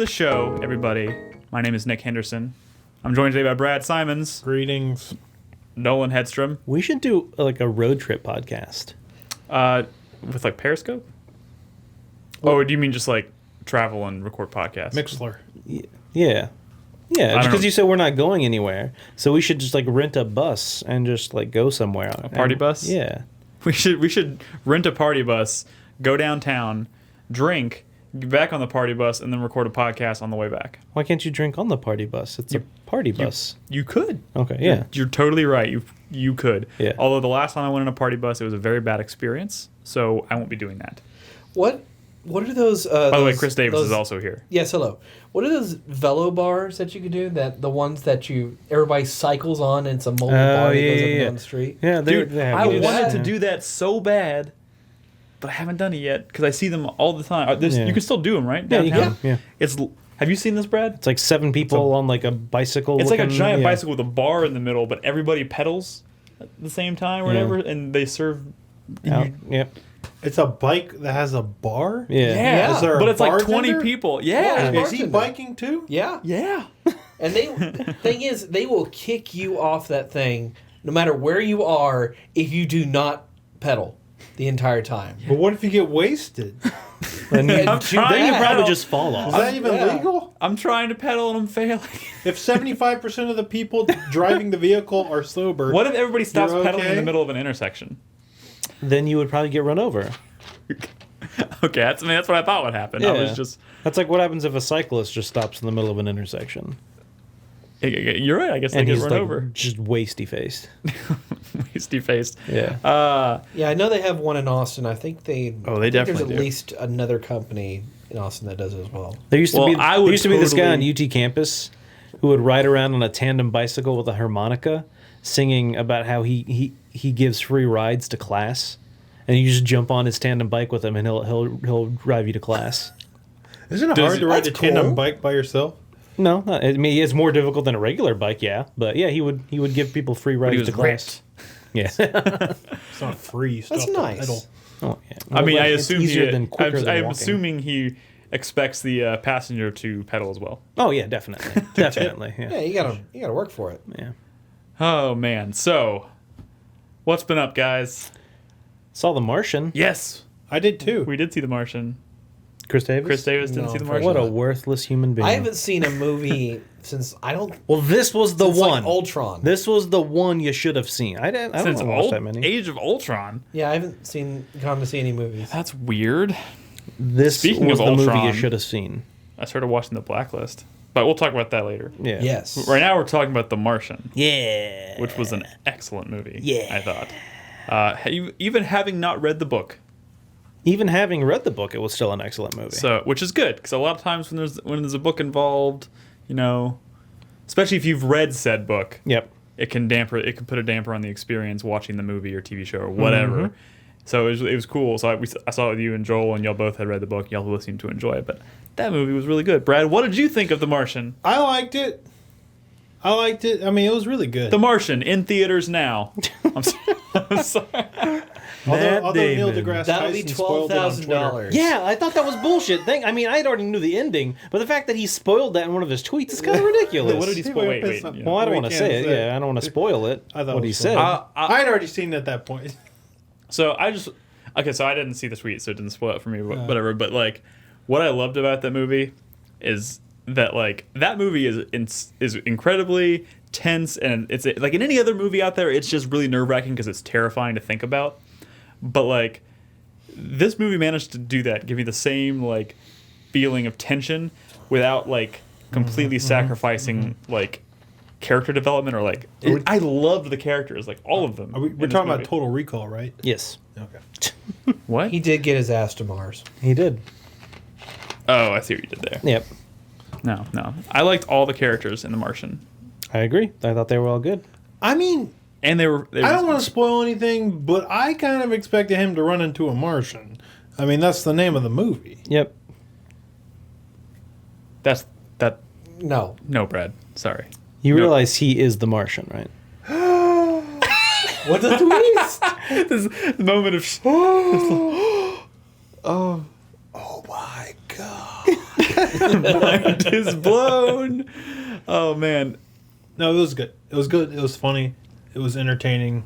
the show, everybody. My name is Nick Henderson. I'm joined today by Brad Simons. Greetings. Nolan Hedstrom. We should do like a road trip podcast. With like Periscope? Oh, do you mean just like travel and record podcasts? Mixler. Yeah. Yeah, don't because know. you said we're not going anywhere. So we should just like rent a bus and just like go somewhere. A party bus? Yeah. We should rent a party bus, go downtown, drink, get back on the party bus, and then record a podcast on the way back. Why can't you drink on the party bus? It's a party bus. You could. Okay, yeah. You're totally right. You could. Yeah. Although the last time I went on a party bus, it was a very bad experience, so I won't be doing that. What are those? By the way, Chris Davis is also here. Yes, hello. What are those velo bars that you could do? The ones that everybody cycles on, and it's a mobile bar that goes up and down the street. Yeah, Dude, I wanted wanted to do that so bad, but I haven't done it yet because I see them all the time. You can still do them, right? Yeah, you Downtown? can. Yeah. Have you seen this, Brad? It's like 7 people on like a bicycle. It's like a looking- giant yeah. bicycle with a bar in the middle, but everybody pedals at the same time or whatever, and they serve. Yep. It's a bike that has a bar? Yeah. Yeah, Is there a but it's like 20 bartender? people. Yeah. Yeah. Is he biking too? Yeah. Yeah. And the thing is, they will kick you off that thing no matter where you are if you do not pedal the entire time. But what if you get wasted? And And I'm too trying then you to bad. probably pedal. just fall Is off. that even yeah. legal? I'm trying to pedal and I'm failing. If 75% of the people driving the vehicle are sober, What if everybody stops You're pedaling in the okay? middle of an intersection? Then you would probably get run over. Okay, that's what I thought would happen. I was Yeah. just... That's like what happens if a cyclist just stops in the middle of an intersection. You're right. I guess they And get he's run like over. just wasty faced. Wasty faced. Yeah. Yeah, I know they have one in Austin. I think they. Oh, they I think definitely There's at do. least another company in Austin that does it as well. There used to Well, be I there would used to be this guy on totally- UT campus who would ride around on a tandem bicycle with a harmonica, singing about how he gives free rides to class, and you just jump on his tandem bike with him, and he'll drive you to class. isn't it Does hard it- to ride a That's tandem cool. bike by yourself? No, I mean it's more difficult than a regular bike, yeah, but yeah, he would give people free But he rides was to class. Yeah. It's not free. You still That's have to nice. pedal. Oh, yeah. I mean, Well, I it's assume easier than quicker than I'm walking. assuming he expects the passenger to pedal as well. Oh yeah, definitely, definitely. Yeah, Yeah. you gotta work for it. Yeah. Oh man. So, what's been up, guys? Saw The Martian. Yes, I did too. we did see The Martian. Chris Davis. Chris Davis didn't No, see The for Martian. What a worthless human being. I haven't seen a movie since Well, this was the since, like, one. Ultron. This was the one you should have seen. I don't Since watch that many. Age of Ultron. Yeah, I haven't gone to see any movies. That's weird. This Speaking was of the movie you Ultron- should have seen. I started watching The Blacklist, but we'll talk about that later. Yeah. Yes. Right now, we're talking about The Martian, Yeah. which was an excellent movie. Yeah. I thought. Even having not read the book, Even having read the book, it was still an excellent movie. so which is good because a lot of times when there's a book involved, especially if you've read said book, Yep. it can put a damper on the experience watching the movie or TV show or whatever. So it was cool. So I saw it with you and Joel, and y'all both had read the book. Y'all listened to enjoy it, but that movie was really good. Brad, what did you think of The Martian? I liked it. I mean, it was really good. The Martian in theaters now. I'm sorry. although Neil Damon. deGrasse That'll be Tyson spoiled it on Twitter. $12,000. Yeah, I thought that was bullshit. I mean, I'd already knew the ending, but the fact that he spoiled that in one of his tweets is kind of ridiculous. What did he spoil? Wait. Well, I don't We want to can't say it. say. Yeah, I don't want to spoil it. I thought what it he was said. funny. I'd already seen it at that point. So so I didn't see the tweet, so it didn't spoil it for me, but whatever. But like, what I loved about that movie is that like that movie is incredibly tense, and it's like in any other movie out there, it's just really nerve wracking because it's terrifying to think about. But like, this movie managed to do that, give me the same like feeling of tension without like completely sacrificing like character development or like. I loved the characters, like all of them. We're in this talking about movie. Total Recall, right? Yes, Okay. What? He did get his ass to Mars. he did. Oh, I see what you did there. Yep. No. I liked all the characters in The Martian. I agree. I thought they were all good. I mean, And they were I don't want to spoil anything, but I kind of expected him to run into a Martian. I mean, that's the name of the movie. Yep. That's that. No. No, Brad. Sorry. You No. realize he is the Martian, right? What the twist? This moment of. Oh my god. Mind is blown. Oh man. No, it was good. It was good. It was funny. It was entertaining.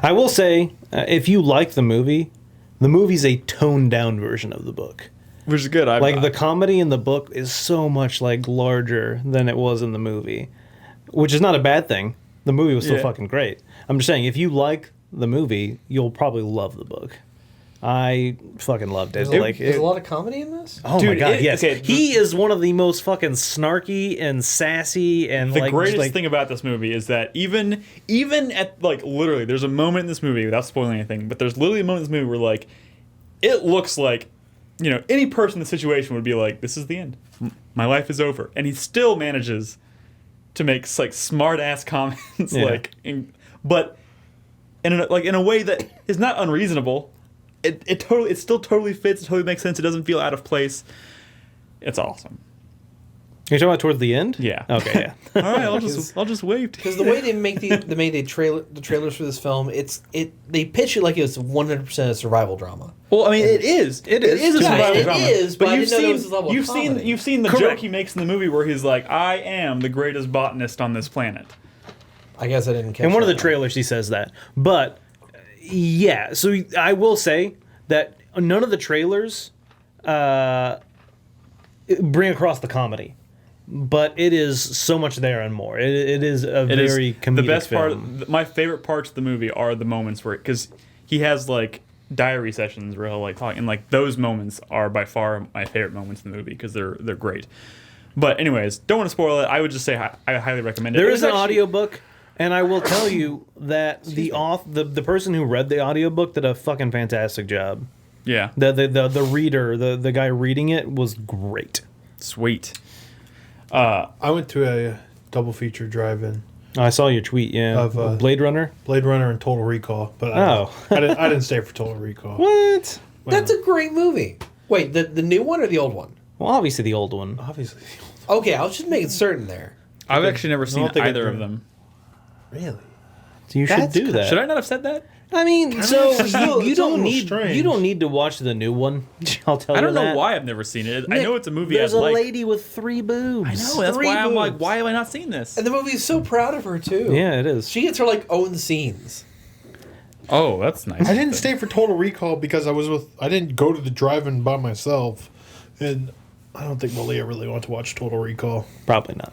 I will say, if you like the movie's a toned down version of the book. Which is good. Like the comedy in the book is so much like larger than it was in the movie, which is not a bad thing. The movie was still fucking great. I'm just saying, if you like the movie, you'll probably love the book. I fucking loved it. There's a lot of comedy in this. Oh Dude, my god, yes. okay, He is one of the most fucking snarky and sassy and the greatest thing about this movie is that even at like literally, there's a moment in this movie without spoiling anything, but there's literally a moment in this movie where like it looks like, you know, any person in the situation would be like, this is the end. My life is over. And he still manages to make like smart ass comments but in a way that is not unreasonable. It still totally fits, it totally makes sense, it doesn't feel out of place. It's awesome. You're talking about towards the end? Yeah. Okay, yeah. All right, I'll just wave. Because the way they make the trailers for this film, they pitch it like it was 100% a survival drama. Well, I mean, it is. It is a survival drama. It is, but I didn't know there was this level of comedy. You've seen the joke he makes in the movie where he's like, "I am the greatest botanist on this planet." I guess I didn't catch. In one of the that. trailers, he says that. But yeah, so I will say that none of the trailers bring across the comedy. But it is so much there and more. It is a very comedic the best film. part. My favorite parts of the movie are the moments where, because he has like diary sessions where he'll like talk, and like those moments are by far my favorite moments in the movie because they're great. But anyways, don't want to spoil it. I would just say I highly recommend it. There is an audiobook, and I will tell you that the person who read the audiobook did a fucking fantastic job. Yeah. The reader, the guy reading it was great. Sweet. I went to a double feature drive-in. I saw your tweet, yeah. Of Blade Runner? Blade Runner and Total Recall, but Oh. I didn't stay for Total Recall. What? That's a great movie. Wait, the new one or the old one? Well, obviously the old one. Obviously. Okay, I was just making certain there. I've actually never seen don't think either I've of them. Really? So you should That's do that. Should I not have said that? I mean, so you it's a don't little need strange. you don't need to watch the new one. I'll tell you I don't know that. why I've never seen it. I Nick, know it's a movie There's I a like. lady with 3 boobs. I know, that's 3 why I'm like, boobs. why have I not seen this? And the movie is so proud of her too. Yeah, it is. She gets her like own scenes. Oh, that's nice. I didn't stay for Total Recall because I didn't go to the drive-in by myself, and I don't think Malia really wanted to watch Total Recall. Probably not.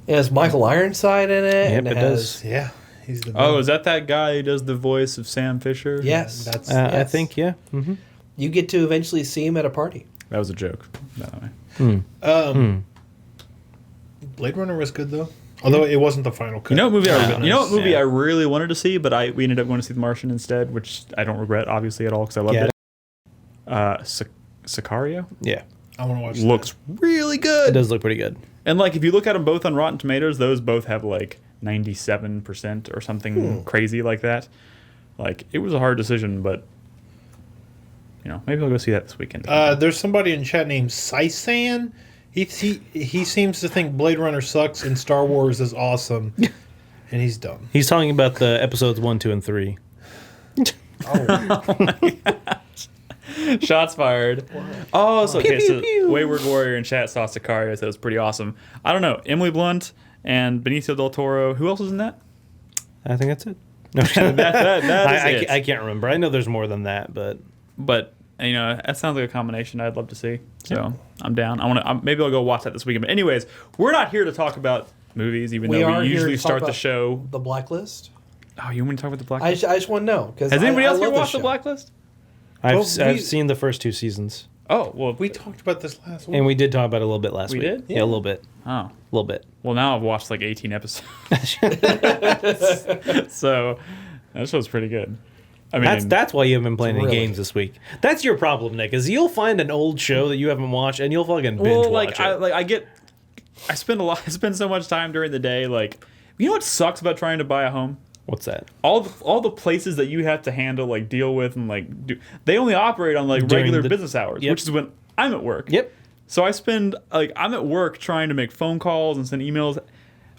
It has Michael Ironside in it. Yep, and it has, does. Yeah, he's the. Oh, is that guy who does the voice of Sam Fisher? Yes. That's I Yes. think, yeah. Mm-hmm. You get to eventually see him at a party. That was a joke, by the way. Blade Runner was good though, although it wasn't the final cut. You know what movie? Yeah. I really wanted to see, but we ended up going to see The Martian instead, which I don't regret, obviously, at all because I loved Yeah. it. Sicario Yeah. I want to watch. looks really good. It does look pretty good. And like if you look at them both on Rotten Tomatoes, those both have like 97% or something crazy like that. Like it was a hard decision, but you know, maybe I'll go see that this weekend. There's somebody in chat named Saisan. He seems to think Blade Runner sucks and Star Wars is awesome, and he's dumb. He's talking about the episodes 1, 2, and 3. Shots fired. Oh, so okay. Pew, So pew, pew. Wayward Warrior in chat saw Sicario. Said it was pretty awesome. I don't know. Emily Blunt and Benicio del Toro. Who else was in that? I think that's it. No, That is it. I can't remember. I know there's more than that, but But you know, that sounds like a combination I'd love to see. So I'm down. Maybe I'll go watch that this weekend. But anyways, we're not here to talk about movies, even though are we here usually to talk start the about show. The Blacklist. Oh, you want me to talk about the I Blacklist? just want to know because Has anybody else here love this watched the show. Blacklist? I've seen the first 2 seasons, Oh well, We talked about this last week. and we did talk about it a little bit last We week. did? Yeah, a little bit. Oh A little bit. well, now I've watched like 18 episodes. So that show's pretty good. I mean, That's why you haven't been playing any really- games this week. That's your problem, Nick. Is you'll find an old show that you haven't watched and you'll fucking binge well, watch it. I spend so much time during the day. Like, you know what sucks about trying to buy a home? What's that? All the places that you have to handle, like deal with, and like they only operate on like During regular the- business hours, Yep. which is when I'm at work. Yep. So I'm at work trying to make phone calls and send emails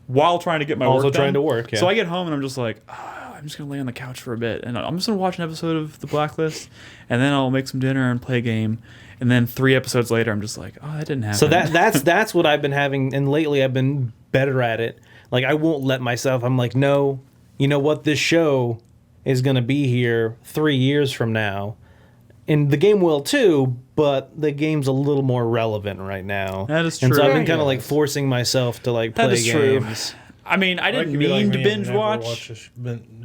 while trying to get my Also work done. trying to work, yeah. So I get home and I'm just like, I I'm just gonna lay on the couch for a bit, and I'm just gonna watch an episode of The Blacklist, and then I'll make some dinner and play a game, and then 3 episodes later, I'm just like, oh, that didn't happen. So that's what I've been having, and lately I've been better at it. Like I won't let myself. I'm like, no, you know what? This show is gonna be here 3 years from now, and the game will too. But the game's a little more relevant right now. That is And true. so I've been kind Yeah. of like forcing myself to like That play is true. games. I mean, I didn't could be like mean to me and binge never watch.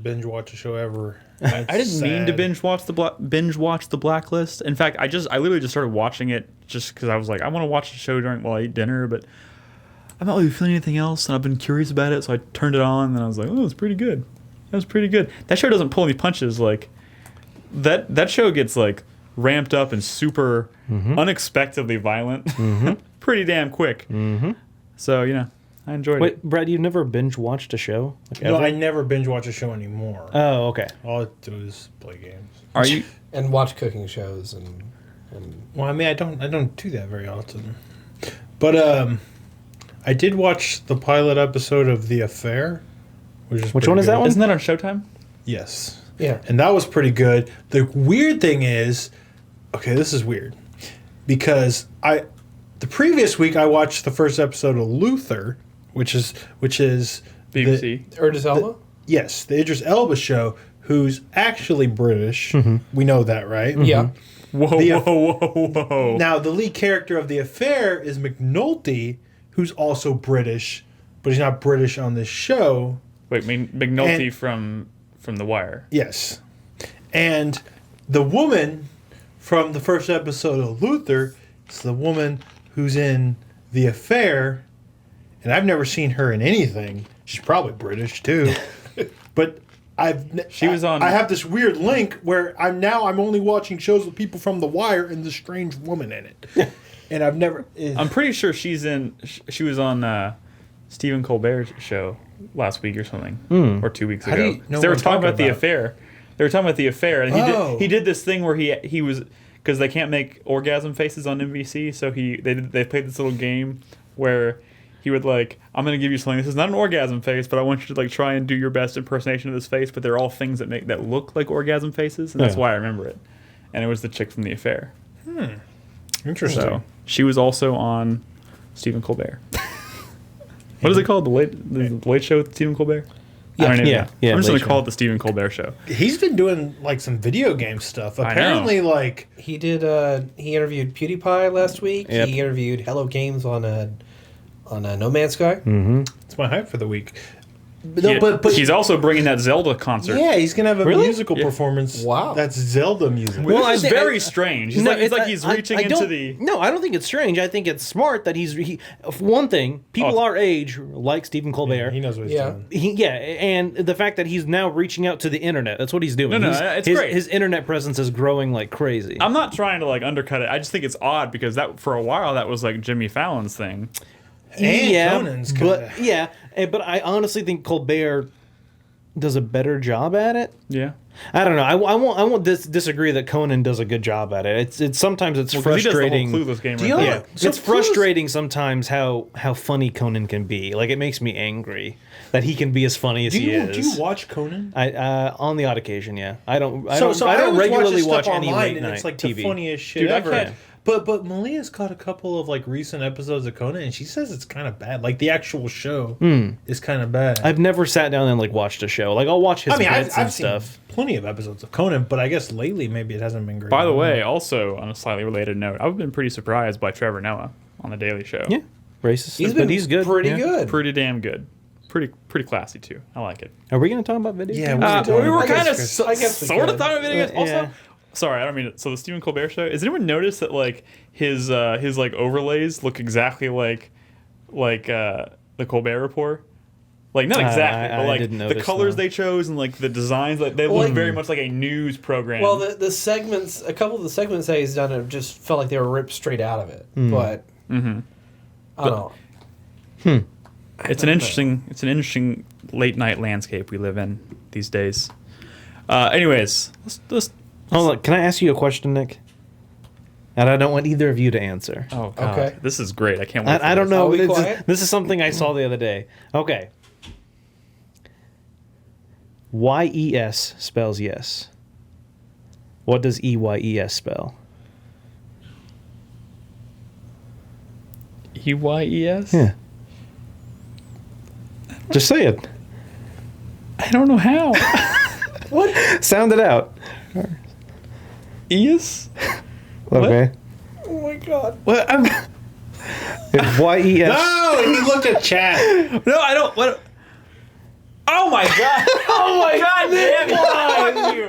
binge watch a show ever. I didn't mean to Sad. binge watch the Blacklist. In fact, I literally just started watching it just because I was like, I want to watch the show while I eat dinner, but I'm not really feeling anything else, and I've been curious about it, so I turned it on, and I was like, oh, it's pretty good. That was pretty good. That show doesn't pull any punches. Like that show gets like ramped up and super unexpectedly violent, pretty damn quick. So I enjoyed it. Wait, Brad, you've never binge watched a show? Like, No, ever? I never binge watch a show anymore. Oh, okay. All I do is play games. Are you? And watch cooking shows and Well, I mean, I don't do that very often. But I did watch the pilot episode of The Affair, which Which one is that one? Isn't that on Showtime? Yes. yeah. And that was pretty good. The weird thing is, okay, this is weird because the previous week I watched the first episode of Luther, which is BBC. Idris Elba. Yes, the Idris Elba show, who's actually British. We know that, right? Yeah. Whoa, The- whoa. Now, the lead character of The Affair is McNulty, who's also British, but he's not British on this show. Wait, McNulty And- from The Wire. Yes. And the woman from the first episode of Luther is the woman who's in The Affair, and I've never seen her in anything. She's probably British too. But She was on- I have this weird link where I'm only watching shows with people from The Wire and the strange woman in it. And I've never I'm pretty sure she was on Stephen Colbert's show last week or something, or 2 weeks How do ago. you know They were what I'm talking about talking The about? Affair. They were talking about The Affair, and Oh. he did this thing where he was, because they can't make orgasm faces on NBC, so they played this little game where he would like, I'm gonna give you something. This is not an orgasm face, but I want you to like try and do your best impersonation of this face. But they're all things that look like orgasm faces, and that's Yeah. why I remember it. And it was the chick from The Affair. interesting. So she was also on Stephen Colbert. What is it called? The Late Show with Stephen Colbert? I don't even Yeah, know. yeah, I'm just Late gonna Show. call it the Stephen Colbert Show. He's been doing like some video game stuff. know. Apparently, like He did. He interviewed PewDiePie last week. Yep. He interviewed Hello Games on No Man's Sky. it's my hype for the week. Yeah, he's also bringing that Zelda concert. Yeah, he's gonna have a Really? musical Yeah. performance. Wow. That's Zelda music. Well, I this is think- very strange. He's like he's reaching into don't- the. No, I don't think it's strange. I think it's smart that for one thing, people Oh. our age like Stephen Colbert. He knows what he's Yeah. doing. And the fact that he's now reaching out to the internet. That's what he's doing. No, He's- it's his, great. His internet presence is growing like crazy. I'm not trying to like undercut it. I just think it's odd because that for a while that was like Jimmy Fallon's thing. And Conan's kinda- but I honestly think Colbert does a better job at it. Yeah. I don't know. I won't disagree that Conan does a good job at it. It's sometimes it's Well, 'cause he does the whole frustrating. Clueless game. Do you right know- there. Yeah, So it's Clueless- frustrating sometimes how funny Conan can be. Like it makes me angry that he can be as funny as Do he you is. watch Conan? I on the odd occasion, yeah. I don't I don't always regularly this watch stuff any online, late and night it's like TV. the funniest shit Dude, I ever. can't- But Malia's caught a couple of like recent episodes of Conan, and she says it's kind of bad. Like the actual show is kind of bad. I've never sat down and like watched a show. Like I'll watch his I mean, bits and I've seen stuff. plenty of episodes of Conan, but I guess lately maybe it hasn't been great. By the way, also on a slightly related note, I've been pretty surprised by Trevor Noah on the Daily Show. Yeah, racist. He's but been he's good. pretty yeah. good. Pretty damn good. Pretty classy too. I like it. Are we going to talk about video? Yeah, games? we were talking We were about kind of this. I guess we sort of could. talking about video games. Also, Yeah. sorry, I don't mean it. So the Stephen Colbert Show. Has anyone noticed that like his like overlays look exactly like the Colbert Report? Like not exactly, I but like didn't the notice, colors no. they chose and like the designs, like they Well, look like- very much like a news program. Well, the segments, a couple of the segments that he's done, have just felt like they were ripped straight out of it. But I don't know. it's an interesting late night landscape we live in these days. Anyways, let's Hold on. Can I ask you a question, Nick? And I don't want either of you to answer. oh god, Okay. this is great. I can't wait. I don't this. know. Are we This is, quiet? this is something I saw the other day. Okay. Y-E-S spells yes. What does E-Y-E-S spell? E.Y.E.S? Yeah. Just say it. I don't know how. What? Sound it out. E.S? Okay. Oh my god. What? It's Y-E-S. No, he looked at chat. No, I don't. What? Oh my god! Oh my god! Damn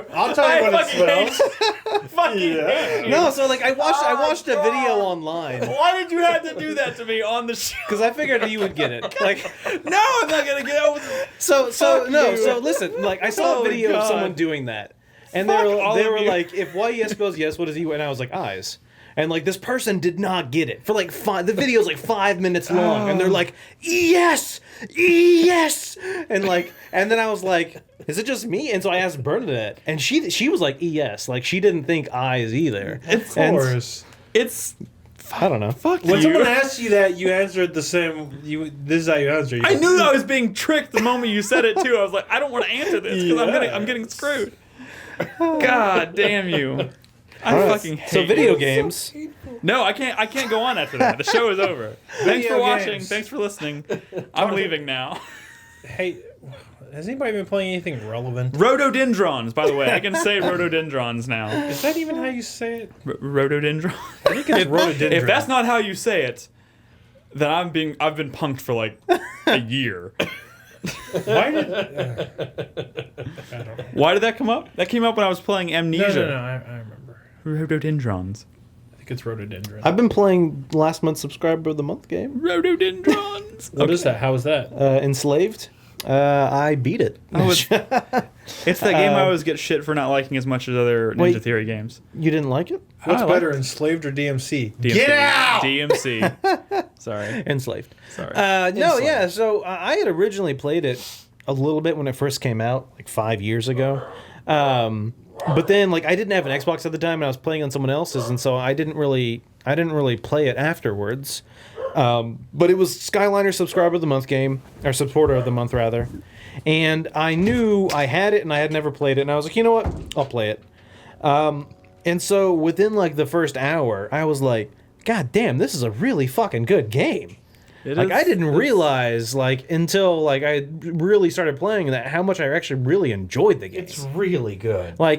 it! I'll tell you what it smells. Fucking hate you. No, so like I watched a video online Why did you have to do that to me on the show? because I figured you would get it. Like, No, I'm not gonna get out with so Fuck you. so listen. Like I saw Oh a my video of God. someone doing that, and Fuck they all were of you. like, if Y-E-S spells yes, what does E? And I was like, eyes. And like this person did not get it for like the video's like 5 minutes long, and they're like, yes, yes, and then I was like, is it just me? And so I asked Bernadette, and she was like, yes, like she didn't think eyes either. Of course. It's I don't know. fuck When you. someone asks you that, you answered the same. This is how you answer. I knew I was being tricked the moment you said it too. I was like, I don't want to answer this because I'm getting screwed. God damn you. I fucking hate So video you. games. No, I can't go on after that. The show is over. Thanks for Video watching. games. Thanks for listening. I'm leaving now. Hey, has anybody been playing anything relevant? Rhododendrons, by the way. I can say rhododendrons now. Is that even how you say it? Rhododendron? I think it's rhododendron. If that's not how you say it, then I've been punked for like a year. Why did? I don't know. Why did that come up? That came up when I was playing Amnesia. No, I remember. Rhododendrons. I think it's rhododendron. I've been playing last month's subscriber of the month game. Rhododendrons. What is that? How is that? Enslaved. I beat it. Oh, it's that game I always get shit for not liking as much as other Ninja Wait. Theory games. You didn't like it? What's I better, like- Enslaved or DMC? DMC. Get out! DMC. Sorry. Enslaved. Sorry. No, yeah. So I had originally played it a little bit when it first came out, like 5 years ago. But then, like, I didn't have an Xbox at the time, and I was playing on someone else's, and so I didn't really play it afterwards. But it was Skyliner Subscriber of the Month game, or Supporter of the Month rather. And I knew I had it, and I had never played it, and I was like, you know what? I'll play it. And so within like the first hour, I was like, God damn, this is a really fucking good game. I didn't realize until I really started playing that how much I actually really enjoyed the game. It's really good. Are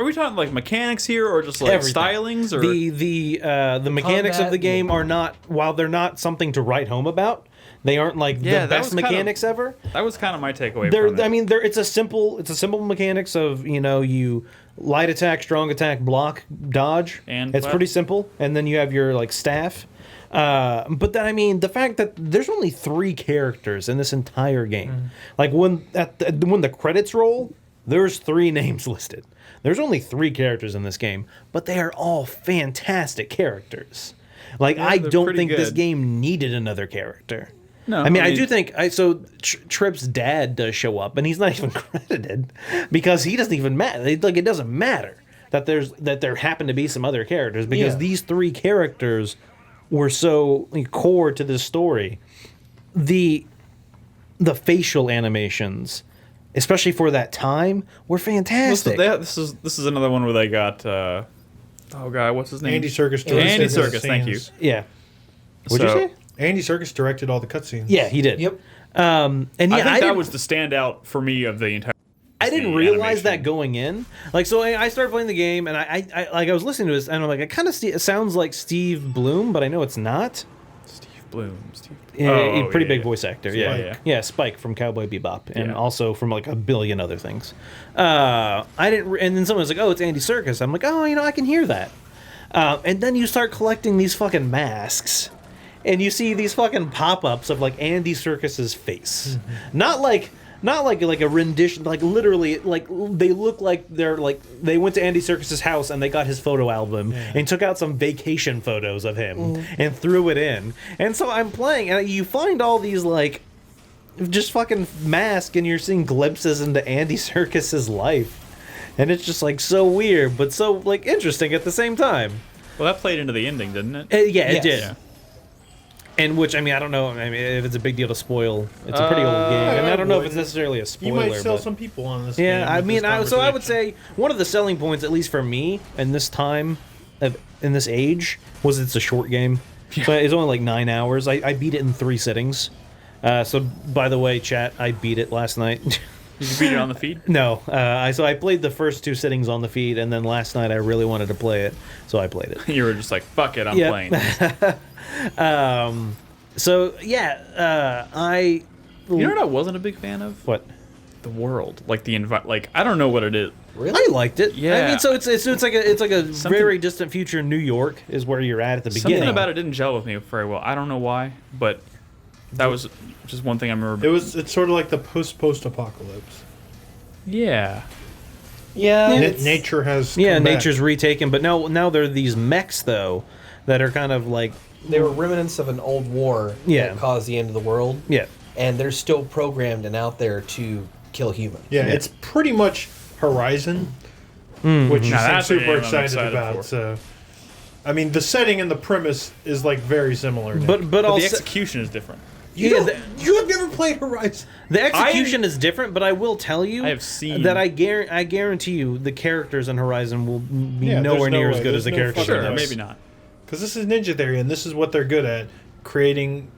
we talking like mechanics here, or just like everything. stylings, or the mechanics of the game are not, while they're not something to write home about, they aren't like Yeah, the that best was kinda- mechanics ever. that was kind of my takeaway from it. I mean, it's a simple mechanics of, you light attack, strong attack, block, dodge. And it's what? pretty simple. And then you have your like staff. But then, I mean, the fact that there's only 3 characters in this entire game. Like when the credits roll, there's 3 names listed. There's only 3 characters in this game, but they are all fantastic characters. Like, Yeah, I they're don't pretty think this good. game needed another character. No, I mean, I do think Tripp's dad does show up, and he's not even credited because he doesn't even matter. Like, it doesn't matter that there happen to be some other characters because these 3 characters were so core to this story. The facial animations, especially for that time, were fantastic. This is another one where they got oh god, what's his name? Andy Serkis. Andy directed the Serkis, thank you. scenes. Yeah. What'd you say? Andy Serkis directed all the cutscenes. Yeah, he did. Yep. And yeah, I think that didn't- was the standout for me of the entire. I didn't the realize animation. that going in. Like, so I started playing the game, and I was listening to this, and I'm like, it kind of it sounds like Steve Bloom, but I know it's not. Steve Bloom. Yeah, Oh, pretty yeah, big yeah. voice actor. Spike. Yeah, Spike from Cowboy Bebop, and Yeah. also from like a billion other things. I didn't, and then someone was like, "Oh, it's Andy Serkis." I'm like, "Oh, I can hear that." And then you start collecting these fucking masks, and you see these fucking pop-ups of like Andy Serkis's face, not like a rendition, like literally, like they look like they went to Andy Serkis's house and they got his photo album and took out some vacation photos of him and threw it in. And so I'm playing, and you find all these like just fucking masks, and you're seeing glimpses into Andy Serkis's life, and it's just like so weird, but so like interesting at the same time. Well, that played into the ending, didn't it? Yeah, it Yes. did. Yeah. And which, I mean, I don't know. I mean, if it's a big deal to spoil, it's a pretty old game, and I don't know if it's necessarily a spoiler. You might sell but, some people on this. yeah, game I with mean, this so I would conversation. say one of the selling points, at least for me, in this time, in this age, was it's a short game. So it's only like 9 hours. I beat it in 3 sittings. So, by the way, chat, I beat it last night. Did you beat it on the feed? No, so I played the first 2 sittings on the feed, and then last night I really wanted to play it, so I played it. You were just like, fuck it, I'm Yep. playing this. So yeah, I. You know what I wasn't a big fan of? What? The world, like the like I don't know what it is. Really? I liked it. I Yeah. mean, so it's like a very distant future. New York is where you're at the beginning. Something about it didn't gel with me very well. I don't know why, but that was just one thing I remember. It's sort of like the post-apocalypse. Yeah. Yeah. Nature has Yeah, come back. nature's retaken, but now there are these mechs though that are kind of like They were remnants of an old war Yeah. that caused the end of the world. yeah. And they're still programmed and out there to kill humans. Yeah, it's pretty much Horizon, which I'm that's a game super I'm excited excited about. for. So, I mean, the setting and the premise is like very similar. now. But But the also execution is different. you have never played Horizon. the execution is different. But I will tell you, I have seen- that I guarantee you the characters in Horizon will be Yeah, nowhere there's no near as way. good There's as the no characters. fucking in Sure, this. maybe not. Because this is Ninja Theory, and this is what they're good at: creating,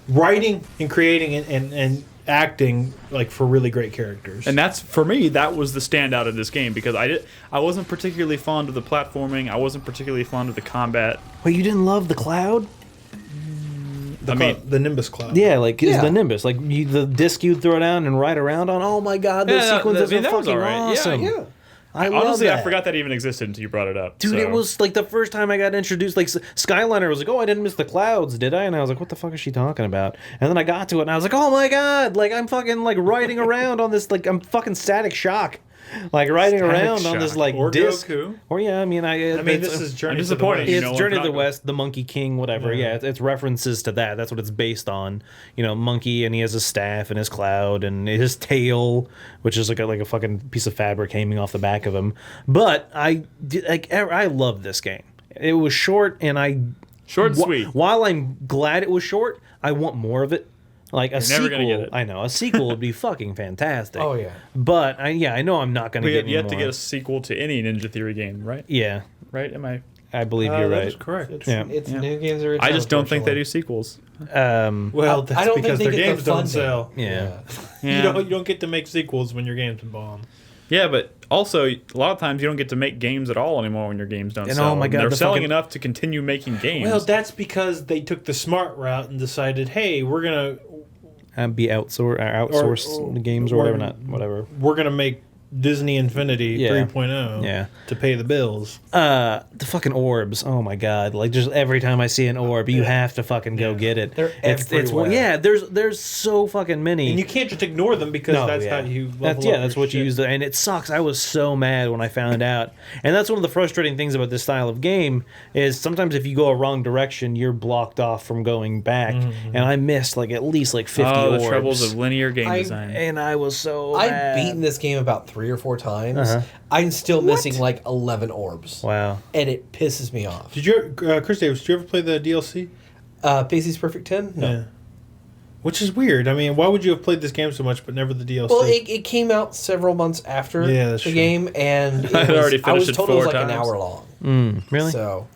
writing and creating and acting for really great characters. And that's for me. That was the standout of this game because I wasn't particularly fond of the platforming. I wasn't particularly fond of the combat. Wait, you didn't love the cloud? the Nimbus Cloud. Yeah, like it's Yeah. the Nimbus, like the disc you'd throw down and ride around on. Oh my god, those Yeah, sequences I mean, are that was fucking alright. Yeah, awesome. Yeah. I love Honestly, I that. forgot that even existed until you brought it up. Dude, so. it was like the first time I got introduced. Like Skyliner was like, "Oh, I didn't miss the clouds, did I?" And I was like, "What the fuck is she talking about?" And then I got to it, and I was like, "Oh my god!" Like I'm fucking like riding around on this, like I'm fucking Static Shock, like riding Static around on this Shock. like Or disc. Goku. Or yeah, I mean, This is Journey I'm to the disappointed West. you it's know Journey what to I'm the talking West, the Monkey King, whatever. Yeah. Yeah, it's references to that. That's what it's based on. You know, Monkey, and he has his staff and his cloud and his tail, which is like a fucking piece of fabric hanging off the back of him. But I love this game. It was short, and Short and sweet. While I'm glad it was short, I want more of it. Like a You're never gonna get sequel, it. I know a sequel would be fucking fantastic. Oh, yeah. But I know I'm not going to We get have any yet more. to get a sequel to any Ninja Theory game, right? Yeah, Right? Am I? I believe you're That right. is correct. Yeah. It's Yeah. new games are. I just don't think they do sequels. Well, that's I don't because think their they get games the don't funding. sell. Yeah. Yeah. You don't get to make sequels when your games bomb. Yeah, but also a lot of times you don't get to make games at all anymore when your games don't And sell. oh my God, they're the selling fucking- enough to continue making games. Well, that's because they took the smart route and decided, hey, we're gonna outsource or- the games or whatever. Whatever. we're gonna make Disney Infinity Yeah. 3.0 Yeah. to pay the bills. The fucking orbs. Oh my god! Like just every time I see an orb, you have to fucking go get it. They're it's everywhere. yeah. There's so fucking many. And you can't just ignore them because No, that's yeah. how you level That's up that's your what you shit. use. And it sucks. I was so mad when I found out. And that's one of the frustrating things about this style of game is sometimes if you go a wrong direction, you're blocked off from going back. And I missed at least 50 oh, orbs. the troubles of linear game I- design. And I was so I've mad. beaten this game about 3 or 4 times. I'm still missing 11 orbs. Wow. And it pisses me off. Did you, Chris Davis? Did you ever play the DLC? Pacey's Perfect 10? No. Yeah. Which is weird. I mean, why would you have played this game so much but never the DLC? Well, it came out several months after Yeah, that's the true. game, and I had already I was finished it told it was 4 like an times. hour long. Really? So,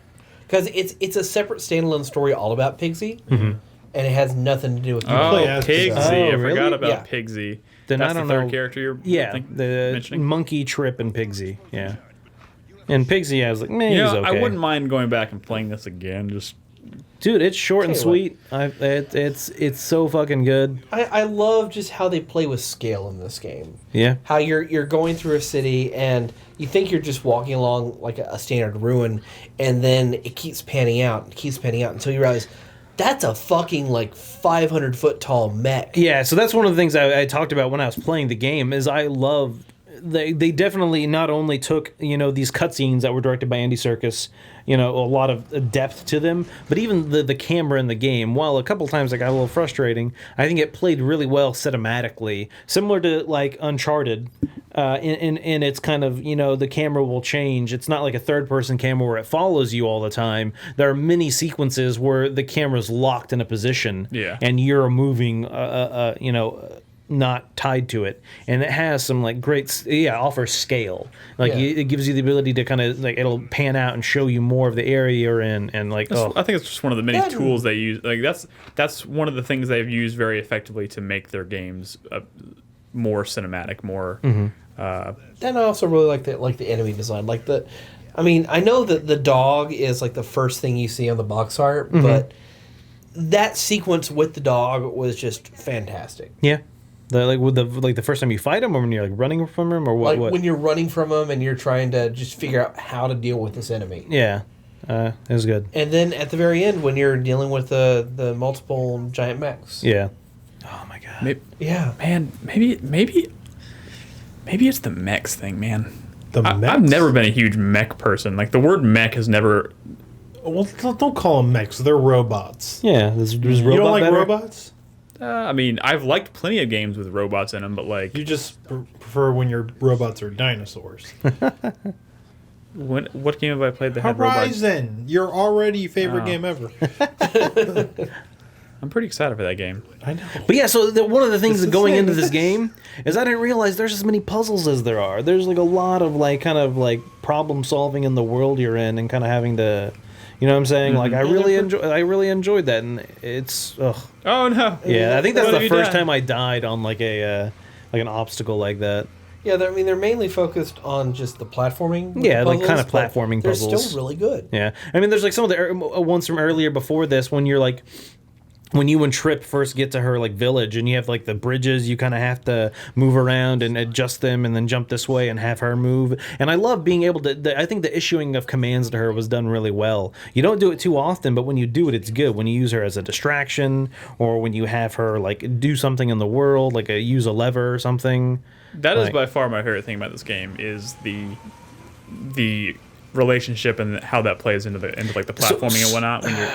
because it's a separate standalone story all about Pigsy, and it has nothing to do with you. oh, play as Pigsy. Pigsy. Oh, I really? forgot about Yeah. Pigsy. Then That's I don't the third know. character you're Yeah, the mentioning? Monkey, Trip, and Pigsy. Yeah. And Pigsy, I was like, man, You he's know, okay. I wouldn't mind going back and playing this again. Just Dude, it's short and Tell you sweet. It's so fucking good. I love just how they play with scale in this game. Yeah. How you're going through a city and you think you're just walking along like a standard ruin, and then it keeps panning out until you realize that's a fucking 500-foot tall mech. Yeah, so that's one of the things I talked about when I was playing the game is I love they definitely not only took these cutscenes that were directed by Andy Serkis, a lot of depth to them, but even the camera in the game, while a couple times it got a little frustrating, I think it played really well cinematically, similar to Uncharted. and it's kind of, the camera will change. It's not like a third person camera where it follows you all the time. There are many sequences where the camera's locked in a position, and you're moving, not tied to it, and it has some like great offers scale, like it gives you the ability to kind of like it'll pan out and show you more of the area you're in, and like I think it's just one of the many tools they use. Like that's one of the things they've used very effectively to make their games more cinematic, more. Then I also really like the enemy design, I know that the dog is like the first thing you see on the box art, but that sequence with the dog was just fantastic. Yeah. The first time you fight him, or when you're like running from him, or what? When you're running from him and you're trying to just figure out how to deal with this enemy. Yeah, it was good. And then at the very end, when you're dealing with the multiple giant mechs. Yeah. Oh my god. Man, maybe it's the mechs thing, man. Mechs? I've never been a huge mech person. Like the word mech has never. Well, don't call them mechs. They're robots. Yeah, there's you don't like robots? I've liked plenty of games with robots in them, but like you just prefer when your robots are dinosaurs. What game have I played that had robots? Horizon, your already favorite game ever. I'm pretty excited for that game. I know. But yeah, so one of the things that going into this game is I didn't realize there's as many puzzles as there are. There's like a lot of like kind of like problem solving in the world you're in, and kind of having to. You know what I'm saying? Like I really enjoyed that, and it's ugh. Oh no! Yeah, I think that's the first time I died on like an obstacle like that. Yeah, they're mainly focused on just the platforming. Yeah, puzzles, like kind of platforming puzzles. They're still really good. Yeah, I mean, there's like some of the ones from earlier before this when you're like. When you and Trip first get to her like village, and you have like the bridges, you kind of have to move around and adjust them, and then jump this way and have her move. And I love being able to. I think the issuing of commands to her was done really well. You don't do it too often, but when you do it, it's good. When you use her as a distraction, or when you have her like do something in the world, like use a lever or something. That is by far my favorite thing about this game is the relationship and how that plays into like the platforming and whatnot when you're.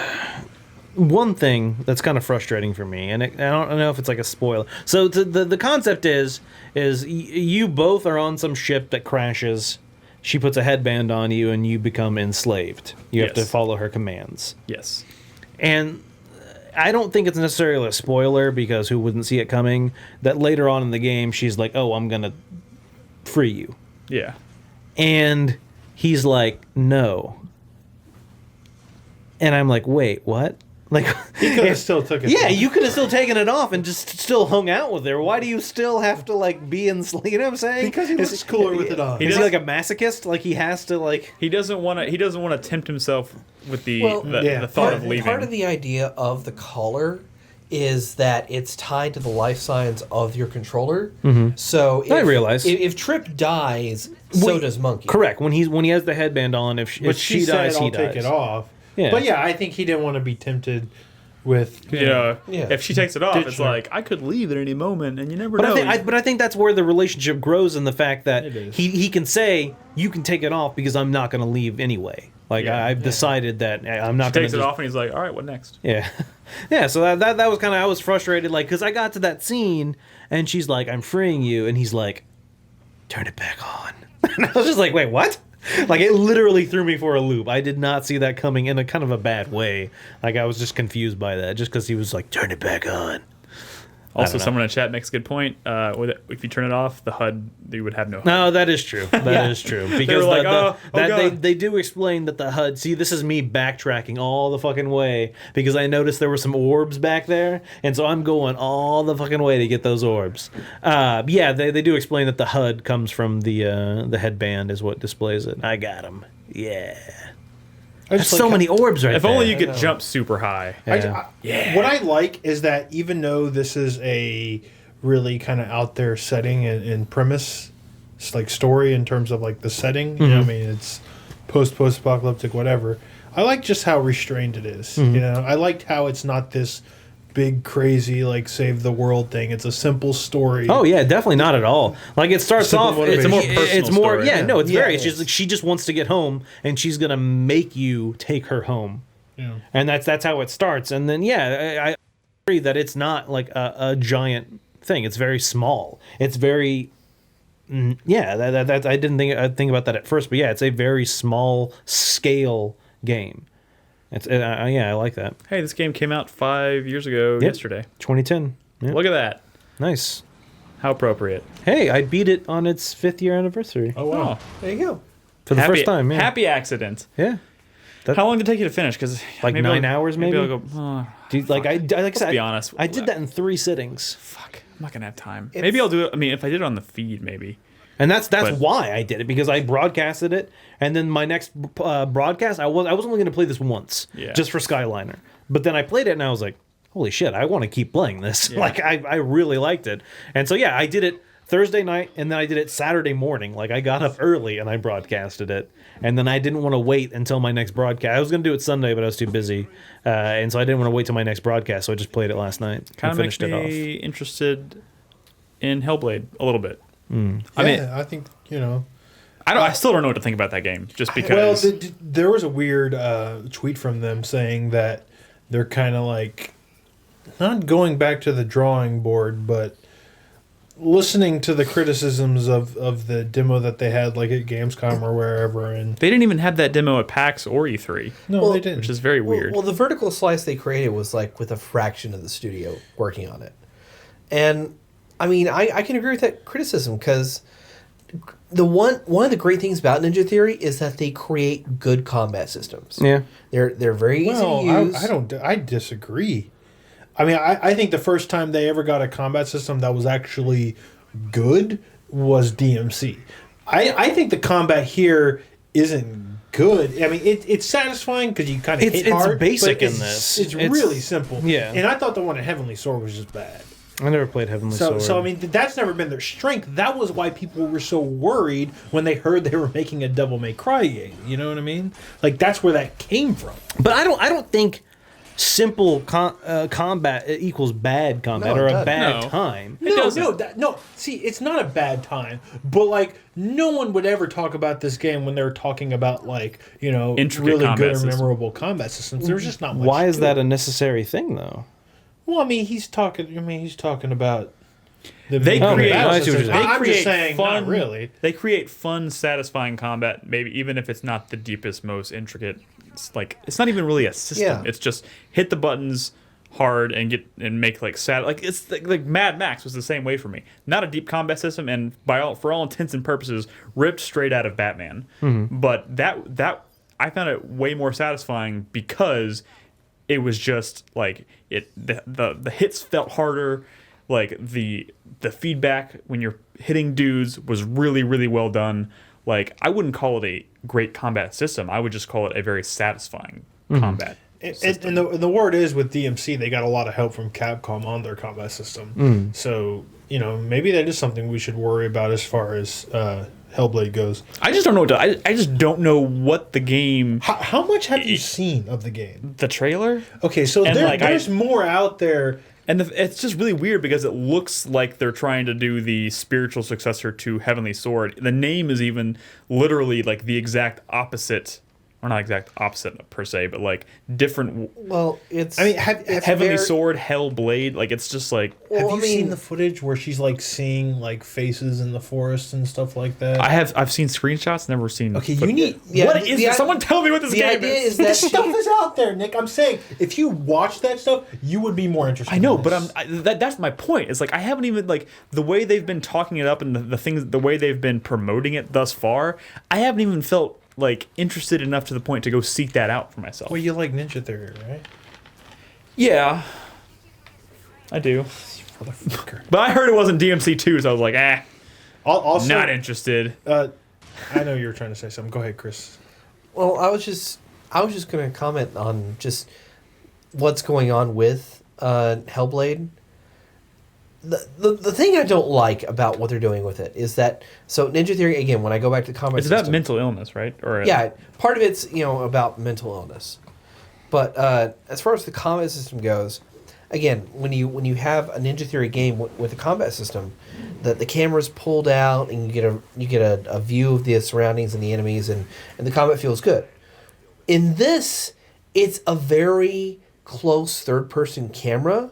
One thing that's kind of frustrating for me, and I don't know if it's like a spoiler. So the concept is you both are on some ship that crashes. She puts a headband on you, and you become enslaved. You have to follow her commands. Yes. And I don't think it's necessarily a spoiler, because who wouldn't see it coming, that later on in the game, she's like, oh, I'm going to free you. Yeah. And he's like, no. And I'm like, wait, what? Like he could have still took it. Yeah, you could have still taken it off and just still hung out with her. Why do you still have to like be in? You know what I'm saying? Because he looks cooler with it on. Is he like a masochist? Like he has to like. He doesn't want to tempt himself with the thought of leaving. Part of the idea of the collar is that it's tied to the life signs of your controller. Mm-hmm. So I realize if Trip dies, so does Monkey. Correct. When he has the headband on, if she dies, he dies. Take it off. Yeah. But yeah, I think he didn't want to be tempted with. If she takes it off, it's like I could leave at any moment, and you never know. But I think that's where the relationship grows in the fact that he can say, "You can take it off because I'm not going to leave anyway." Like I've decided that I'm not. She takes it off, and he's like, "All right, what next?" Yeah, yeah. So that was kind of I was frustrated, like because I got to that scene, and she's like, "I'm freeing you," and he's like, "Turn it back on," and I was just like, "Wait, what?" Like it literally threw me for a loop. I did not see that coming in a kind of a bad way. Like I was just confused by that, just because he was like, "Turn it back on." Also, someone in the chat makes a good point. If you turn it off, the HUD you would have no HUD. No, that is true. That is true. Because they do explain that the HUD. See, this is me backtracking all the fucking way because I noticed there were some orbs back there, and so I'm going all the fucking way to get those orbs. They do explain that the HUD comes from the headband is what displays it. I got him. Yeah. There's so many orbs right there. If only you could jump super high. What I like is that even though this is a really kind of out there setting and premise, it's like story in terms of like the setting. Mm-hmm. You know, I mean, it's post-apocalyptic, whatever. I like just how restrained it is. Mm-hmm. You know, I liked how it's not this big crazy like save the world thing. It's a simple story. Oh yeah, definitely not at all. Like it starts off it's a more personal story. It's just like she just wants to get home and she's gonna make you take her home. Yeah. And that's how it starts. And then I agree that it's not like a giant thing. It's very small. It's very Yeah, that I didn't think about that at first, but yeah, it's a very small scale game. It's yeah, I like that. Hey, this game came out 5 years ago yesterday. 2010. Yeah. Look at that. Nice. How appropriate. Hey, I beat it on its 5th year anniversary. Oh wow. There you go. For the first time, yeah. Happy accident. Yeah. How long did it take you to finish? Because Like 9 hours, maybe? Maybe I'll go. Dude, like I like I said, be honest. I did that in 3 sittings. Fuck. I'm not gonna have time. Maybe I'll do it. I mean, if I did it on the feed, maybe. And that's But- why I did it, because I broadcasted it, and then my next broadcast, I was only going to play this once, just for Skyliner. But then I played it, and I was like, holy shit, I want to keep playing this. Yeah. Like, I really liked it. And so, yeah, I did it Thursday night, and then I did it Saturday morning. Like, I got up early, and I broadcasted it. And then I didn't want to wait until my next broadcast. I was going to do it Sunday, but I was too busy. And so I didn't want to wait till my next broadcast, so I just played it last night Kind and of makes finished it off. me interested in Hellblade a little bit. I mean, I think I still don't know what to think about that game, just because. Well, there was a weird tweet from them saying that they're kind of like not going back to the drawing board, but listening to the criticisms of the demo that they had, like at Gamescom or wherever, and they didn't even have that demo at PAX or E3, no, they didn't. which is very weird. Well, the vertical slice they created was like with a fraction of the studio working on it. And I mean, I can agree with that criticism, because one of the great things about Ninja Theory is that they create good combat systems. Yeah. They're very easy to use. I disagree. I mean, I think the first time they ever got a combat system that was actually good was DMC. I think the combat here isn't good. I mean, it's satisfying because you kind of hit hard. It's basic but in this. It's really simple. Yeah. And I thought the one at Heavenly Sword was just bad. I never played Heavenly Sword. So I mean, that's never been their strength. That was why people were so worried when they heard they were making a Devil May Cry game. You know what I mean? Like, that's where that came from. But I don't think simple combat equals bad combat No, or it a doesn't. bad No. time. No. See, it's not a bad time, but like no one would ever talk about this game when they were talking about like Intricate really combat good or system. memorable combat systems. There's just not much. Why is to that it. a necessary thing, though? Well, I mean, he's talking about. They combat create. I see what you're systems. saying. I'm just saying, not really. They create fun, satisfying combat. Maybe even if it's not the deepest, most intricate. It's like it's not even really a system. Yeah. It's just hit the buttons hard and make like sad. Like it's like Mad Max was the same way for me. Not a deep combat system, and for all intents and purposes, ripped straight out of Batman. But that I found it way more satisfying because it was just like the hits felt harder. Like the feedback when you're hitting dudes was really, really well done. Like I wouldn't call it a great combat system. I would just call it a very satisfying combat system. And the word is with DMC, they got a lot of help from Capcom on their combat system. So maybe that is something we should worry about as far as Hellblade goes. I just don't know. I just don't know what the game. How much have you seen of the game? The trailer. Okay, so And, there's more out there. And it's just really weird because it looks like they're trying to do the spiritual successor to Heavenly Sword. The name is even literally like the exact opposite, or not exact opposite per se, but like different. Well, it's. I mean, it's Heavenly very- Sword, Hellblade, like it's just like. Have Well, you I mean- seen the footage where she's like seeing like faces in the forest and stuff like that? I've seen screenshots, never seen. Okay, footage. you need. Yeah, What is this? Someone tell me what this the game idea is. is that This stuff she, is out there, Nick. I'm saying if you watch that stuff, you would be more interested. I know, in but this. that's my point. It's like I haven't even like the way they've been talking it up and the way they've been promoting it thus far. I haven't even felt like interested enough to the point to go seek that out for myself. Well, you like Ninja Theory, right? Yeah, I do. Motherfucker. But I heard it wasn't DMC 2, so I was like, Also, not interested. I know you were trying to say something. Go ahead, Chris. well, I was just going to comment on just what's going on with Hellblade. The thing I don't like about what they're doing with it is that Ninja Theory, again, when I go back to combat It's about system, mental illness, right? Or yeah, part of it's about mental illness, but as far as the combat system goes, again, when you have a Ninja Theory game with a combat system, the camera's pulled out and you get a view of the surroundings and the enemies, and the combat feels good. In this, it's a very close third person camera,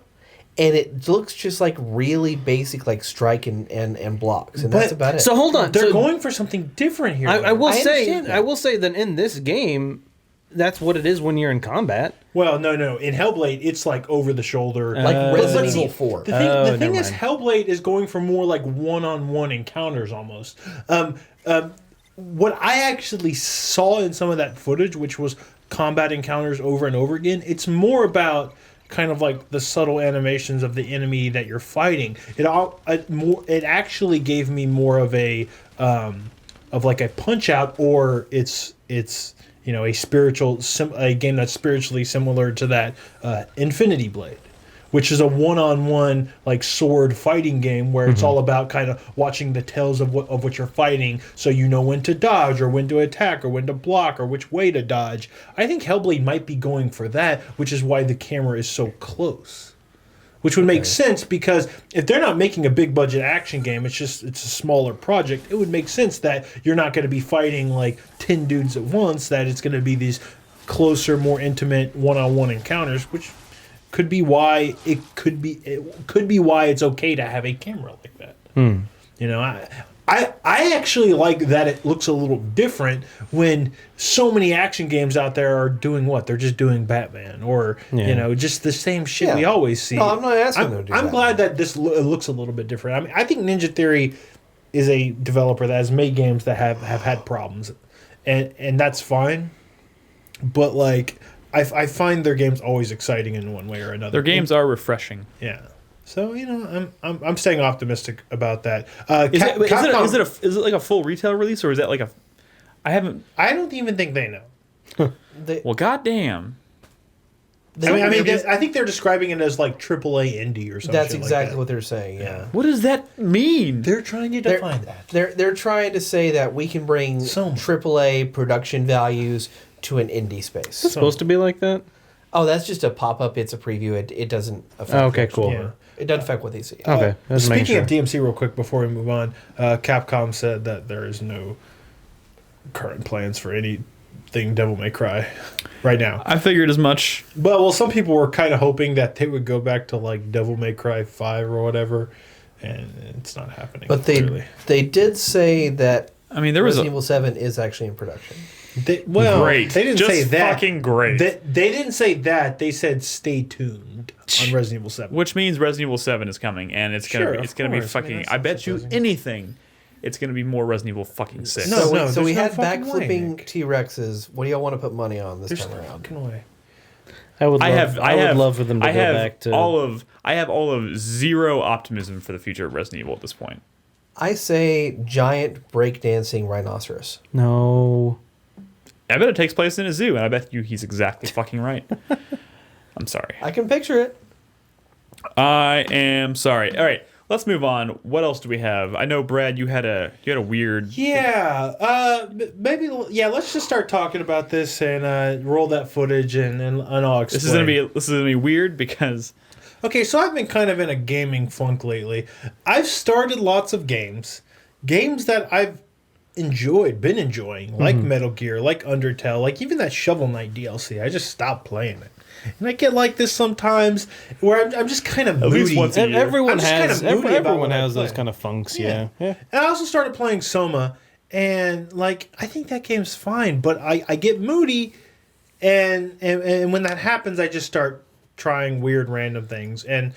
and it looks just like really basic, like strike and blocks, and that's But- about it. So hold on. They're so going for something different here. I though. will I say, understand that. I will say that in this game, that's what it is when you're in combat. Well, no. In Hellblade, it's like over the shoulder. like Resident see, Evil 4. The thing, Oh, the thing never is, mind. Hellblade is going for more like one-on-one encounters almost. What I actually saw in some of that footage, which was combat encounters over and over again, it's more about kind of like the subtle animations of the enemy that you're fighting. It actually gave me more of a of like a Punch Out, or it's a a game that's spiritually similar to that Infinity Blade, which is a one-on-one like sword fighting game where it's all about kind of watching the tails of what you're fighting, so you know when to dodge or when to attack or when to block or which way to dodge. I think Hellblade might be going for that, which is why the camera is so close. Which would make sense, because if they're not making a big budget action game, it's a smaller project, it would make sense that you're not going to be fighting like 10 dudes at once, that it's going to be these closer, more intimate one-on-one encounters, which could be why it could be why it's okay to have a camera like that. You know, I actually like that it looks a little different when so many action games out there are doing what? They're just doing Batman or, just the same shit we always see. No, I'm not asking them to do I'm that. glad that this looks a little bit different. I mean, I think Ninja Theory is a developer that has made games that have had problems, and that's fine. But, like, I find their games always exciting in one way or another. Their games are refreshing. Yeah. So I'm staying optimistic about that. Is Capcom, it like a full retail release, or is that like a? I don't even think they know. Well, goddamn. I think they're describing it as like AAA indie or something. That's like exactly that. what they're saying. Yeah. What does that mean? They're trying to define that. They're trying to say that we can bring So much. AAA production values to an indie space. It's supposed to be like that. Oh, that's just a pop-up. It's a preview. It doesn't affect. Oh, okay, the cool. actual- It doesn't affect what they see. Okay. Just making Speaking sure. of DMC, real quick before we move on, Capcom said that there is no current plans for anything Devil May Cry right now. I figured as much. But well, some people were kind of hoping that they would go back to like Devil May Cry 5 or whatever, and it's not happening. But clearly. they did say that I mean, there was Resident Evil 7 is actually in production. great. They didn't Just say that. fucking great. They didn't say that. They said stay tuned on Resident Evil 7. Which means Resident Evil 7 is coming, and it's Sure, gonna of be course. I fucking. mean, I bet that's you surprising. anything, it's gonna be more Resident Evil fucking 6. No, so there's we no had fucking way, backflipping Nick. T-Rexes. What do y'all want to put money on this There's time no around? fucking way. I would I love for them to I go have back to I have all of zero optimism for the future of Resident Evil at this point. I say giant breakdancing rhinoceros. No. I bet it takes place in a zoo, and I bet you he's exactly fucking right. I'm sorry. I can picture it. I am sorry. All right, let's move on. What else do we have? I know, Brad, you had a weird. Yeah, maybe. Yeah, let's just start talking about this and roll that footage and I'll explain. This is gonna be weird because Okay, so I've been kind of in a gaming funk lately. I've started lots of games that I've been enjoying, like Metal Gear, like Undertale, like even that Shovel Knight DLC. I just stopped playing it. And I get like this sometimes where I'm just kind of moody. least once a year. Everyone I'm just kind has of moody about everyone what I has those play. kind of funks. Yeah. And I also started playing Soma, and like I think that game's fine, but I get moody, and when that happens, I just start trying weird random things, and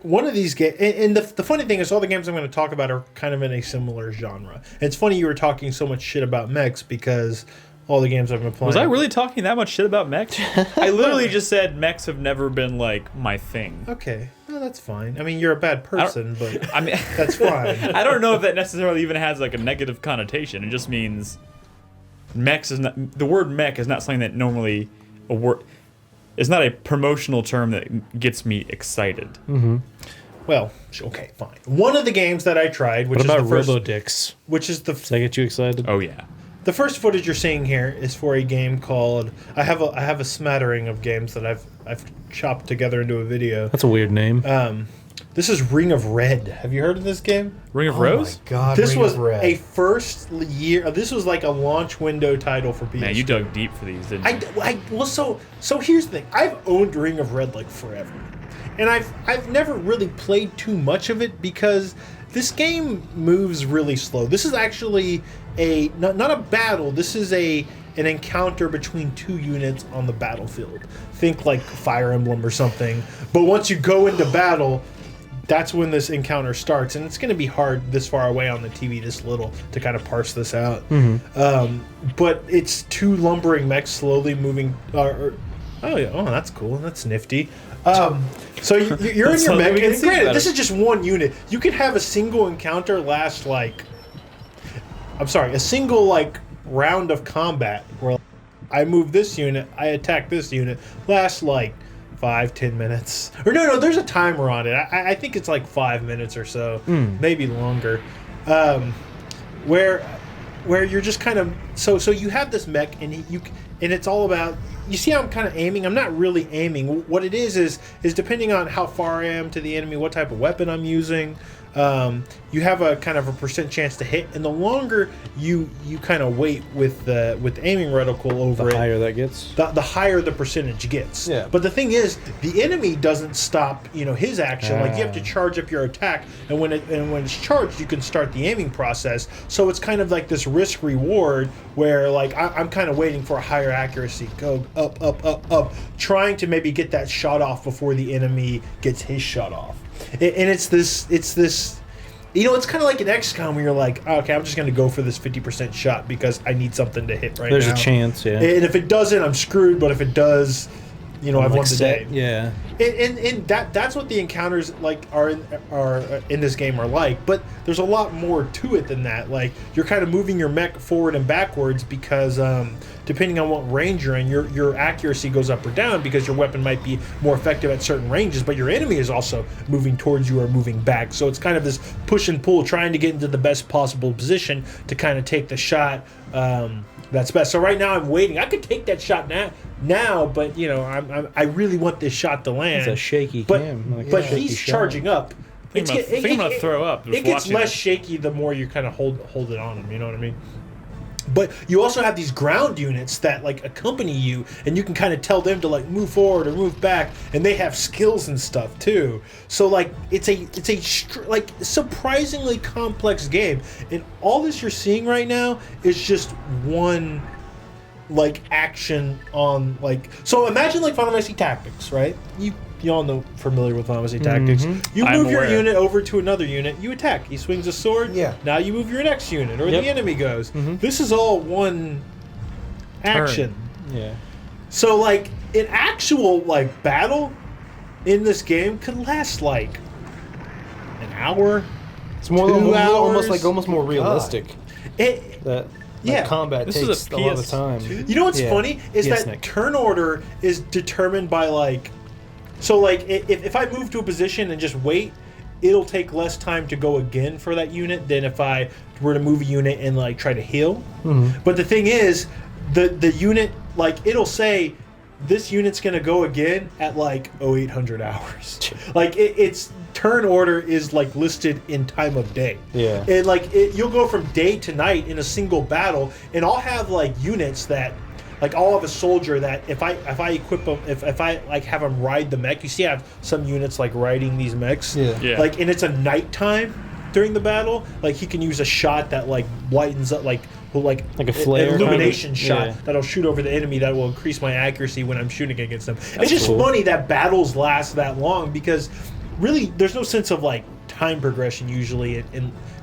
one of these games, and the funny thing is all the games I'm going to talk about are kind of in a similar genre. And it's funny you were talking so much shit about mechs because all the games I've been playing. was I really talking that much shit about mechs? I literally just said mechs have never been like my thing. Okay, well that's fine. I mean, you're a bad person, but I mean, that's fine. I don't know if that necessarily even has like a negative connotation. It just means mechs is not the word mech is not something that normally a word. It's not a promotional term that gets me excited. Well, okay, fine. One of the games that I tried, which What about is the first, Robodix? which is the Does that get you excited? Oh yeah. the first footage you're seeing here is for a game called. I have a smattering of games that I've chopped together into a video. That's a weird name. This is Ring of Red. Have you heard of this game? Ring of Oh Rose? my god! This Ring was of Red. a first year. This was like a launch window title for PS. Man, you dug deep for these, didn't you? Well, so here's the thing. I've owned Ring of Red like forever, and I've never really played too much of it because this game moves really slow. This is actually not a battle. This is an encounter between two units on the battlefield. Think like Fire Emblem or something. But once you go into battle, that's when this encounter starts, and it's going to be hard this far away on the TV, this little, to kind of parse this out. But it's two lumbering mechs slowly moving. That's cool. That's nifty. So you're in your mech, and granted, this is just one unit. You can have a single encounter last a single round of combat where I move this unit, I attack this unit, lasts 5-10 minutes. Or no, there's a timer on it. I think it's 5 minutes or so, maybe longer. Where you're just kind of so you have this mech and it's all about. You see how I'm kind of aiming? I'm not really aiming. What it is depending on how far I am to the enemy, what type of weapon I'm using. You have a kind of a percent chance to hit, and the longer you kind of wait with the aiming reticle over the higher that gets, the higher the percentage gets. Yeah. But the thing is, the enemy doesn't stop his action. You have to charge up your attack, and when it's charged, you can start the aiming process. So it's kind of like this risk reward where I'm kind of waiting for a higher accuracy, go up, trying to maybe get that shot off before the enemy gets his shot off. And it's this it's kind of like an XCOM where you're okay, I'm just going to go for this 50% shot because I need something to hit right now. There's a chance, yeah. And if it doesn't, I'm screwed, but if it does, I've won the day. Yeah. And that's what the encounters are in this game are like, but there's a lot more to it than that. You're kind of moving your mech forward and backwards because depending on what range you're in, your accuracy goes up or down because your weapon might be more effective at certain ranges, but your enemy is also moving towards you or moving back. So it's kind of this push and pull, trying to get into the best possible position to kind of take the shot that's best. So right now I'm waiting. I could take that shot now, but I really want this shot to land. It's a shaky cam. But he's charging up. I think I'm gonna throw up. It gets less shaky the more you kind of hold it on him. You know what I mean? But you also have these ground units that accompany you, and you can kind of tell them to move forward or move back, and they have skills and stuff too. So it's a surprisingly complex game, and all this you're seeing right now is just one action on so imagine Final Fantasy Tactics, right? You all know, familiar with Final Fantasy Tactics. You move your unit over to another unit, you attack. He swings a sword. Yeah. Now you move your next unit, or the enemy goes. This is all one action. Yeah. So an actual battle in this game could last an hour. It's more 2 hours. almost more realistic. Combat this takes is a lot of time. You know what's funny is that Nick. turn order is determined by if I move to a position and just wait, it'll take less time to go again for that unit than if I were to move a unit and try to heal. But the thing is, the unit it'll say this unit's gonna go again at 0800 hours. It's turn order is listed in time of day. Yeah. And you'll go from day to night in a single battle, and I'll have units that. I'll have a soldier that if I equip them, if I have them ride the mech, you see I have some units riding these mechs. Yeah. And it's a nighttime during the battle. He can use a shot that lightens up a flare illumination shot Yeah. that'll shoot over the enemy that will increase my accuracy when I'm shooting against them. It's just cool. funny that battles last that long because really there's no sense of time progression usually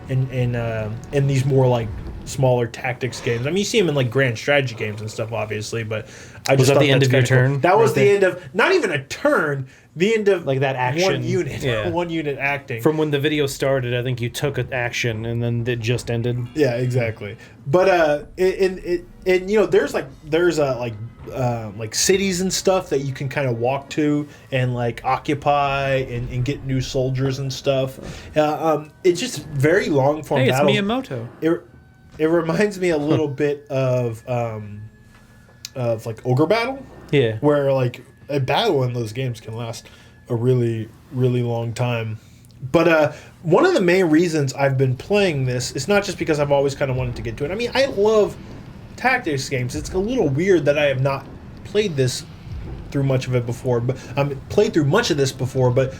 in these more smaller tactics games. I mean, you see them in grand strategy games and stuff, obviously. But I Was just that thought the end that's of your kinda cool. turn? That was Right the there? end of not even a turn. The end of that action. one unit. Yeah. One unit acting. From when the video started, I think you took an action and then it just ended. Yeah, exactly. But there's cities and stuff that you can kind of walk to and occupy and get new soldiers and stuff. It's just very long form Hey, it's battles. Miyamoto. It reminds me a little bit of Ogre Battle. Yeah. Where a battle in those games can last a really, really long time. But one of the main reasons I've been playing this is not just because I've always kind of wanted to get to it. I mean, I love tactics games. It's a little weird that I have not played this through much of it before, but played through much of this before, but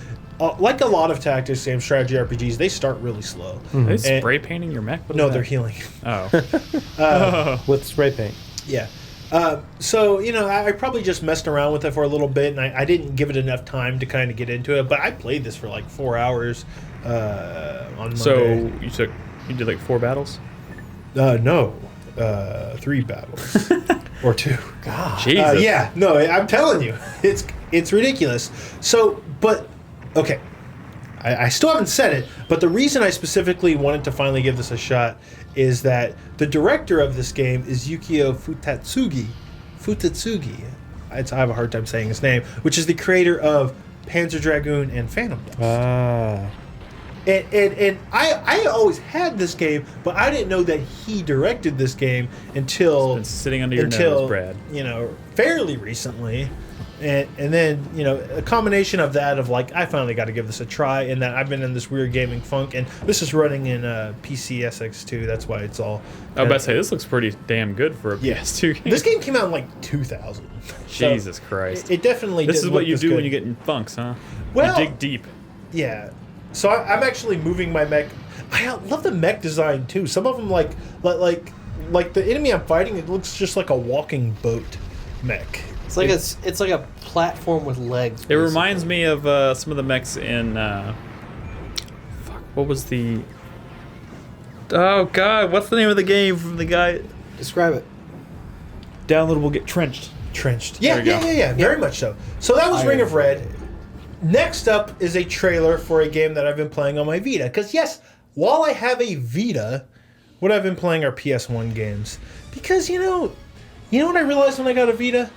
like a lot of tactics games, strategy RPGs, they start really slow. Are they spray painting your mech? No, they're healing. Oh. With spray paint. Yeah. So, I probably just messed around with it for a little bit, and I didn't give it enough time to kind of get into it, but I played this for like 4 hours on Monday. So you did like 4 battles? No. 3 battles. Or 2. God. Jesus. Yeah, no, I'm telling you. It's ridiculous. So, but, okay. I still haven't said it, but the reason I specifically wanted to finally give this a shot is that the director of this game is Yukio Futatsugi. I have a hard time saying his name, which is the creator of Panzer Dragoon and Phantom Dust. And I always had this game, but I didn't know that he directed this game until... It's been sitting under your nose, Brad. Fairly recently. And then, a combination of that of like, I finally got to give this a try, and that I've been in this weird gaming funk, and this is running in PC SX2, that's why it's all... I was about to say, this looks pretty damn good for a PS2 game. This game came out in like 2000. Jesus Christ. It definitely This is what you do good. when you get in funks, huh? Well, you dig deep. Yeah. So I'm actually moving my mech. I love the mech design too. Some of them like the enemy I'm fighting, it looks just like a walking boat mech. It's like a platform with legs. It reminds me of some of the mechs in what was the... Oh God, what's the name of the game from the guy? Describe it. Downloadable Get Trenched. Yeah. Very much so. So that was Ring of Red. Next up is a trailer for a game that I've been playing on my Vita. Because yes, while I have a Vita, what I've been playing are PS1 games. Because you know what I realized when I got a Vita?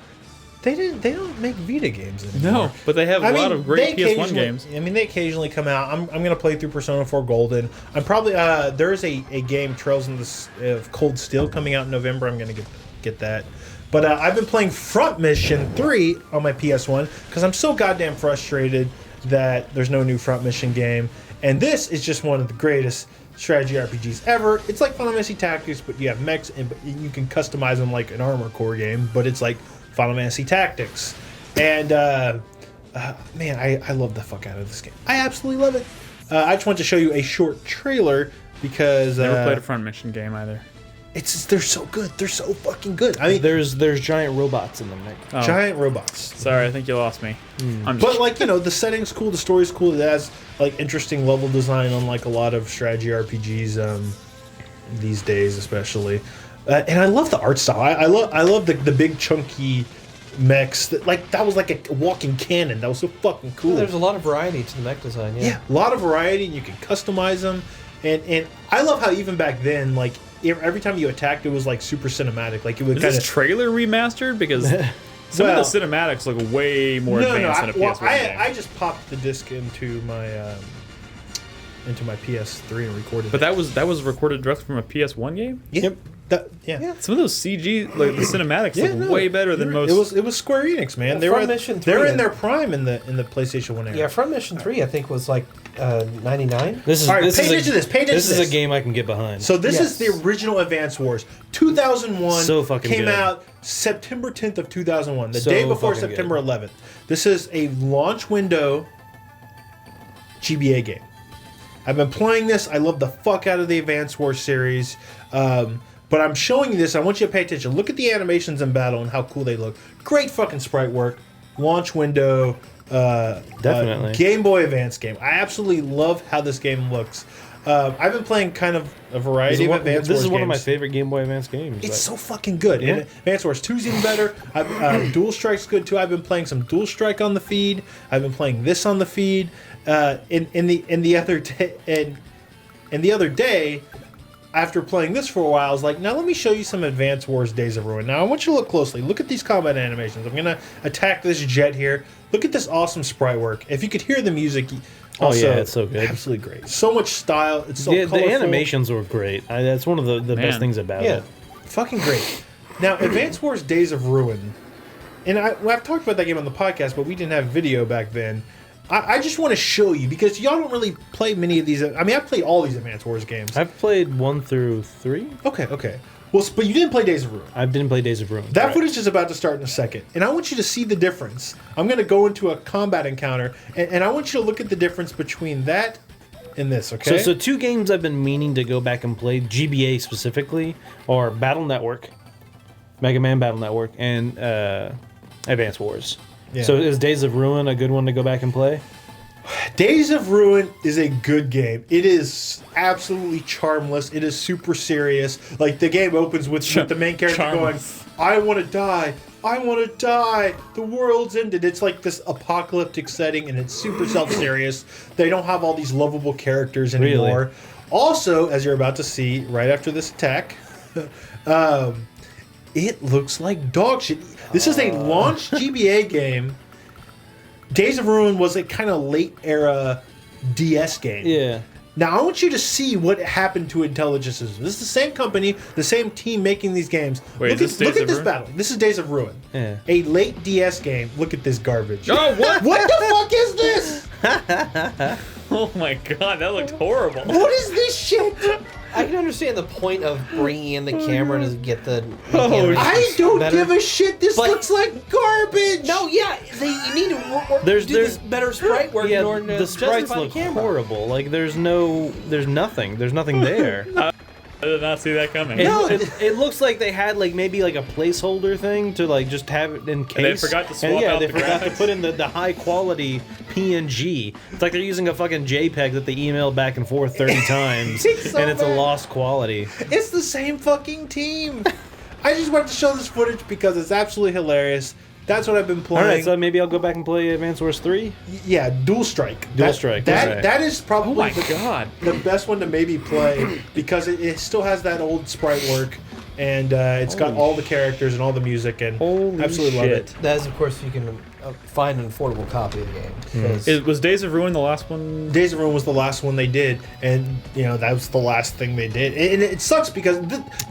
They don't make Vita games anymore. No, but they have a lot of great PS1 games. I mean, they occasionally come out. I'm going to play through Persona 4 Golden. I'm probably there's a game, Trails of Cold Steel, coming out in November. I'm going to get that. But I've been playing Front Mission 3 on my PS1 because I'm so goddamn frustrated that there's no new Front Mission game. And this is just one of the greatest strategy RPGs ever. It's like Final Fantasy Tactics, but you have mechs, and you can customize them like an Armored Core game, but it's like Final Fantasy Tactics. And, man, I love the fuck out of this game. I absolutely love it. I just want to show you a short trailer because... Never played a Front Mission game either. They're so good. They're so fucking good. I mean, there's giant robots in them, Nick. Oh. Giant robots. Sorry, I think you lost me. But like, the setting's cool, the story's cool. It has like interesting level design, unlike a lot of strategy RPGs these days, especially. And I love the art style. I love the big chunky mechs. That was like a walking cannon. That was so fucking cool. There's a lot of variety to the mech design. Yeah, a lot of variety, and you can customize them. And I love how even back then, like, every time you attacked, it was like super cinematic. Like it would kind of... Is this trailer remastered? Because some of the cinematics look way more advanced than a PS1 game. I just popped the disc into my PS3 and recorded. But that was recorded directly from a PS1 game. Yep. Yeah. Some of those CG, like the cinematics, look way better than most. It was Square Enix, man. Yeah, Mission 3 they're in their prime in the PlayStation 1 era. Yeah, Front Mission 3 I think was like 99. This is All right, this pay is attention to this. Pay attention This to is this. a game I can get behind. So this is the original Advance Wars. 2001 So fucking came good. out September 10th of 2001, the So day before fucking September good. 11th. This is a launch window GBA game. I've been playing this. I love the fuck out of the Advance Wars series. But I'm showing you this. I want you to pay attention. Look at the animations in battle and how cool they look. Great fucking sprite work. Launch window. Definitely. Game Boy Advance game. I absolutely love how this game looks. I've been playing kind of a variety of Advance Wars This is one of games. my favorite Game Boy Advance games. It's so fucking good. Yeah. And Advance Wars 2's even better. Dual Strike's good too. I've been playing some Dual Strike on the feed. I've been playing this on the feed. The other day, after playing this for a while, I was like, now let me show you some Advance Wars Days of Ruin. Now I want you to look closely. Look at these combat animations. I'm gonna attack this jet here. Look at this awesome sprite work. If you could hear the music. Also, it's so good. Absolutely great. So much style. It's so colorful. The animations were great. That's one of the best things about it. Fucking great. Now, Advance Wars Days of Ruin, and I've talked about that game on the podcast, but we didn't have video back then. I just want to show you, because y'all don't really play many of these. I mean, I've played all these Advance Wars games. I've played 1 through 3. Okay. Well, but you didn't play Days of Ruin. I didn't play Days of Ruin. That footage is about to start in a second, and I want you to see the difference. I'm going to go into a combat encounter, and I want you to look at the difference between that and this, okay? So two games I've been meaning to go back and play, GBA specifically, are Battle Network, Mega Man Battle Network, and Advance Wars. Yeah. So is Days of Ruin a good one to go back and play? Days of Ruin is a good game. It is absolutely charmless. It is super serious. Like, the game opens with the main character Charmless. going, I want to die. I want to die. The world's ended. It's like this apocalyptic setting, and it's super self-serious. They don't have all these lovable characters anymore. Really? Also, as you're about to see right after this attack, it looks like dog shit. This is a launch GBA game. Days of Ruin was a kind of late era DS game. Yeah. Now I want you to see what happened to Intelligent Systems. This is the same company, the same team making these games. Wait, look at this battle. This is Days of Ruin. Yeah. A late DS game. Look at this garbage. Oh, what? What the fuck is this? Oh my god, that looked horrible. What is this shit? I can understand the point of bringing in the camera to get the. I don't better. give a shit. This But- looks like garbage. No, yeah, you need to do this better sprite work in order to the sprites justify look the camera. horrible. Like there's nothing there. I did not see that coming. It looks like they had like maybe like a placeholder thing to like just have it in case. they forgot to swap out they the forgot to graphics. put in the high quality PNG. It's like they're using a fucking JPEG that they emailed back and forth 30 times, It's so and it's bad. a lost quality. It's the same fucking team. I just wanted to show this footage because it's absolutely hilarious. That's what I've been All playing. right, so maybe I'll go back and play Advance Wars 3. Yeah, Dual Strike. Dual Strike, okay. That is probably Oh my god. the best one to maybe play because it still has that old sprite work, and it's got all the characters and all the music, and Holy absolutely love shit. it. That is, of course, you can find an affordable copy of the game. 'cause- Was Days of Ruin the last one? Days of Ruin was the last one they did, and that was the last thing they did. And it sucks because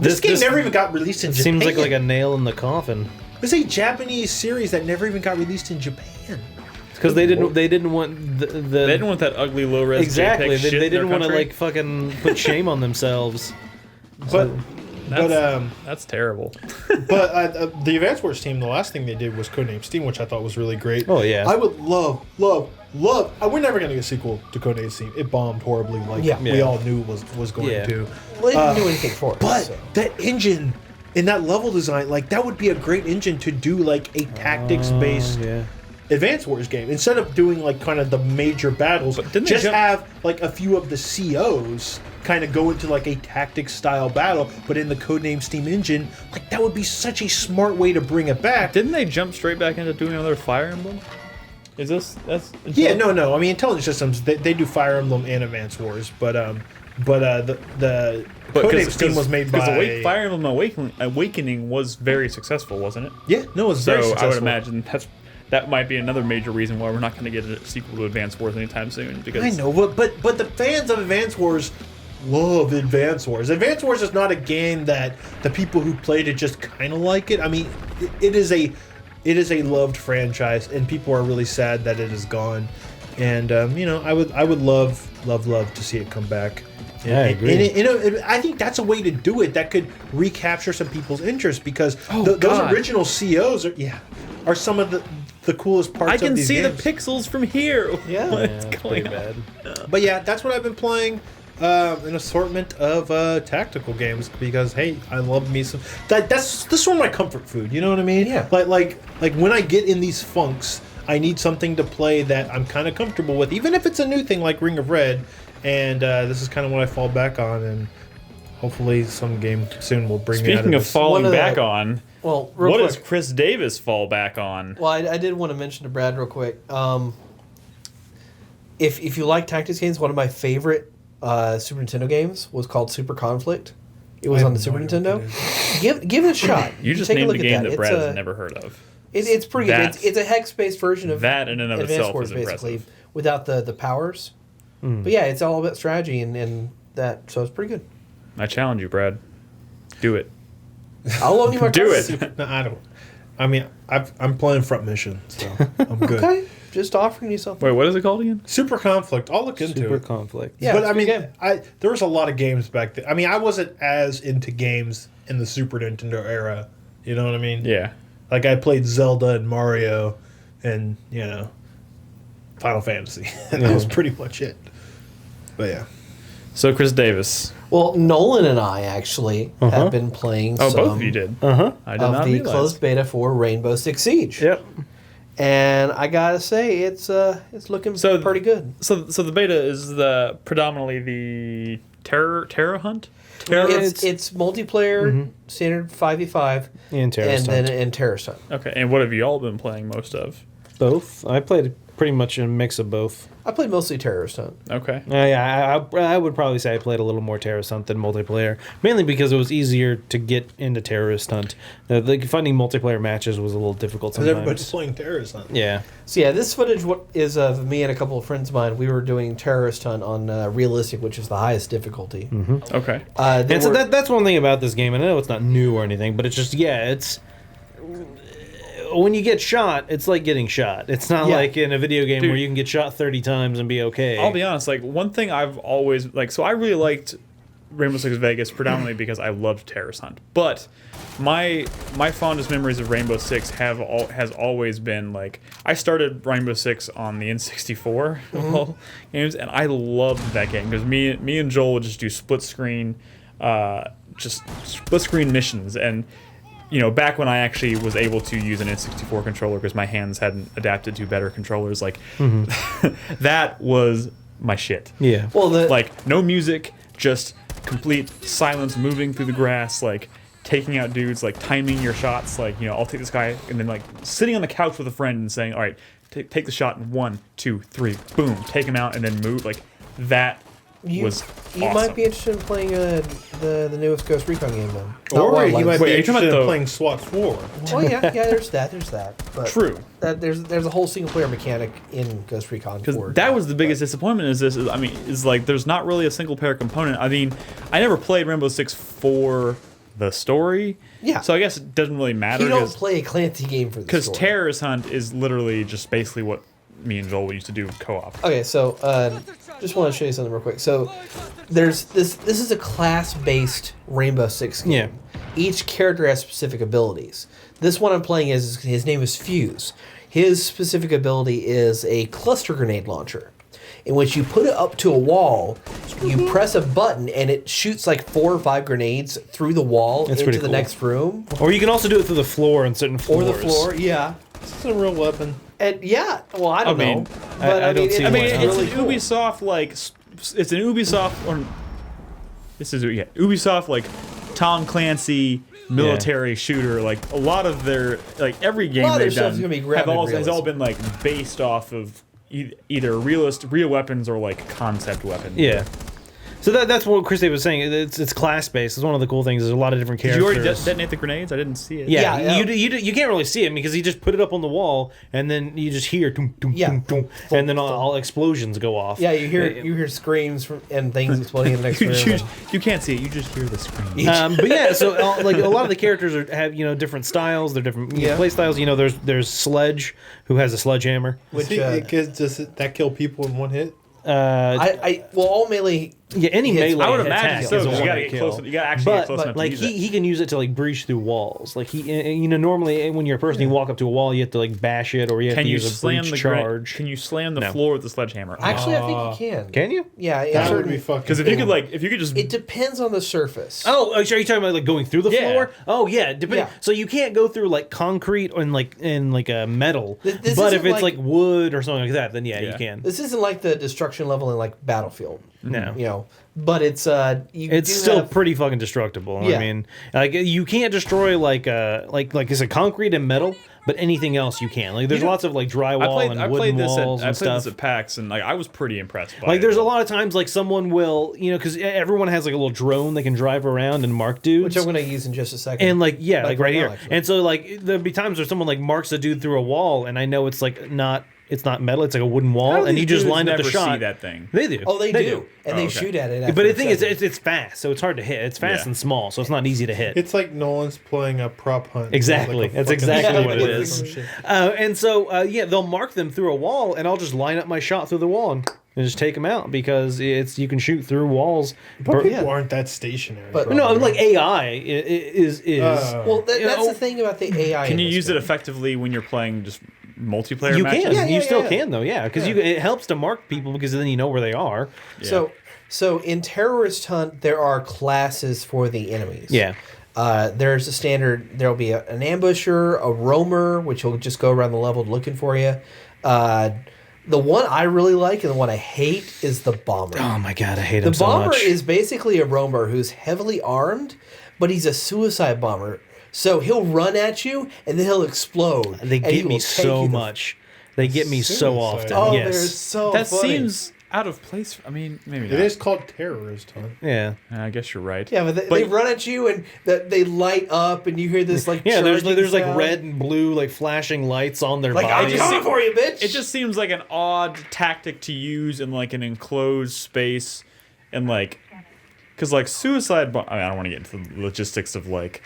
this game never even got released in Japan. Seems like a nail in the coffin. It's a Japanese series that never even got released in Japan. Because they didn't want the They didn't want that ugly low res exactly. JPEG shit They in their didn't want to country? like fucking put shame on themselves. But That's terrible. the Advance Wars team, the last thing they did was Codename Steam, which I thought was really great. Oh, yeah. I would love. We're never gonna get a sequel to Codename Steam. It bombed horribly, like we Yeah. all knew was going Yeah. to. Well, they didn't do anything for it. But so. that engine and that level design, like that would be a great engine to do like a tactics-based Yeah. Advance Wars game instead of doing like kind of the major battles. But didn't they Just jump- have like a few of the COs kind of go into like a tactics style battle, but in the Codename Steam engine, like that would be such a smart way to bring it back. Didn't they jump straight back into doing another Fire Emblem? Is this? Yeah, no. I mean, Intelligent Systems they do Fire Emblem and Advance Wars, but the Codename Steam was made by Fire Emblem Awakening was very successful, wasn't it? Yeah, no, it was very So successful. I would imagine that might be another major reason why we're not going to get a sequel to Advance Wars anytime soon. Because I know, but the fans of Advance Wars love Advance Wars. Advance Wars is not a game that the people who played it just kind of like it. I mean, it is a loved franchise, and people are really sad that it is gone. And I would love to see it come back. Yeah, I agree. And I think that's a way to do it that could recapture some people's interest because those God. original COs are some of the coolest parts. I can of these see games. the pixels from here. Yeah. What's It's going pretty on? bad. But yeah, that's what I've been playing. An assortment of tactical games because hey, I love me some. This is one of my comfort food. You know what I mean? Yeah. Like when I get in these funks, I need something to play that I'm kind of comfortable with, even if it's a new thing like Ring of Red. And this is kind of what I fall back on, and hopefully some game soon will bring me out Speaking of of this. falling One of the- back on, Well, real what quick. does Chris Davis fall back on? Well, I did want to mention to Brad real quick. If you like tactics games, one of my favorite Super Nintendo games was called Super Conflict. It was I on the have Super no idea Nintendo. what Give it a shot. You just Take a named a look at game that It's Brad a- has never heard of. It's pretty good. That's- It's a hex-based version of That in and of Advance itself Wars, is basically, impressive. without the powers. Hmm. But yeah, it's all about strategy and that, so it's pretty good. I challenge you, Brad. Do it. I'll loan you my Do cards. it. No, I don't. I mean, I'm playing front mission, so I'm good. Okay, just offering you something. Wait, what is it called again? Super Conflict. I'll look into Super it. Conflict. Yeah, But it's I a good mean, game. there was a lot of games back then. I mean, I wasn't as into games in the Super Nintendo era. You know what I mean? Yeah. Like I played Zelda and Mario, and Final Fantasy. And that was pretty much it. But yeah. So Chris Davis. Well, Nolan and I actually have been playing Oh, some both of you did. Uh-huh. I did of not the realize. closed beta for Rainbow Six Siege. Yep. And I gotta say, it's looking pretty good. So the beta is predominantly the terror hunt. It's multiplayer, standard 5v5, And Terrorist and Hunt. then Terrorist Hunt. Okay, and what have you all been playing most of? Both. I played pretty much a mix of both. I played mostly Terrorist Hunt. Okay. I would probably say I played a little more Terrorist Hunt than multiplayer, mainly because it was easier to get into Terrorist Hunt. Finding multiplayer matches was a little difficult Because sometimes. everybody's playing Terrorist Hunt. Yeah. So yeah, this footage is of me and a couple of friends of mine. We were doing Terrorist Hunt on Realistic, which is the highest difficulty. Okay. And so that's one thing about this game. And I know it's not new or anything, but it's just, it's... When you get shot, it's like getting shot. It's not like in a video game Dude. where you can get shot 30 times and be okay. I'll be honest. Like one thing I've always so I really liked Rainbow Six Vegas predominantly because I loved Terrorist Hunt. But my fondest memories of Rainbow Six has always been like I started Rainbow Six on the N64 of all games, and I loved that game because me and Joel would just do split screen missions. And back when I actually was able to use an N64 controller because my hands hadn't adapted to better controllers, like that was my shit. Yeah. Well, Like no music, just complete silence, moving through the grass, like taking out dudes, like timing your shots, like I'll take this guy, and then like sitting on the couch with a friend and saying, all right, take the shot in 1, 2, 3, boom, take him out, and then move. Like that was you awesome. might be interested in playing the newest Ghost Recon game then. Or you might Wait, be are you talking interested about in the- playing SWAT 4. Oh yeah, there's that. But True. There's a whole single player mechanic in Ghost Recon 4. Because that was the biggest disappointment. Is like there's not really a single player component. I mean, I never played Rainbow Six for the story. Yeah. So I guess it doesn't really matter. You don't play a Clancy game for the Because story. Terrorist Hunt is literally just basically what me and Joel used to do co-op. Okay, so just want to show you something real quick. So there's this is a class-based Rainbow Six game. Yeah. Each character has specific abilities. This one I'm playing is his name is Fuse. His specific ability is a cluster grenade launcher, in which you put it up to a wall, you press a button, and it shoots like 4 or 5 grenades through the wall That's into pretty the cool. next room. Or you can also do it through the floor on certain Or floors. the floor, yeah. This is a real weapon. And yeah, well, I don't mean, know. But I don't see I mean, why it's not. an Ubisoft it's an Ubisoft or Ubisoft like Tom Clancy military shooter. Like a lot of their every game lot of their they've stuff's done gonna be grounded in has all realism. been like based off of either real weapons or like concept weapons. Yeah. So that's what Chris Dave was saying. It's class based. It's one of the cool things. There's a lot of different Did characters. you already detonate the grenades? I didn't see it. Yeah, Yeah, you can't really see it because he just put it up on the wall, and then you just hear, doom, doom, Yeah. doom, doom, and then all explosions go off. Yeah, you hear screams and things exploding in the next room. You can't see it. You just hear the scream. But yeah, so like a lot of the characters have different styles. They're different play styles. There's Sledge, who has a sledgehammer. Which Does that kill people in one hit? all melee. Any Hits- melee I would attack imagine so. is a 'Cause you gotta one-hit get kill. close. You gotta actually get close enough to like use it. he can use it to like breach through walls. Like normally when you're a person, you walk up to a wall, you have to like bash it, or you have Can to you use a slam breach the charge. Can you slam the No. floor with the sledgehammer? Actually, I think you can. Can you? Yeah, That would be fucking. Because if you could just it depends on the surface. Oh, are you talking about like going through the Yeah. floor? Oh yeah, Yeah. So you can't go through like concrete and like a metal. This but isn't if it's like- like wood or something like that, then you Yeah. can. This isn't like the destruction level in like Battlefield. No. But it's It's still pretty fucking destructible. Yeah. I mean, like you can't destroy like is it concrete and metal, but anything else you can. Like there's lots of like drywall and wooden walls and stuff. this at PAX, and like I was pretty impressed by Like it. there's a lot of times like someone will because everyone has like a little drone they can drive around and mark dudes. which I'm going to use in just a second. And like right now, here. actually. And so like there'll be times where someone like marks a dude through a wall and I know it's like not it's not metal. It's like a wooden wall, and you just line up the shot. See that thing. They do. Oh, they do. And they shoot at it. After But the thing is, seconds. it's fast, so it's hard to hit. It's fast and small, so it's not easy to hit. It's like Nolan's playing a prop hunt. Exactly. Like That's fucking exactly what it or is. some shit. And so, they'll mark them through a wall, and I'll just line up my shot through the wall and just take them out because you can shoot through walls. But people aren't that stationary. But- No, like AI is. Well, that's the thing about the AI. Can you use it effectively when you're playing just multiplayer you matches? can. Yeah, You still yeah. can though, yeah, because it helps to mark people because then you know where they are. Yeah. So in Terrorist Hunt, there are classes for the enemies. Yeah. There's a standard. There'll be an ambusher, a roamer, which will just go around the level looking for you. The one I really like and the one I hate is the bomber. Oh my god, I hate The him so bomber much. is basically a roamer who's heavily armed, but he's a suicide bomber. So he'll run at you and then he'll explode. They and get he me will take so you the- much. They get me so Suicide. often. Oh, yes. they're so That funny. seems out of place. I mean, maybe It not. is called Terrorist Hunt. Yeah. I guess you're right. Yeah, but they run at you and they light up and you hear this like Yeah, there's charging like sound. red and blue like flashing lights on their Like I'm bodies. coming for you, bitch. It just seems like an odd tactic to use in like an enclosed space, and like, because like suicide. I don't want to get into the logistics of like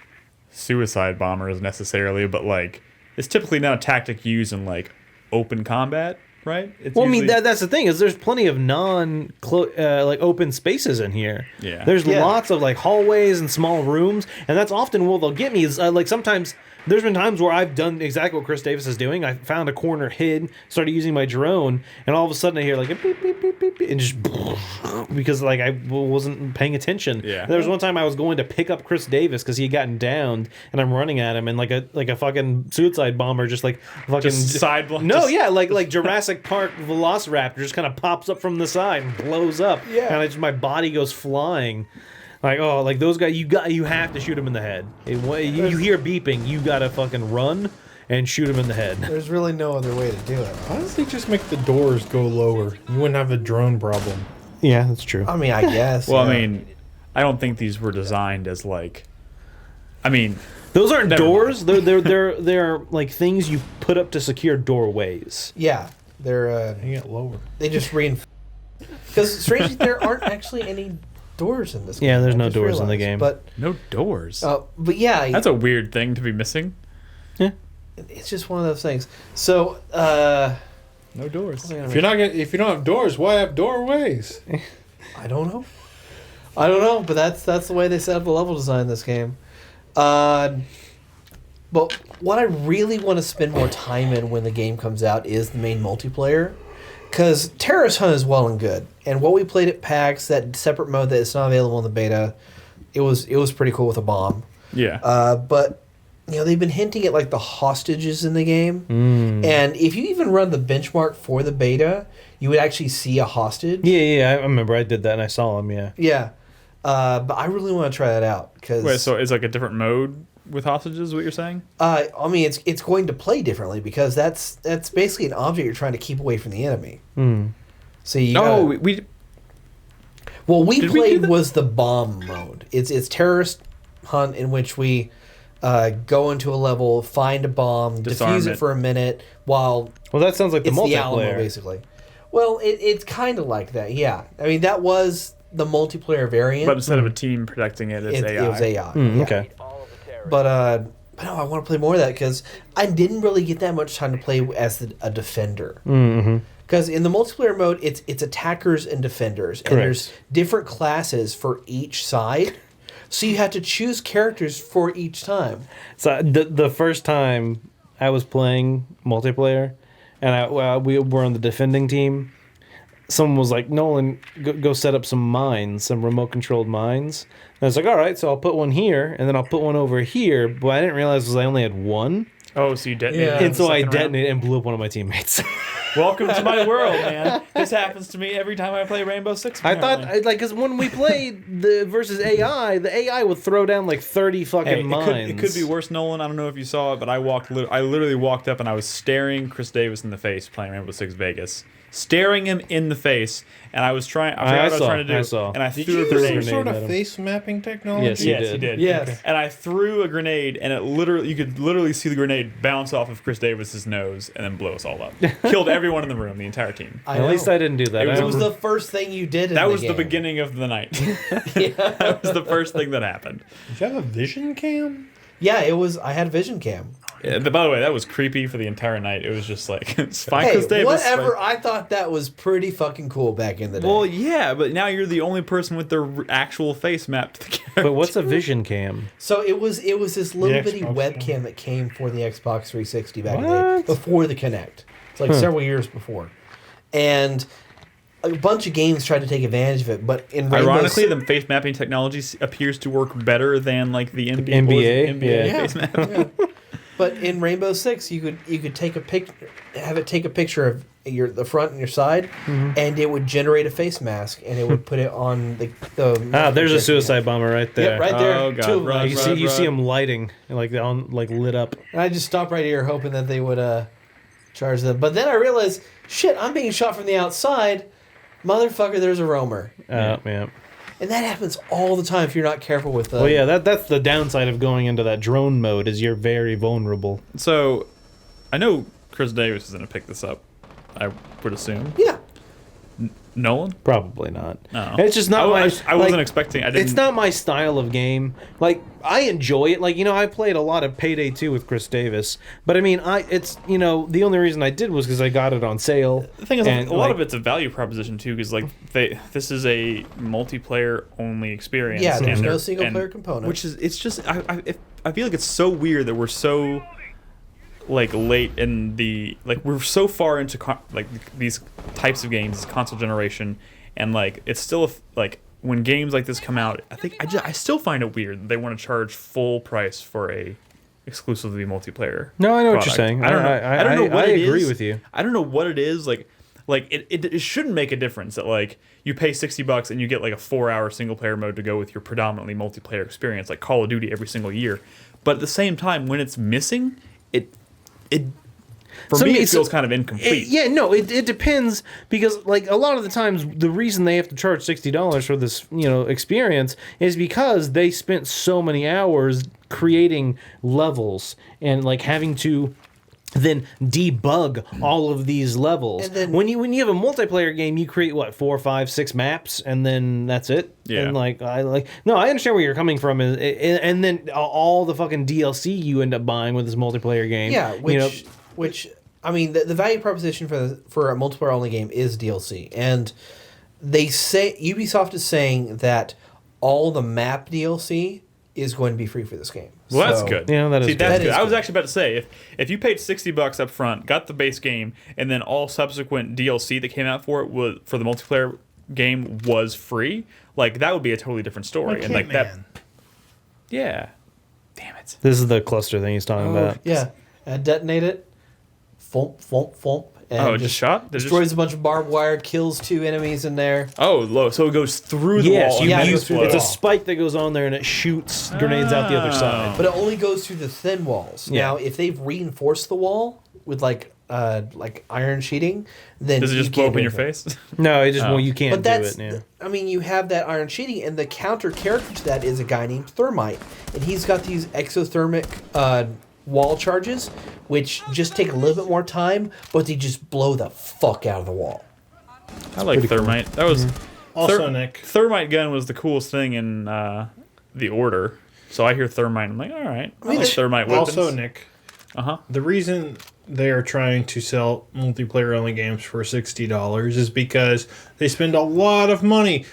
suicide bombers necessarily, but like it's typically not a tactic used in like open combat, right? It's Well, I mean, usually- that's the thing is there's plenty of like open spaces in here. Yeah. There's Yeah. lots of like hallways and small rooms, and that's often what they'll get me is like sometimes there's been times where I've done exactly what Chris Davis is doing. I found a corner hid, started using my drone, and all of a sudden I hear like a beep beep beep beep, beep and just because like I wasn't paying attention. Yeah. There was one time I was going to pick up Chris Davis because he had gotten downed, and I'm running at him, and like a fucking suicide bomber just like fucking Just side blow- No, just- yeah, like Jurassic Park Velociraptor just kind of pops up from the side and blows up. Yeah. And my body goes flying. Like, oh, like those guys, you have to shoot them in the head. You hear beeping, you gotta fucking run and shoot them in the head. There's really no other way to do it. Why does they just make the doors go lower? You wouldn't have a drone problem. Yeah, that's true. I mean, I guess. Well, yeah. I mean, I don't think these were designed as like. I mean, Those aren't Never doors. They're like things you put up to secure doorways. Yeah, they're They get lower. they just reinforce. Because strangely, there aren't actually any doors in this game. Yeah, there's I no just doors in the realized. game. no doors. But yeah, That's a weird thing to be missing. Yeah. it's just one of those things. So, No doors. If you don't have doors, why have doorways? I don't know. But that's the way they set up the level design in this game. But what I really want to spend more time in when the game comes out is the main multiplayer. Because Terrorist Hunt is well and good. And what we played at PAX, that separate mode that is not available in the beta, it was pretty cool with a bomb. Yeah. But they've been hinting at like the hostages in the game. And if you even run the benchmark for the beta, you would actually see a hostage. Yeah, I remember I did that and I saw him. Yeah. Yeah. But I really want to try that out because Wait, so it's like a different mode with hostages? Is what you're saying? I mean it's going to play differently because that's basically an object you're trying to keep away from the enemy. So you No, gotta- we what we did we do played that? was the bomb mode. It's Terrorist Hunt in which we go into a level, find a bomb, Disarm defuse it it. for a minute while Well, that sounds like the it's the Alamo multiplayer. basically. Well, it's kind of like that, yeah. I mean that was the multiplayer variant. but instead of a team protecting it, it's AI. It was AI. yeah. Okay. But no, I want to play more of that because I didn't really get that much time to play as a defender. Because in the multiplayer mode, it's attackers and defenders, and Correct. there's different classes for each side. So you have to choose characters for each time. So the first time I was playing multiplayer, and we were on the defending team, someone was like, "Nolan, go set up some mines, some remote controlled mines." And I was like, "All right, so I'll put one here, and then I'll put one over here." But what I didn't realize was I only had one, Oh, so you detonated. Yeah. in and the so I second round? detonated and blew up one of my teammates. Welcome to my world, man. This happens to me every time I play Rainbow Six. I apparently. thought, like, because when we played the versus AI, the AI would throw down like 30 fucking Hey, mines. it could be worse, Nolan. I don't know if you saw it, but I literally walked up and I was staring Chris Davis in the face playing Rainbow Six Vegas, staring him in the face, and I was trying. I forgot what I was trying to do, I saw. and I Did threw you a use grenade. some sort at of him. face mapping technology? Yes, Yes, he did. Yes. And I threw a grenade, and you could literally see the grenade bounce off of Chris Davis's nose and then blow us all up. Killed everyone in the room, the entire team. At least I didn't do that. It It was the first thing you did. That was the beginning of the night. That was the first thing that happened. Did you have a vision cam? Yeah, it was. I had vision cam. Yeah, by the way, that was creepy for the entire night. It was just like, it's fine, Hey, Chris Davis. whatever. like- I thought that was pretty fucking cool back in the day. well, yeah, but now you're the only person with their actual face mapped to the character. But what's a vision cam? So it was this little The bitty Xbox webcam that came for the Xbox 360 back in the day, What? before the Kinect. It's like several years before, and a bunch of games tried to take advantage of it. But in Rainbow Ironically, Six- the face mapping technology appears to work better than like the NBA, NBA? NBA Yeah. face map. yeah. But in Rainbow Six, you could take a have it take a picture of the front and your side, and it would generate a face mask, and it would put it on the. There's a suicide bomber right there. Yeah, right there. Oh, God, two of them. run, You run. see them lighting, like they're on, like lit up. And I just stopped right here, hoping that they would charge them. But then I realized, shit, I'm being shot from the outside. Motherfucker, there's a roamer. Yeah. And that happens all the time if you're not careful with Well, yeah, that's the downside of going into that drone mode is you're very vulnerable. So, I know Chris Davis is going to pick this up. I would assume. Yeah. Nolan? Probably not. No. It's just not my. I wasn't like, expecting. I didn't. It's not my style of game. Like I enjoy it. Like I played a lot of Payday 2 with Chris Davis. But I mean, it's the only reason I did was because I got it on sale. The thing is, and, a lot of it's a value proposition too, because like this is a multiplayer only experience. Yeah, there's and no they're- single and- player component. Which is, it's just I feel like it's so weird that we're so like late in the we're so far into these types of games, console generation, and like it's still when games like this come out, I still find it weird that they want to charge full price for a exclusively multiplayer. No, I know what product. you're saying. I don't know. I don't know what I it agree is. with you. I don't know what it is. It shouldn't make a difference that like you pay $60 and you get like a 4-hour single player mode to go with your predominantly multiplayer experience, like Call of Duty every single year. But at the same time, when it's missing, it So, me I mean, it feels kind of incomplete. It depends because like a lot of the times the reason they have to charge $60 for this experience is because they spent so many hours creating levels and like having to then debug all of these levels. And then- when you have a multiplayer game, you create 4, 5, 6 maps, and then that's it. Yeah. And I understand where you're coming from, and then all the fucking DLC you end up buying with this multiplayer game. Yeah, which I mean, the value proposition for a multiplayer only game is DLC, and they say Ubisoft is saying that all the map DLC is going to be free for this game. Well, that's So- good. Yeah, that is See, good. that's That good. is I was good. actually about to say if you paid $60 up front, got the base game, and then all subsequent DLC that came out for it for the multiplayer game was free, like that would be a totally different story. And like that, yeah. Damn it. This is the cluster thing he's talking about. Yeah, and detonate it. Thump, thump, thump. And Oh, it just shot? Did it destroys a bunch of barbed wire, kills 2 enemies in there. Oh, low. So it goes through the Yes, wall. you, and it you, goes through the it's a wall. spike that goes on there and it shoots grenades out the other side. But it only goes through the thin walls. Yeah. Now, if they've reinforced the wall with like iron sheeting, then Does it you just blow can't up in do your anything. face? No, it just you can't But that's, do it. Yeah. I mean, you have that iron sheeting, and the counter character to that is a guy named Thermite, and he's got these exothermic wall charges, which just take a little bit more time, but they just blow the fuck out of the wall. I like thermite. That was Also, Nick. thermite gun was the coolest thing in the Order. So I hear thermite. I'm like, all right. I like thermite weapons. Also, Nick. The reason they are trying to sell multiplayer only games for $60 is because they spend a lot of money.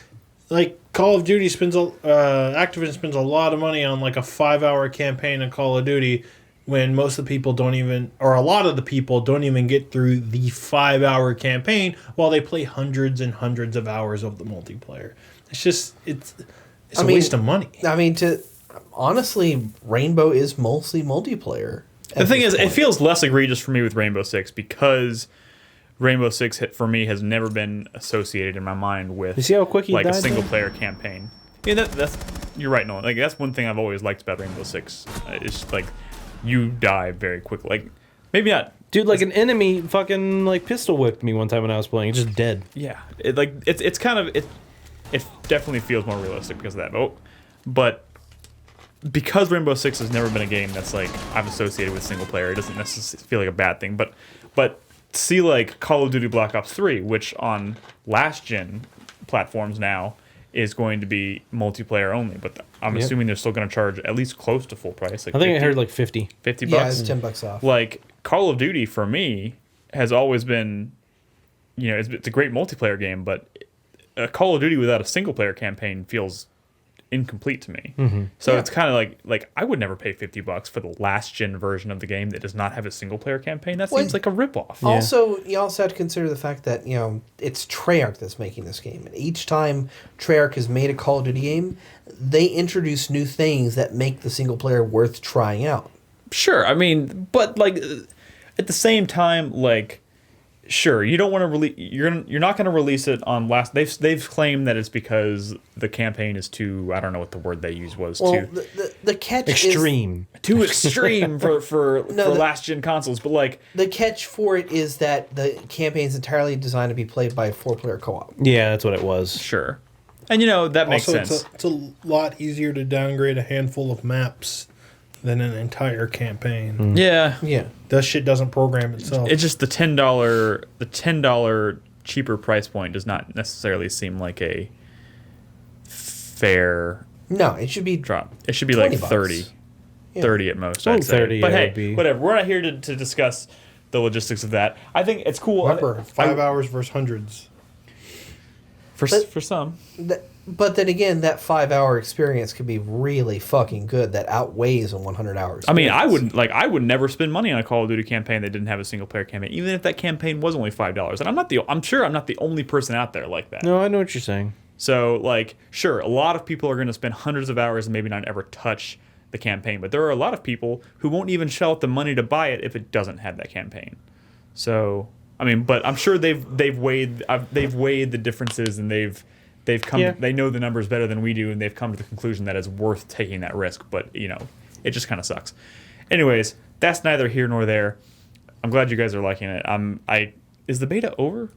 Like Call of Duty Activision spends a lot of money on like a 5-hour campaign of Call of Duty, when most of the people a lot of the people don't even get through the 5-hour campaign while they play hundreds and hundreds of hours of the multiplayer. It's a waste of money. I mean, honestly, Rainbow is mostly multiplayer. The thing is, it feels less egregious for me with Rainbow Six because Rainbow Six for me has never been associated in my mind with You see how quick he like a died single there? player campaign. Yeah, that's you're right, Nolan. Like that's one thing I've always liked about Rainbow Six. It's like you die very quickly. Like maybe not Dude, like an enemy fucking like pistol whipped me one time when I was playing. It's just dead. Yeah, it's kind of it definitely feels more realistic because of that. But because Rainbow Six has never been a game that's like I've associated with single player, it doesn't necessarily feel like a bad thing. But see like Call of Duty Black Ops 3, which on last gen platforms now is going to be multiplayer only, but I'm assuming they're still going to charge at least close to full price. Like I think 50, I heard like 50. $50. Yeah, it's $10 off. Like Call of Duty for me has always been, it's a great multiplayer game, but a Call of Duty without a single player campaign feels incomplete to me. So it's kind of like I would never pay $50 for the last gen version of the game that does not have a single player campaign. That seems like a ripoff. Also, you also have to consider the fact that it's Treyarch that's making this game, and each time Treyarch has made a Call of Duty game, they introduce new things that make the single player worth trying out. Sure, I mean, but like at the same time, like. Sure, you don't want to release. You're not going to release it on last. They've claimed that it's because the campaign is too. I don't know what the word they used was. Well, too the catch extreme. Too extreme for last gen consoles. But like the catch for it is that the campaign is entirely designed to be played by 4-player co-op. Yeah, that's what it was. Sure, and that makes sense. It's a lot easier to downgrade a handful of maps than an entire campaign. Yeah. That shit doesn't program itself. It's just the $10 cheaper price point does not necessarily seem like a fair No, it should be drop. It should be like 30. Yeah. 30 at most, I'd say. 30, but yeah, hey, would be. whatever. We're not here to discuss the logistics of that. I think it's cool. Remember, 5 hours versus hundreds. For some. But then again, that 5-hour experience could be really fucking good. That outweighs a 100-hour experience. I mean, I would never spend money on a Call of Duty campaign that didn't have a single player campaign, even if that campaign was only $5. And I'm sure I'm not the only person out there like that. No, I know what you're saying. So, like, sure, a lot of people are going to spend hundreds of hours and maybe not ever touch the campaign, but there are a lot of people who won't even shell out the money to buy it if it doesn't have that campaign. So, I mean, but I'm sure they've weighed the differences and they've come. Yeah. They know the numbers better than we do, and they've come to the conclusion that it's worth taking that risk. But it just kind of sucks. Anyways, that's neither here nor there. I'm glad you guys are liking it. Is the beta over?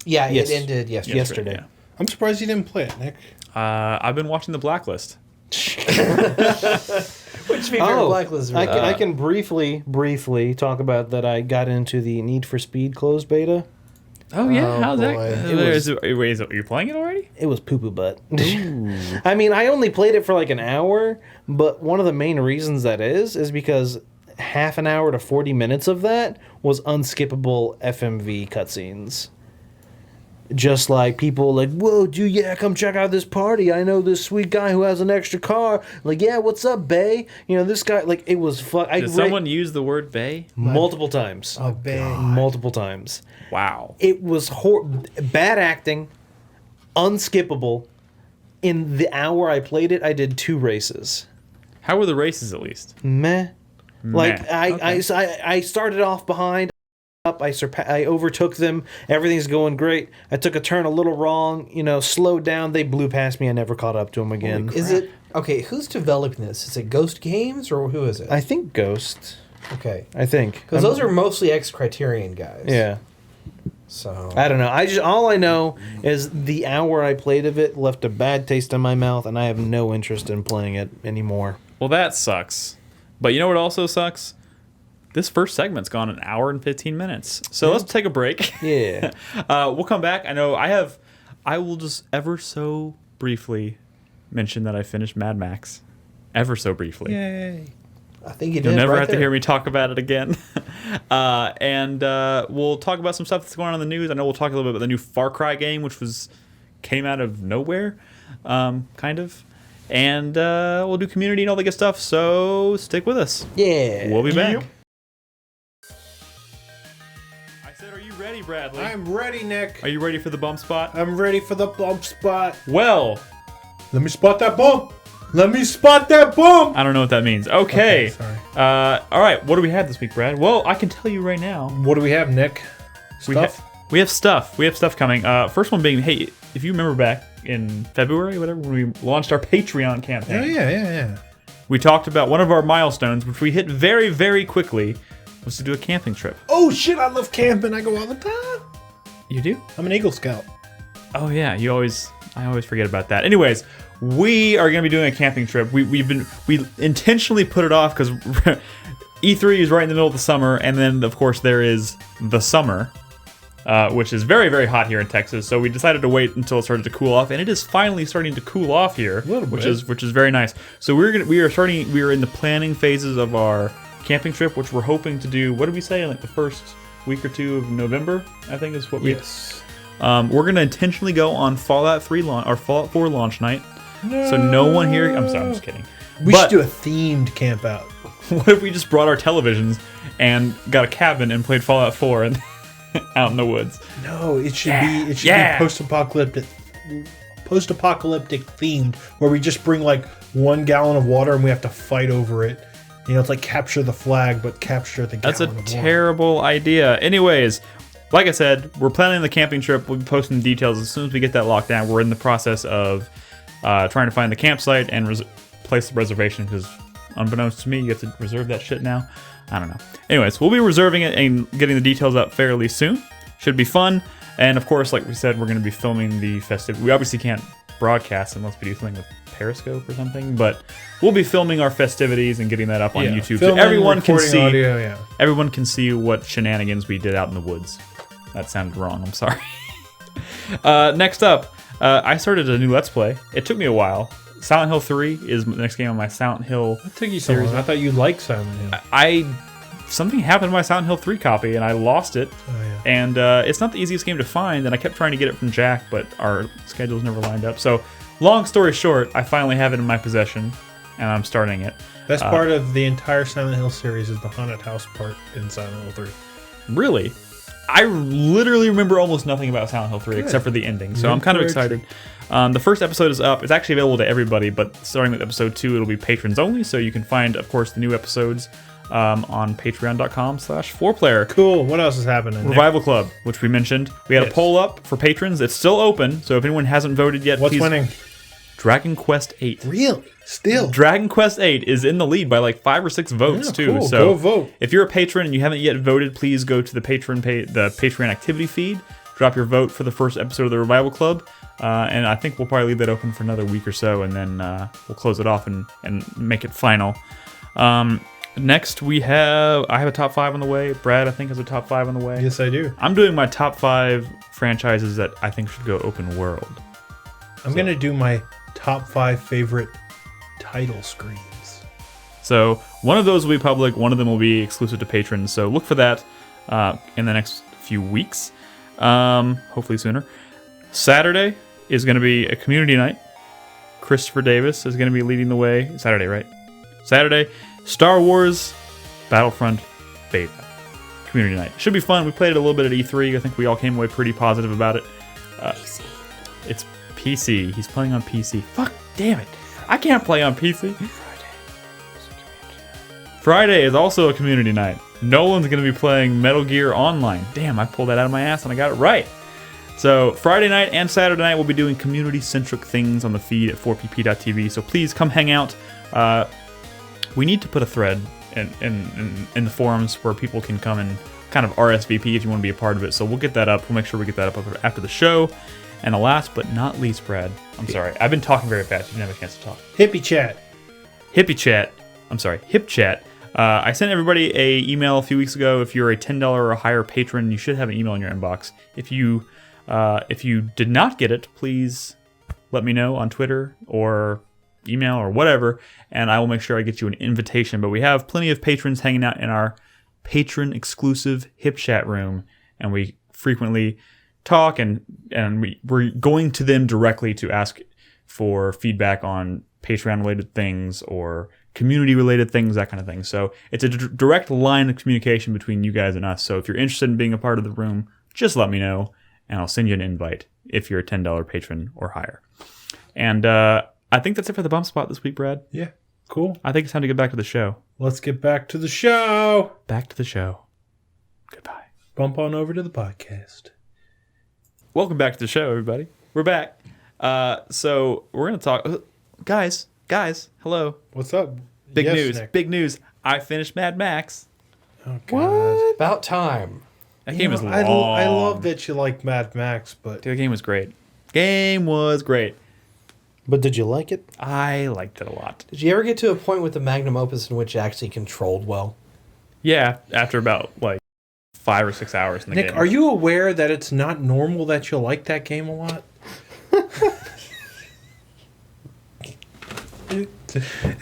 Yeah, yes. It ended yesterday. Yeah. I'm surprised you didn't play it, Nick. I've been watching The Blacklist. Which favorite Blacklist? I can briefly talk about that. I got into the Need for Speed closed beta. Oh yeah, how's boy. that? Are you playing it already? It was poo-poo butt. I mean, I only played it for like an hour, but one of the main reasons that is because half an hour to 40 minutes of that was unskippable FMV cutscenes. Just like people like, whoa, dude, yeah, come check out this party. I know this sweet guy who has an extra car. Like, yeah, what's up, bae? This guy, like, it was fun. Did someone use the word bae? Multiple times. Oh, bae. Multiple times. Wow. It was bad acting, unskippable. In the hour I played it, I did 2 races. How were the races, at least? Meh. Like, Okay. I started off behind. I overtook them. Everything's going great. I took a turn a little wrong. Slowed down. They blew past me. I never caught up to them again. Is it okay? Who's developing this? Is it Ghost Games or who is it? I think Ghost. Okay, I think because those are mostly Criterion guys. Yeah. So I don't know. All I know is the hour I played of it left a bad taste in my mouth, and I have no interest in playing it anymore. Well, that sucks. But you know what also sucks? This first segment's gone an hour and 15 minutes. So let's take a break. Yeah. We'll come back. I will just ever so briefly mention that I finished Mad Max. Ever so briefly. Yay. I think you did. You'll never right have there. to hear me talk about it again. And we'll talk about some stuff that's going on in the news. I know we'll talk a little bit about the new Far Cry game, which came out of nowhere, kind of. And we'll do community and all the good stuff. So stick with us. Yeah. We'll be back. Yep. Are you ready, Bradley? I'm ready, Nick. Are you ready for the bump spot? I'm ready for the bump spot. Well, Let me spot that bump. Let me spot that bump. I don't know what that means. Okay. Sorry. All right. What do we have this week, Brad? Well, I can tell you right now. What do we have, Nick? Stuff? We have stuff. We have stuff coming. First one being, hey, if you remember back in February, whatever, when we launched our Patreon campaign. Oh, yeah. We talked about one of our milestones, which we hit very, very quickly, was to do a camping trip. Oh shit! I love camping. I go all the time. You do? I'm an Eagle Scout. Oh yeah, I always forget about that. Anyways, we are going to be doing a camping trip. We intentionally put it off because E3 is right in the middle of the summer, and then of course there is the summer, which is very, very hot here in Texas. So we decided to wait until it started to cool off, and it is finally starting to cool off here, which is very nice. So we are in the planning phases of our camping trip, which we're hoping to do. What did we say? Like the first week or two of November, I think is what we. Yes. We're going to intentionally go on Fallout 4 launch night. No. So no one here. I'm sorry, I'm just kidding. We should do a themed camp out. What if we just brought our televisions and got a cabin and played Fallout 4 and out in the woods? No, it should be post-apocalyptic themed, where we just bring like 1 gallon of water and we have to fight over it. You know, it's like capture the flag, but capture the gallon of water. That's a terrible idea. Anyways, like I said, we're planning the camping trip. We'll be posting the details as soon as we get that locked down. We're in the process of trying to find the campsite and place the reservation because, unbeknownst to me, you have to reserve that shit now. I don't know. Anyways, we'll be reserving it and getting the details up fairly soon. Should be fun. And of course, like we said, we're going to be filming the festivity. We obviously can't broadcast unless we do something with Periscope or something, but we'll be filming our festivities and getting that up on YouTube so everyone can see. Audio, everyone can see what shenanigans we did out in the woods. That sounded wrong. I'm sorry. Next up, I started a new Let's Play. It took me a while. Silent Hill 3 is the next game on my Silent Hill series. It took you so long. I thought you liked Silent Hill. Something happened to my Silent Hill 3 copy, and I lost it. Oh, yeah. And it's not the easiest game to find, and I kept trying to get it from Jack, but our schedules never lined up. So, long story short, I finally have it in my possession, and I'm starting it. Best part of the entire Silent Hill series is the haunted house part in Silent Hill 3. Really? I literally remember almost nothing about Silent Hill 3 except for the ending, so I'm kind of excited. The first episode is up. It's actually available to everybody, but starting with episode 2, it'll be patrons only, so you can find, of course, the new episodes on patreon.com/4Player. Cool. What else is happening? Revival Club, which we mentioned. We had a poll up for patrons. It's still open, so if anyone hasn't voted yet, what's winning? Dragon Quest 8. Really? Still? Dragon Quest 8 is in the lead by like 5 or 6 votes too. Cool. So go vote. If you're a patron and you haven't yet voted, please go to the Patreon activity feed. Drop your vote for the first episode of the Revival Club, and I think we'll probably leave that open for another week or so, and then we'll close it off and make it final. Next, I have a top 5 on the way. Brad, I think, has a top 5 on the way. Yes, I do. I'm doing my top 5 franchises that I think should go open world. I'm going to do my top 5 favorite title screens. So one of those will be public, one of them will be exclusive to patrons. So look for that in the next few weeks, hopefully sooner. Saturday is going to be a community night. Christopher Davis is going to be leading the way. Saturday, right? Saturday, Star Wars Battlefront Beta community night. Should be fun. We played it a little bit at E3. I think we all came away pretty positive about it. PC. It's PC. He's playing on PC. Fuck, damn it. I can't play on PC. Friday is also a community night. Nolan's going to be playing Metal Gear Online. Damn, I pulled that out of my ass and I got it right. So Friday night and Saturday night we'll be doing community-centric things on the feed at 4pp.tv. So please come hang out. We need to put a thread in the forums where people can come and kind of RSVP if you want to be a part of it. So we'll get that up. We'll make sure we get that up after the show. And last but not least, Brad, I'm sorry. I've been talking very fast. You didn't have a chance to talk. Hippie Chat. Hip Chat. I sent everybody an email a few weeks ago. If you're a $10 or higher patron, you should have an email in your inbox. If you did not get it, please let me know on Twitter or email or whatever, and I will make sure I get you an invitation. But we have plenty of patrons hanging out in our patron-exclusive Hip Chat room, and we frequently talk, and we're going to them directly to ask for feedback on Patreon-related things or community-related things, that kind of thing. So it's a direct line of communication between you guys and us. So if you're interested in being a part of the room, just let me know, and I'll send you an invite if you're a $10 patron or higher. And I think that's it for the bump spot this week, Brad. Yeah, cool. I think it's time to get back to the show. Let's get back to the show. Back to the show. Goodbye. Bump on over to the podcast. Welcome back to the show, everybody. We're back. So we're going to talk... Guys, hello. What's up? Big news. I finished Mad Max. Oh, God. About time. That game is long. I love that you like Mad Max, but Dude, the game was great. Game was great. But did you like it? I liked it a lot. Did you ever get to a point with the magnum opus in which it actually controlled well? Yeah, after about like 5 or 6 hours in the Nick, game. are you aware that it's not normal that you like that game a lot?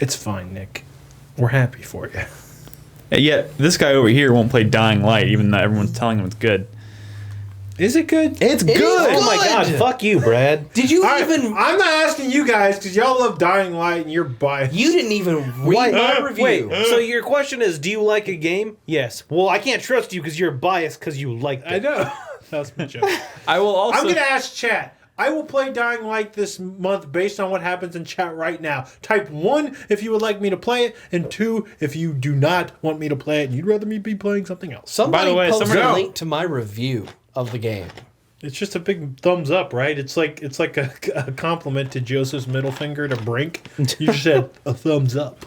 It's fine, Nick. We're happy for you. And yet, this guy over here won't play Dying Light, even though everyone's telling him it's good. Is it good? It's good. Oh my good. God! Fuck you, Brad. Did you I'm even? not asking you guys because y'all love Dying Light and you're biased. You didn't even read my review. Wait. So your question is, do you like a game? Yes. Well, I can't trust you because you're biased because you liked it. I know. That's my joke. I will also. I'm going to ask chat. I will play Dying Light this month based on what happens in chat right now. Type 1 if you would like me to play it, and 2 if you do not want me to play it and you'd rather me be playing something else. Somebody By the way, posted somebody- a link to my review of the game. It's just a big thumbs up, right? It's like a compliment to Joseph's middle finger to Brink. You just said a thumbs up.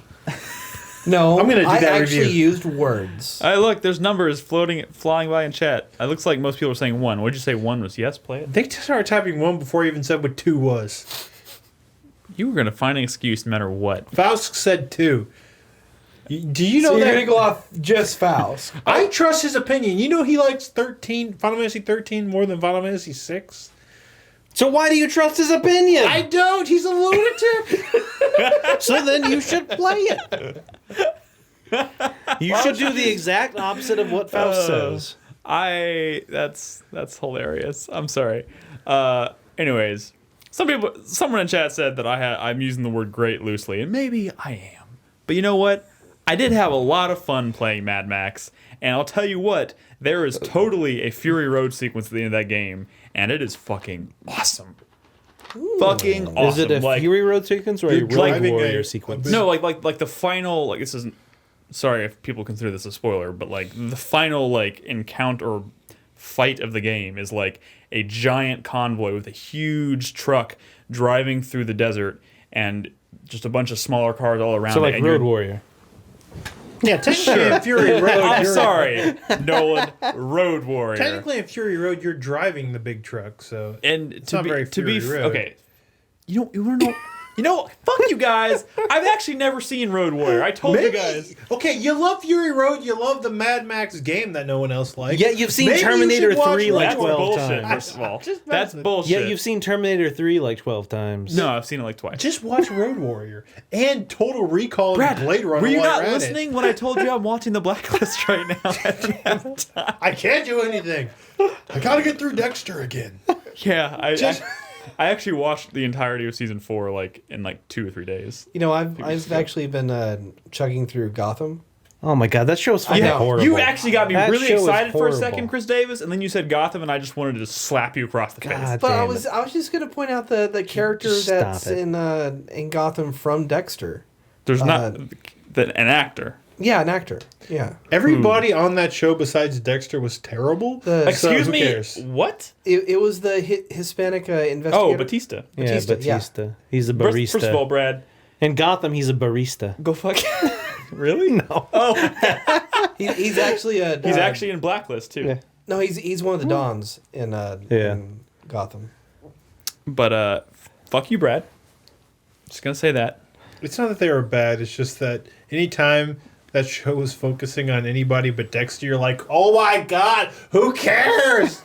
No, I'm gonna do I that actually review. used words. Hey, look, there's numbers flying by in chat. It looks like most people are saying 1. What'd you say 1 was? Yes, play it. They started typing 1 before I even said what 2 was. You were going to find an excuse no matter what. Faust said 2. Do you know So you're that? gonna go off just Faust. I trust his opinion. You know he likes Final Fantasy 13 more than Final Fantasy 6? So why do you trust his opinion? I don't. He's a lunatic. So then you should play it. You should do the exact opposite of what Faust says. That's hilarious. I'm sorry. Anyways, someone in chat said that I'm using the word great loosely, and maybe I am. But you know what? I did have a lot of fun playing Mad Max, and I'll tell you what, there is totally a Fury Road sequence at the end of that game, and it is fucking awesome. Fucking awesome. Is it a Like, Fury Road sequence or a you're Road driving Warrior a- sequence? no, like the final, like, this isn't, sorry if people consider this a spoiler, but like the final like encounter or fight of the game is like a giant convoy with a huge truck driving through the desert and just a bunch of smaller cars all around So it. like and Road you're- Warrior. Yeah, technically in Fury Road, I'm you're- sorry, Nolan, Road Warrior. Technically in Fury Road, you're driving the big truck, so And not very Fury Road. okay, you want to know? You know, fuck you guys. I've actually never seen Road Warrior. I told you guys. Okay, you love Fury Road, you love the Mad Max game that no one else likes. Yeah, you've seen Maybe you Terminator should watch 3 like That's 12 bullshit. times. First of all, Just that's messing. bullshit. Yeah, you've seen Terminator 3 like 12 times. No, I've seen it like twice. Just watch Road Warrior and Total Recall Brad, and Blade Runner. were you while not you're at listening when I told you I'm watching The Blacklist right now? I can't do anything. I gotta get through Dexter again. Yeah, I actually watched the entirety of season 4 like in like 2 or 3 days. You know, I've actually been chugging through Gotham. Oh my God, that show's fucking know. horrible. You actually got me That really show is excited for a horrible. second, Chris Davis, and then you said Gotham, and I just wanted to just slap you across the face. God But damn I was just gonna point out the character Stop that's it. in Gotham from Dexter. There's not an actor. Yeah, an actor. Yeah, Everybody on that show besides Dexter was terrible. The- Excuse who me. cares? What? it was the Hispanic investigator. Oh, Batista. Yeah, Batista, Batista. yeah. He's a barista. First of all, Brad, In Gotham, he's a barista. go fuck. Really? No. Oh, He's actually a. he's actually in Blacklist too. Yeah. No, he's one of the Dons in Gotham. But fuck you, Brad. Just gonna say that. It's not that they were bad. It's just that anytime that show was focusing on anybody but Dexter, you're like, oh my God, who cares?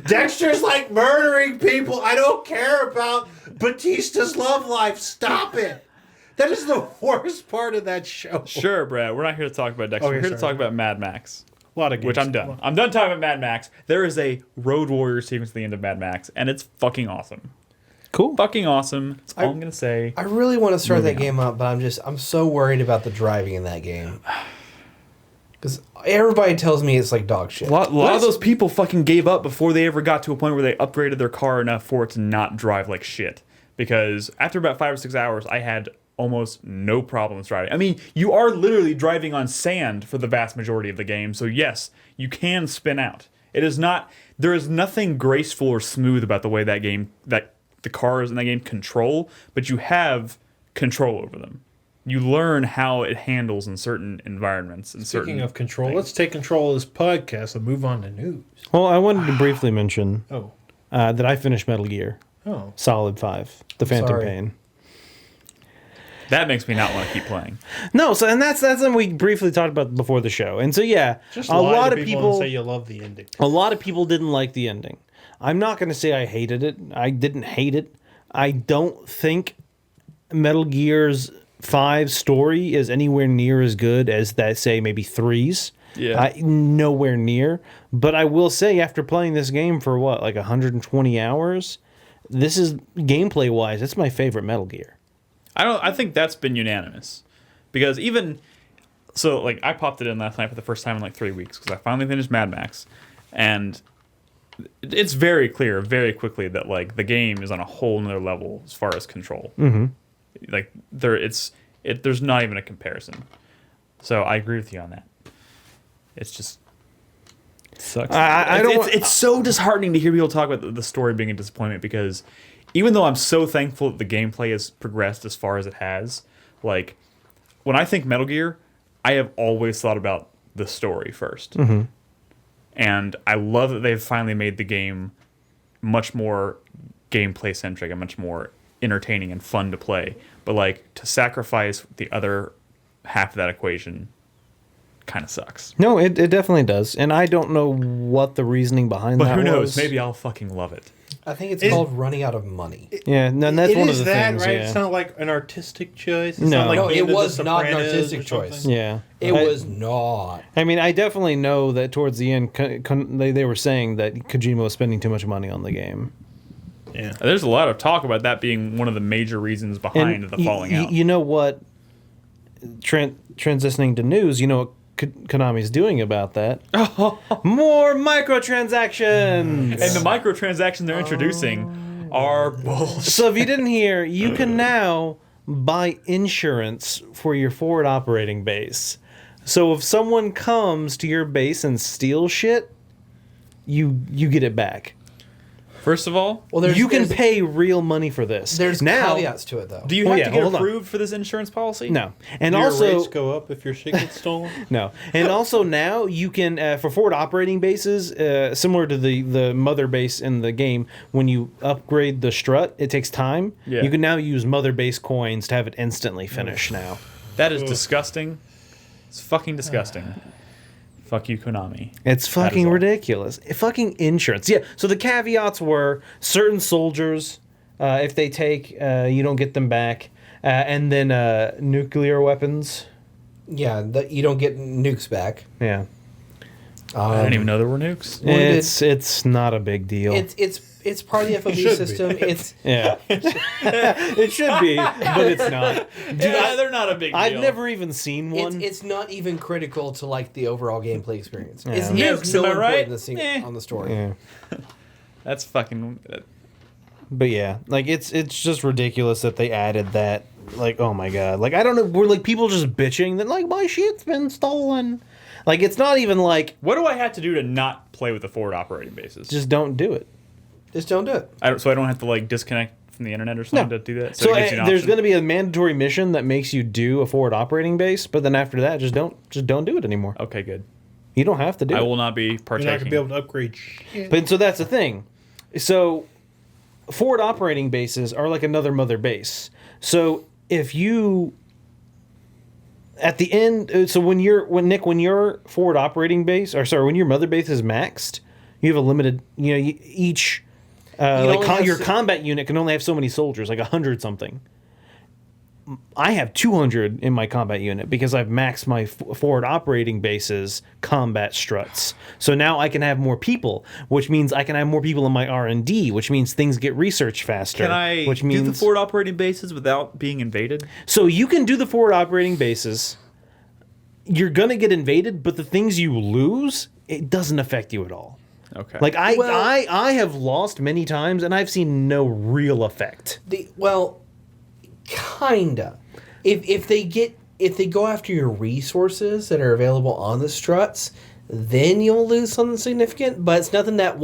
Dexter's like murdering people. I don't care about Batista's love life. Stop it. That is the worst part of that show. Sure, Brad. We're not here to talk about Dexter. Okay, We're here to sorry. talk about Mad Max. A lot of games. Which I'm done. I'm done talking about Mad Max. There is a Road Warrior sequence at the end of Mad Max, and it's fucking awesome. Cool. Fucking awesome. That's all I'm gonna say. I really want to start that game up, but I'm so worried about the driving in that game. Because everybody tells me it's like dog shit. A lot of those people fucking gave up before they ever got to a point where they upgraded their car enough for it to not drive like shit. Because after about 5 or 6 hours, I had almost no problems driving. I mean, you are literally driving on sand for the vast majority of the game, so yes, you can spin out. It is not. There is nothing graceful or smooth about the way that the cars in that game control, but you have control over them. you learn how it handles in certain environments. And Speaking of control, let's take control of this podcast and move on to news. Well, I wanted to briefly mention Oh. that I finished Metal Gear Oh. Solid 5, The Phantom sorry. Pain. that makes me not want to keep playing. No, so and that's something we briefly talked about before the show. And so yeah, Just a lie lot to of people people and say you love the ending. a lot of people didn't like the ending. I'm not going to say I hated it. I didn't hate it. I don't think Metal Gear's 5 story is anywhere near as good as that, say, maybe 3's. Yeah. Nowhere near. But I will say, after playing this game for what, like 120 hours, this is, gameplay-wise, it's my favorite Metal Gear. I think that's been unanimous. Because even... So, like, I popped it in last night for the first time in, like, 3 weeks, because I finally finished Mad Max. And it's very clear, very quickly, that, like, the game is on a whole nother level as far as control. Mm-hmm. Like, there's not even a comparison. So, I agree with you on that. It's just... It sucks. It's so disheartening to hear people talk about the story being a disappointment, because even though I'm so thankful that the gameplay has progressed as far as it has, like, when I think Metal Gear, I have always thought about the story first. Mm-hmm. And I love that they've finally made the game much more gameplay centric and much more entertaining and fun to play. But, like, to sacrifice the other half of that equation kind of sucks. No, it definitely does. And I don't know what the reasoning behind But that was. who knows? Maybe I'll fucking love it. I think it's called running out of money. Yeah, and that's It one of is the that, things. right? Yeah. It's not like an artistic choice. It's No. not like No, it Band of the was not an Sopranos artistic or something. choice. Yeah. It was not. I mean, I definitely know that towards the end, they were saying that Kojima was spending too much money on the game. Yeah. There's a lot of talk about that being one of the major reasons behind the falling out. You know what? Transitioning to news, you know what Konami's doing about that? More microtransactions! And the microtransactions they're introducing are bullshit. So if you didn't hear, you can now buy insurance for your forward operating base. So if someone comes to your base and steals shit, you get it back. First of all, Well, You can pay real money for this. There's now, caveats to it, though. do you Oh, have yeah, to get hold on. approved for this insurance policy? No. And Do your also rates go up if your shit gets stolen? no. And also now you can for forward operating bases, similar to the mother base in the game, when you upgrade the strut, it takes time. Yeah. You can now use mother base coins to have it instantly finish now. That is disgusting. It's fucking disgusting. Fuck you, Konami. It's fucking all. ridiculous. Fucking insurance. Yeah. So the caveats were certain soldiers, if they take, you don't get them back, and then nuclear weapons. Yeah, you don't get nukes back. Yeah. I didn't even know there were nukes. It's not a big deal. It's part of the FOB should be. system. It's yeah. It should be, but it's not. Yeah, they're not a big deal. I've never even seen one. it's not even critical to like the overall gameplay experience. Yeah. It's, it Nukes, has no am I right? importance on the story. Yeah. That's fucking... But yeah, like it's just ridiculous that they added that. Like, oh my god, like I don't know, we're like people just bitching that like my shit's been stolen. Like it's not even like What do I have to do to not play with the forward operating bases? just don't do it. Just don't do it. So I don't have to like disconnect from the internet or something No. to do that? So it gives you an there's option? going to be a mandatory mission that makes you do a forward operating base, but then after that, just don't do it anymore. Okay, good. You don't have to do I it. will not be You're not partaking. going to be able to upgrade shit. But so that's the thing. So forward operating bases are like another mother base. So if you at the end, so when your forward operating base, or sorry, when your mother base is maxed, you have a limited. Each only have your so- combat unit can only have so many soldiers, like 100 something. I have 200 in my combat unit because I've maxed my forward operating bases combat struts. So now I can have more people, which means I can have more people in my R&D, which means things get researched faster. Can I which do means, the forward operating bases without being invaded? So you can do the forward operating bases. You're going to get invaded, but the things you lose, it doesn't affect you at all. Okay. Like I have lost many times and I've seen no real effect. Kinda. If they go after your resources that are available on the struts, then you'll lose something significant. But it's nothing that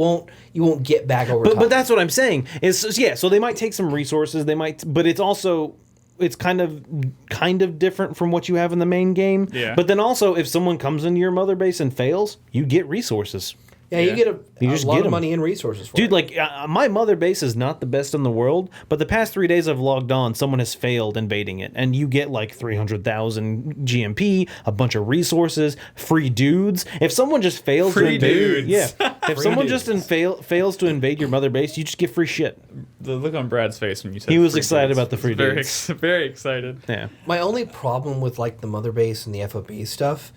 you won't get back over time. But that's what I'm saying. So they might take some resources. They might, but it's also it's kind of different from what you have in the main game. Yeah. But then also, if someone comes into your mother base and fails, you get resources. Yeah, you get You a just lot get of 'em. money and resources for Dude, it. like, my mother base is not the best in the world, but the past 3 days I've logged on, someone has failed invading it. And you get, like, 300,000 GMP, a bunch of resources, free dudes. If someone just fails to Free invade... dudes. Yeah. If someone dudes. just fails to invade your mother base, you just get free shit. The look on Brad's face when you said He was free excited dudes about the was free very, dudes. very excited. Yeah. My only problem with like the mother base and the FOB stuff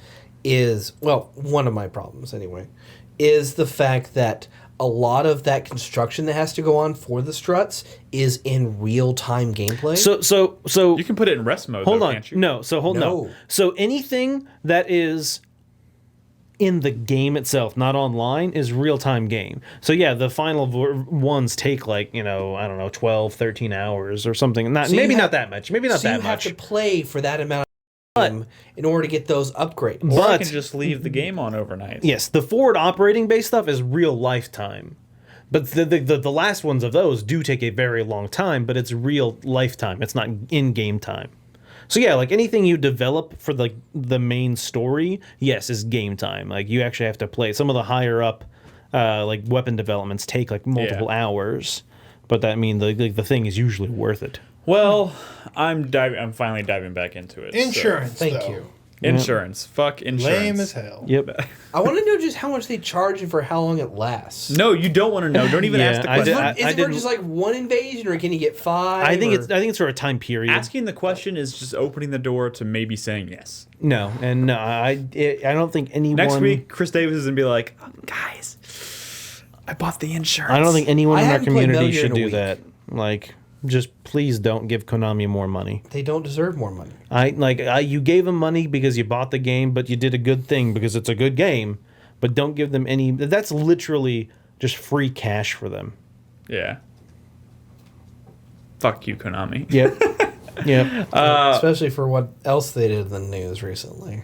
is, well, one of my problems anyway, is the fact that a lot of that construction that has to go on for the struts is in real-time gameplay. So You can put it in rest mode, hold though, on. can't you? No. No. So anything that is in the game itself, not online, is real-time game. So yeah, the final ones take like, I don't know, 12, 13 hours or something. Not So you maybe have- not that much. Maybe not so that you have much. to play for that amount of time in order to get those upgrades. Or I But- can just leave the game on overnight. Yes, the forward operating base stuff is real lifetime. But the last ones of those do take a very long time, but it's real lifetime. It's not in-game time. So yeah, like anything you develop for the main story, yes, is game time. Like you actually have to play. Some of the higher up like weapon developments take like multiple hours, but that means the thing is usually worth it. Well, I'm finally diving back into it. so- Insurance. Thank though. you. Insurance. Fuck insurance. Lame as hell. Yep. I want to know just how much they charge and for how long it lasts. No, you don't want to know. Don't even Yeah, ask the I question. did- Is it for didn't- just like one invasion, or can you get 5? I think or- it's for a time period. Asking the question is just opening the door to maybe saying yes. No, and no, I don't think anyone. Next week, Chris Davis is going to be like, guys, I bought the insurance. I don't think anyone I in our haven't played Metal community Gear should in a do week. that. Like, just please don't give Konami more money. They don't deserve more money. You gave them money because you bought the game, but you did a good thing because it's a good game. But don't give them any. That's literally just free cash for them. Yeah. Fuck you, Konami. Yep. Yep. Especially for what else they did in the news recently.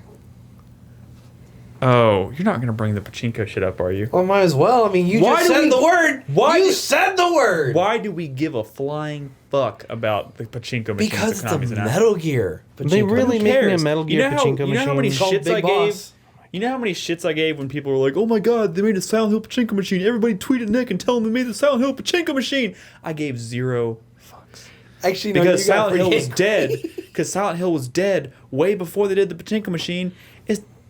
Oh, you're not going to bring the pachinko shit up, are you? Well, might as well. I mean, you Why just do said we- the word. why you do- said the word. Why do we give a flying fuck about the pachinko machines Because that Konami's it's a announced? Metal Gear. They really Who making a cares? Metal Gear pachinko You know how many machine? Called shits Big I Boss. gave? You know how many shits I gave when people were like, "Oh my god, they made a Silent Hill pachinko machine." Everybody tweeted Nick and tell him they made the Silent Hill pachinko machine. I gave zero fucks Actually, no, because you got Silent Hill was free- dead. Because Silent Hill was dead way before they did the pachinko machine.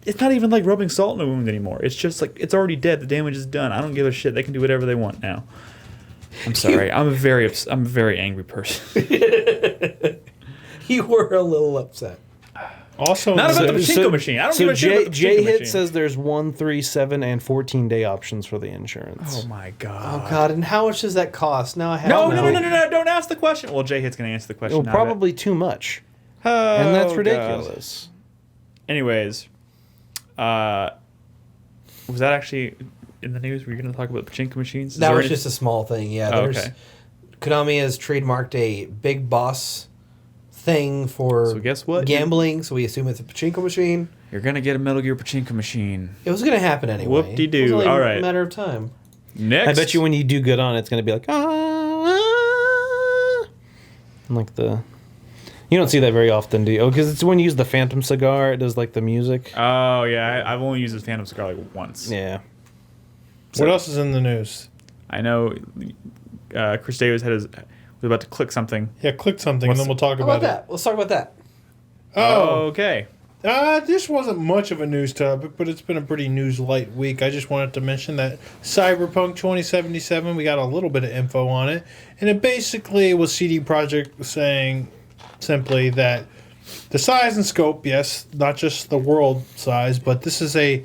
It's not even like rubbing salt in a wound anymore. It's just like it's already dead. The damage is done. I don't give a shit. They can do whatever they want now. I'm sorry. I'm a very angry person. You were a little upset. Also, Not about the pachinko machine. I don't give a shit about the J pachinko Hit machine. says there's 1, 3, 7, and 14-day options for the insurance. Oh my god. Oh God! And how much does that cost? Now I have No, to no, know. no, no, no, no! Don't ask the question. Well, J Hit's gonna answer the question. Well, now probably too much, that- and that's Oh, ridiculous. God. Anyways, was that actually in the news? Were you gonna talk about pachinko machines? Is That there was any- just a small thing. Yeah, Oh, there's okay. Konami has trademarked a Big Boss thing for So guess what? gambling. So we assume it's a pachinko machine. You're gonna get a Metal Gear pachinko machine. It was going to happen anyway. Whoop-de-doo. It was only All right. a matter of time. Next, I bet you when you do good on it, it's going to be like, like the. You don't see that very often, do you? Oh, because it's when you use the Phantom cigar, it does like the music. Oh yeah, I've only used this Phantom cigar like once. Yeah. what else is in the news? I know. Chris Davis was about to click something. Yeah, click something and then we'll talk How about about that? Let's talk about that. it. Oh, Okay. this wasn't much of a news topic, but it's been a pretty news light week. I just wanted to mention that Cyberpunk 2077, we got a little bit of info on it, and it basically was CD Projekt saying simply that the size and scope, yes, not just the world size, but this is a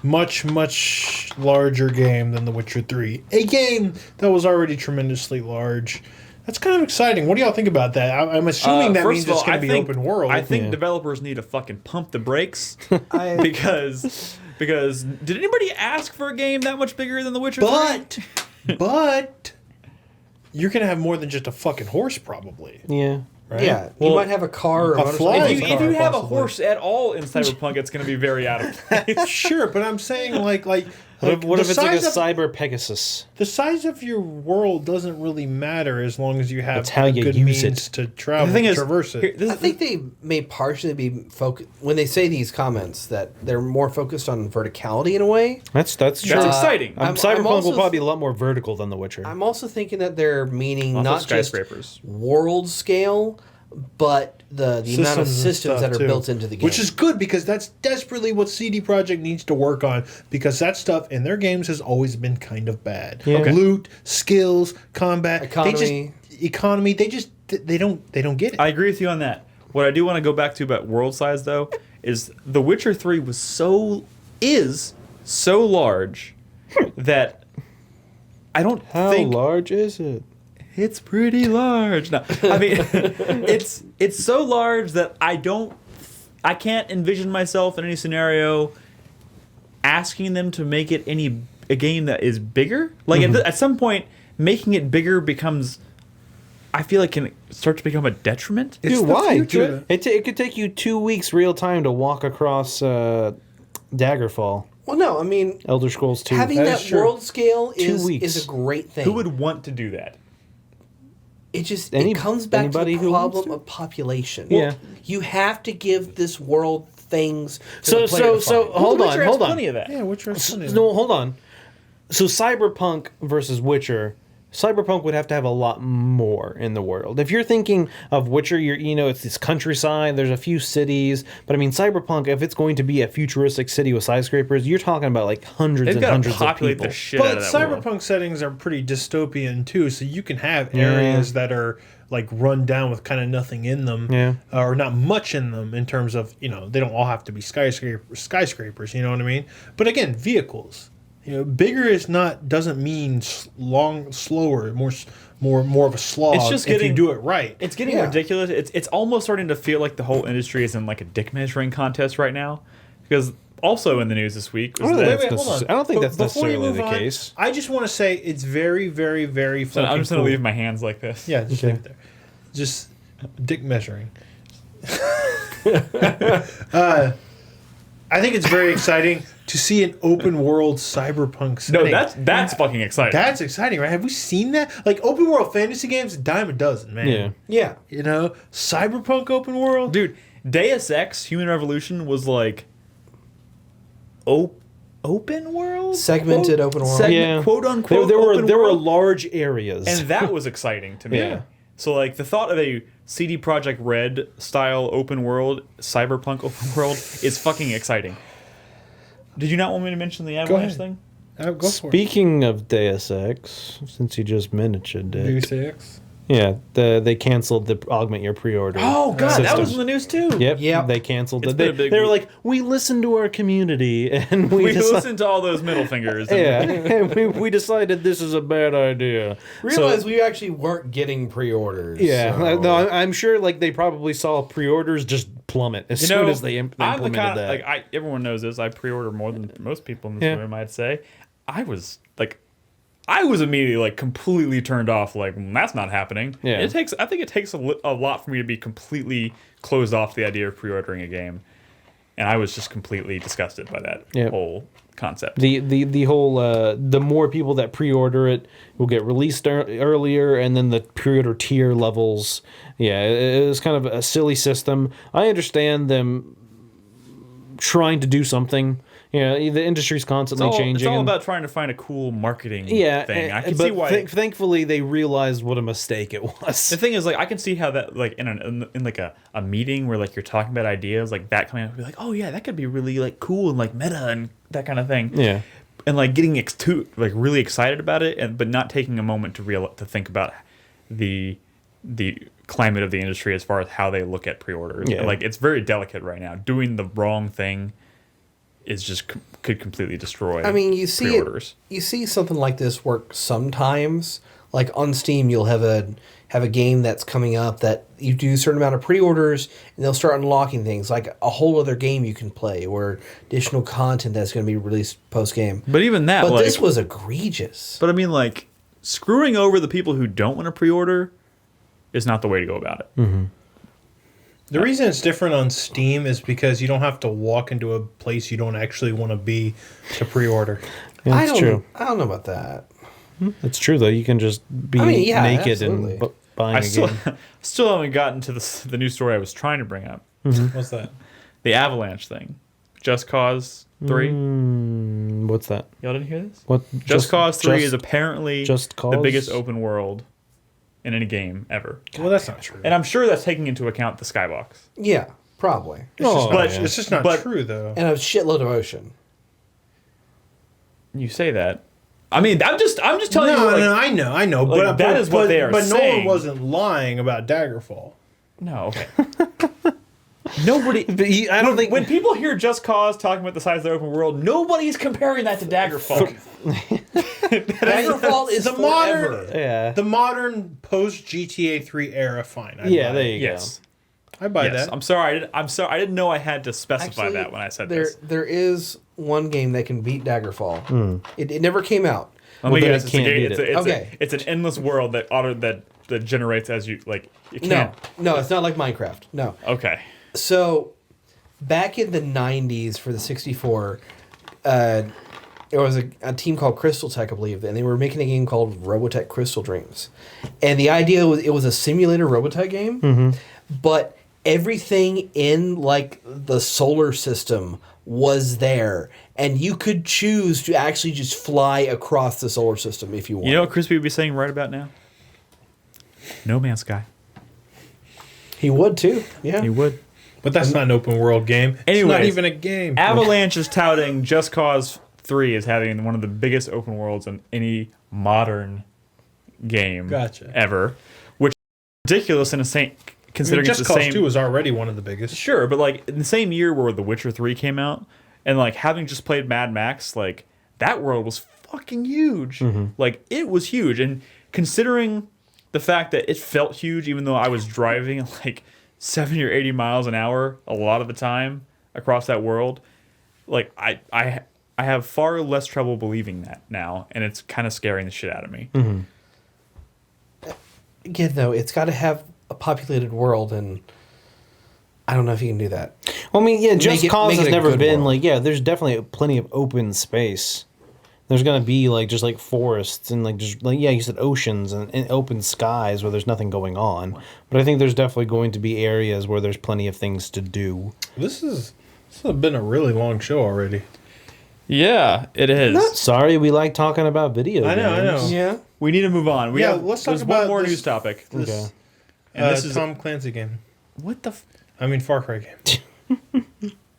much, much larger game than The Witcher 3. A game that was already tremendously large. That's kind of exciting. What do y'all think about that? I'm assuming that First means of all, it's going I to be think- open world. I think Yeah. developers need to fucking pump the brakes I, because did anybody ask for a game that much bigger than The Witcher 3? But you're going to have more than just a fucking horse, probably. Yeah. Right? yeah, Well, you might have a car or a motorcycle. flying If you have a possibly. horse at all in Cyberpunk, it's going to be very out of place. Sure, but I'm saying like What if the it's like a size of- cyber Pegasus? The size of your world doesn't really matter as long as you have It's how you good use means it. to travel, The thing is, traverse it. here- this I is- think they may partially be focused when they say these comments that they're more focused on verticality in a way. That's true. That's exciting. I'm Cyberpunk also will probably be a lot more vertical than The Witcher. I'm also thinking that they're meaning Lots of not just skyscrapers. world scale, but the amount of and systems stuff, that are too. built into the game. Which is good because that's desperately what CD Projekt needs to work on because that stuff in their games has always been kind of bad. Yeah. Okay. Loot, skills, combat, Economy. they don't get it. I agree with you on that. What I do want to go back to about world size though is The Witcher 3 is so large that I don't How think large is it? it's pretty large. No, I mean it's so large that I can't envision myself in any scenario asking them to make it a game that is bigger. Like at some point, making it bigger becomes, I feel like, can start to become a detriment. It's Dude, the why? future. It could take you 2 weeks real time to walk across Daggerfall. well, no, I mean Elder Scrolls 2. having That that is true. world scale 2 weeks. is a great thing. Who would want to do that? It comes back to anybody the who wants problem to? of population. Yeah. You have to give this world things. For So the player to find. hold The on, Witcher has hold on. plenty of that. Yeah, Witcher has plenty of No, hold on. So Cyberpunk versus Witcher, Cyberpunk would have to have a lot more in the world. If you're thinking of Witcher, it's this countryside, there's a few cities, but I mean Cyberpunk, if it's going to be a futuristic city with skyscrapers, you're talking about like hundreds They've and got to hundreds of populate people. the shit out But of that cyberpunk world. settings are pretty dystopian too, so you can have areas that are like run down with kind of nothing in them, or not much in them in terms of they don't all have to be skyscrapers. You know what I mean? But again, vehicles. Bigger doesn't mean slower, more of a slog. It's just if you getting- do it right. It's getting Yeah. ridiculous. It's almost starting to feel like the whole industry is in like a dick measuring contest right now. Because also in the news this week was I don't that think hold on. I don't think that's Before you necessarily move the on, case. I just want to say it's very, very, very so fucking I'm just gonna cool. leave my hands like this. Yeah, just Okay. leave it there. Just dick measuring. I think it's very exciting to see an open world cyberpunk setting. No, that's fucking exciting. That's exciting, right? Have we seen that? Like open world fantasy games, a dime a dozen, man. Yeah. Yeah. Cyberpunk open world. Dude, Deus Ex Human Revolution was like open world? Segmented open world. Yeah. Quote unquote. There open were world. large areas. And that was exciting to me. Yeah. So like the thought of a CD Projekt Red style open world, cyberpunk open world is fucking exciting. Did you not want me to mention the Avalanche ahead. thing? Go for it. Speaking of Deus Ex, since you just mentioned it, Deus Ex. yeah, they canceled the augment your pre-order. Oh god, that was system. in the news too. Yep, Yep. they canceled It's it. been a They, big they were week. like, we listened to our community and we We decided, listened to all those middle fingers. And yeah, and we decided this is a bad idea. Realize So, we actually weren't getting pre-orders. yeah, so- no, I'm sure like they probably saw pre-orders just plummet as soon as they I'm implemented the kind that. of like everyone knows this. I pre-order more than most people in this Yeah. room. I'd say. I was immediately like completely turned off. Like that's not happening. Yeah. I think it takes a lot for me to be completely closed off to the idea of pre-ordering a game, and I was just completely disgusted by that Yep. whole concept. The whole the more people that pre-order it will get released earlier, and then the pre-order tier levels. Yeah, it was kind of a silly system. I understand them trying to do something. Yeah, the industry's constantly changing. It's all and- about trying to find a cool marketing thing. I can but see why. Thankfully, they realized what a mistake it was. The thing is, like, I can see how that, like, in like a meeting where like you're talking about ideas, like that coming up, be like, oh yeah, that could be really like cool and like meta and that kind of thing. Yeah. And like getting like really excited about it, but not taking a moment to think about the climate of the industry as far as how they look at pre-orders. Yeah. Like it's very delicate right now. Doing the wrong thing is just could completely destroy. I mean, you see pre-orders. You see something like this work sometimes. Like on Steam, you'll have a game that's coming up that you do a certain amount of pre-orders, and they'll start unlocking things like a whole other game you can play or additional content that's going to be released post game. But even that, But like, this was egregious. But I mean, like, screwing over the people who don't want to pre-order is not the way to go about it. Mm-hmm. The reason it's different on Steam is because you don't have to walk into a place you don't actually want to be to pre-order. Yeah, it's true. I don't know about that. It's true though. You can just be naked absolutely. and buying I a still, game. still haven't gotten to the new story I was trying to bring up. What's that? The Avalanche thing. Just Cause 3. What's that? Y'all didn't hear this? What? Just Cause 3 is apparently Just the Cause? biggest open world in any game ever. Well, that's not true. And I'm sure that's taking into account the skybox. Yeah, probably. It's just not but- true, though. And a shitload of ocean. You say that. I mean, I'm just telling you. No, I know. like, that is what they are But saying. Nolan wasn't lying about Daggerfall. No, okay. Nobody. I don't think When people hear Just Cause talking about the size of the open world, nobody's comparing that to Daggerfall. Daggerfall is the forever. Yeah. The modern post GTA 3 era. Fine. Yeah, there you Yes. I buy Yes. that. I'm sorry. I didn't know I had to specify Actually, that when I said there, this. There is one game that can beat Daggerfall. It never came out. Let me then guess. it It's a can't game. beat it. Okay. It's an endless world that generates as you like. You can't. No, it's not like Minecraft. No. Okay. So, back in the 90s for the 64, there was a team called Crystal Tech, I believe, and they were making a game called Robotech Crystal Dreams. And the idea was it was a simulator Robotech game, but everything in like the solar system was there, and you could choose to actually just fly across the solar system if you want. You know what Crispy would be saying right about now? No Man's Sky. He would too. Yeah. He would. But that's not an open world game. It's Anyways, not even a game. Avalanche is touting Just Cause 3 as having one of the biggest open worlds in any modern game ever, which is ridiculous in a considering Just it's the Cause same. 2 was already one of the biggest. Sure, but like in the same year where The Witcher 3 came out, and like having just played Mad Max, like that world was fucking huge. Like it was huge, and considering the fact that it felt huge, even though I was driving like 70 or 80 miles an hour a lot of the time across that world, like I have far less trouble believing that now, and it's kind of scaring the shit out of me. Again, though, it's got to have a populated world, and I don't know if you can do that. Well, I mean, yeah, Just Cause make has it a never good been world. like, yeah, there's definitely plenty of open space. There's gonna be like just like forests and like just like you said oceans and open skies where there's nothing going on. But I think there's definitely going to be areas where there's plenty of things to do. This has been a really long show already. Yeah, it is. Sorry, we like talking about video games. I know. Yeah. We need to move on. Let's talk there's about one more this- news topic. This, Okay. And this is Tom Clancy game. what the. Far Cry game.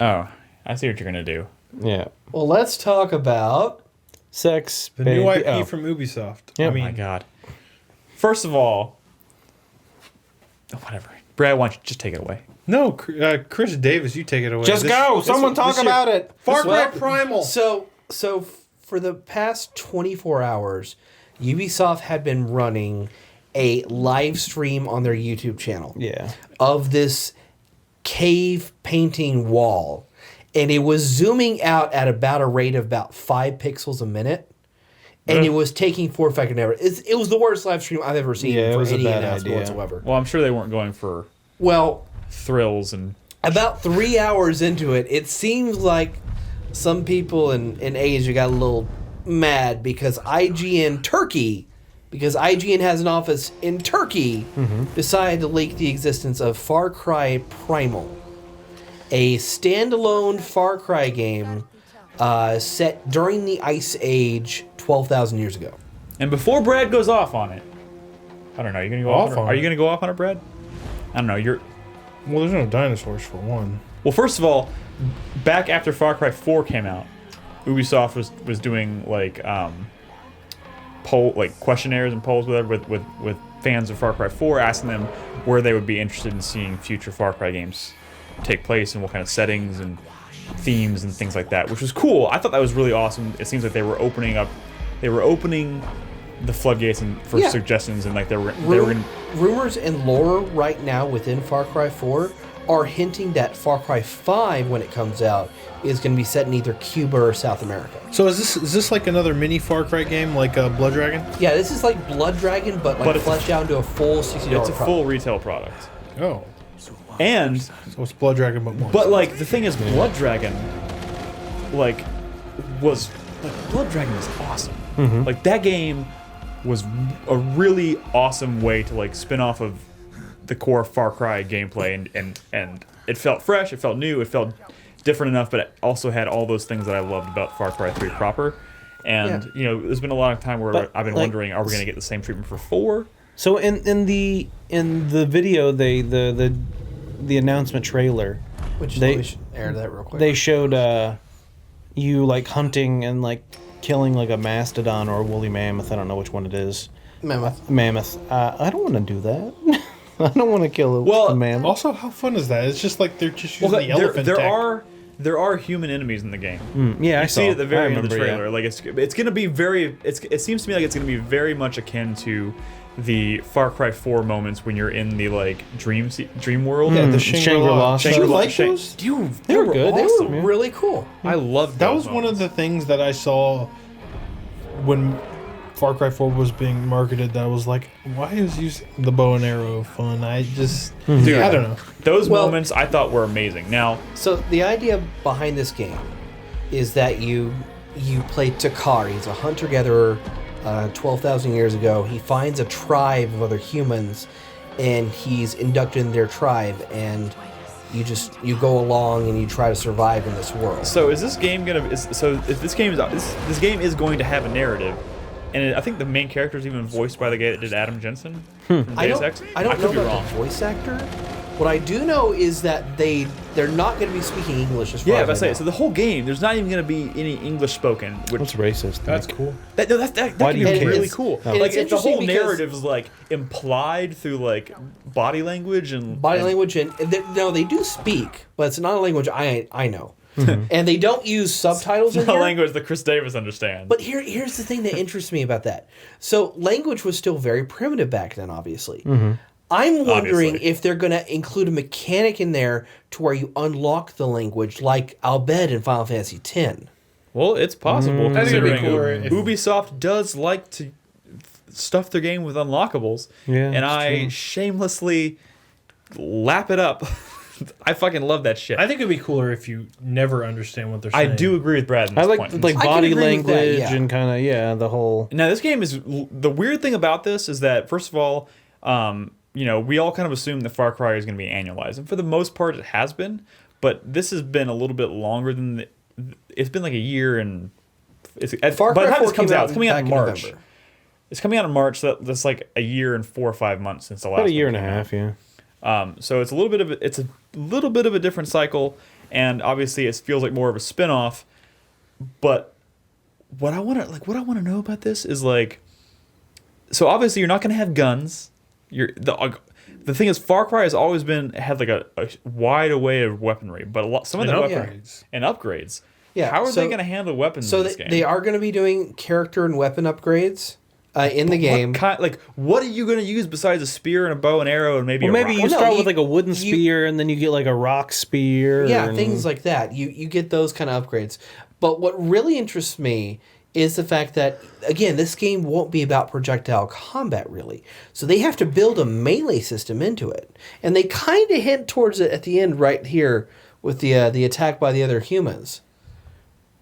Oh, I see what you're gonna do. Yeah. Well, let's talk about Sex. The new IP oh. from Ubisoft. Yeah. Oh my god. First of all, whatever. Brad, why don't you just take it away? No, Chris Davis, you take it away. Just go. Someone talk about it. Far Cry Well, Primal. So for the past 24 hours, Ubisoft had been running a live stream on their YouTube channel. Yeah. Of this cave painting wall. And it was zooming out at about a rate of about 5 pixels a minute. And it was taking 4 fucking ever. It was the worst live stream I've ever seen Yeah, it for was a any bad announcement idea. whatsoever. Well, I'm sure they weren't going for Well, thrills and. about 3 hours into it, it seems like some people in Asia got a little mad because IGN Turkey, because IGN has an office in Turkey, decided to leak the existence of Far Cry Primal, a standalone Far Cry game set during the Ice Age 12,000 years ago. And before Brad goes off on it, I don't know. Are you gonna go off on it? Are you gonna go off on it, Brad? I don't know. Well, there's no dinosaurs for one. Well, first of all, back after Far Cry 4 came out, Ubisoft was doing like questionnaires and polls with fans of Far Cry 4, asking them where they would be interested in seeing future Far Cry games take place and what kind of settings and themes and things like that, which was cool. I thought that was really awesome. It seems like they were opening the floodgates and for suggestions, and like they were gonna, Rumors and lore right now within Far Cry 4 are hinting that Far Cry 5, when it comes out, is going to be set in either Cuba or South America. So is this like another mini Far Cry game, like Blood Dragon? Yeah, this is like Blood Dragon, but it's fleshed out into a full $60 it's a product. full retail product. Oh, And so it's Blood Dragon, but more. but like the thing is, Blood Dragon like was Blood Dragon was awesome. Like that game was a really awesome way to like spin off of the core Far Cry gameplay, and it felt fresh, it felt new, it felt different enough, but it also had all those things that I loved about Far Cry 3 proper. And you know, there's been a lot of time where I've been wondering, are we going to get the same treatment for 4? So in the video, the announcement trailer, Which we should air that real quick. they showed you like hunting and like killing like a mastodon or a woolly mammoth. I don't know which one it is. Mammoth. I don't want to do that. I don't want to kill a mammoth. Also, how fun is that? It's just like they're just using the elephant tech. There are human enemies in the game. Yeah, I see it at the very end of the remember, trailer. Like it's gonna be very. It seems to me like it's gonna be very much akin to the Far Cry 4 moments when you're in the like dream world. Yeah, the Shangri-La. Did you like those? Dude, They were good. Awesome. They were really cool. I loved That those was one of moments. the things that I saw when Far Cry 4 was being marketed. That I was like, why is using the bow and arrow fun? I just, Dude, I don't know. Those moments I thought were amazing. Now, So the idea behind this game is that you play Takar. He's a hunter-gatherer 12,000 years ago. He finds a tribe of other humans, and he's inducted in their tribe, and you go along and you try to survive in this world. so is this game gonna? If this game is going to have a narrative, and I think the main character is even voiced by the guy that did Adam Jensen from I Deus don't, Ex. I don't know could be about wrong. the voice actor. What I do know is that they're not going to be speaking English as far Yeah, as but I I say know. so. The whole game, there's not even going to be any English spoken. Which What's racist? That's cool. that Why can do be you care? really cool. And Like it's if the whole interesting because- narrative is like implied through like body language and body language and they do speak, but it's not a language I know. And they don't use subtitles in the here. language that Chris Davis understands. But here's the thing that interests me about that. So language was still very primitive back then, obviously. I'm wondering Obviously. if they're going to include a mechanic in there to where you unlock the language, like Albed in Final Fantasy X. Well, it's possible I think it'd be considering cooler if- Ubisoft does like to stuff their game with unlockables. Yeah, and it's I true. shamelessly lap it up. I fucking love that shit. I think it'd be cooler if you never understand what they're saying. I do agree with Brad. On I this like point. like I can body agree with that, language yeah. and kind of the whole. Now, this game is the weird thing about this is that first of all, you know, we all kind of assume that Far Cry is going to be annualized, and for the most part, it has been. But this has been a little bit longer than it's been like a year, and Far by the Cry time 4 this comes came out, out it's coming out back in in March. November. It's coming out in March. So that's like a year and 4 or 5 months since the last. About a year one and a came out. half, yeah. So it's a little bit of a different cycle, and obviously it feels like more of a spin-off. But what I want to know about this is like, so obviously you're not going to have guns. The thing is, Far Cry has always had like a wide array of weaponry, but some of And the upgrades. and upgrades. Yeah, How are so- they going to handle weapons So in this game? they are going to be doing character and weapon upgrades in the game. What are you going to use besides a spear and a bow and arrow and maybe Well, a maybe rock? you Well, no, start you- with like a wooden you- spear, and then you get like a rock spear. Yeah, and- things like that. You get those kind of upgrades. But what really interests me is the fact that, again, this game won't be about projectile combat, really. So they have to build a melee system into it. And they kind of hint towards it at the end right here with the attack by the other humans.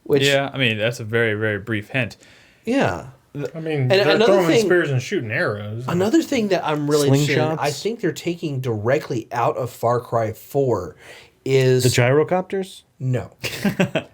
Which, Yeah, I mean, that's a very, very brief hint. yeah. I mean, And they're another throwing thing- spears and shooting arrows. Another thing that I'm really interested in, Slingshots? I think they're taking directly out of Far Cry 4 is... the gyrocopters. No.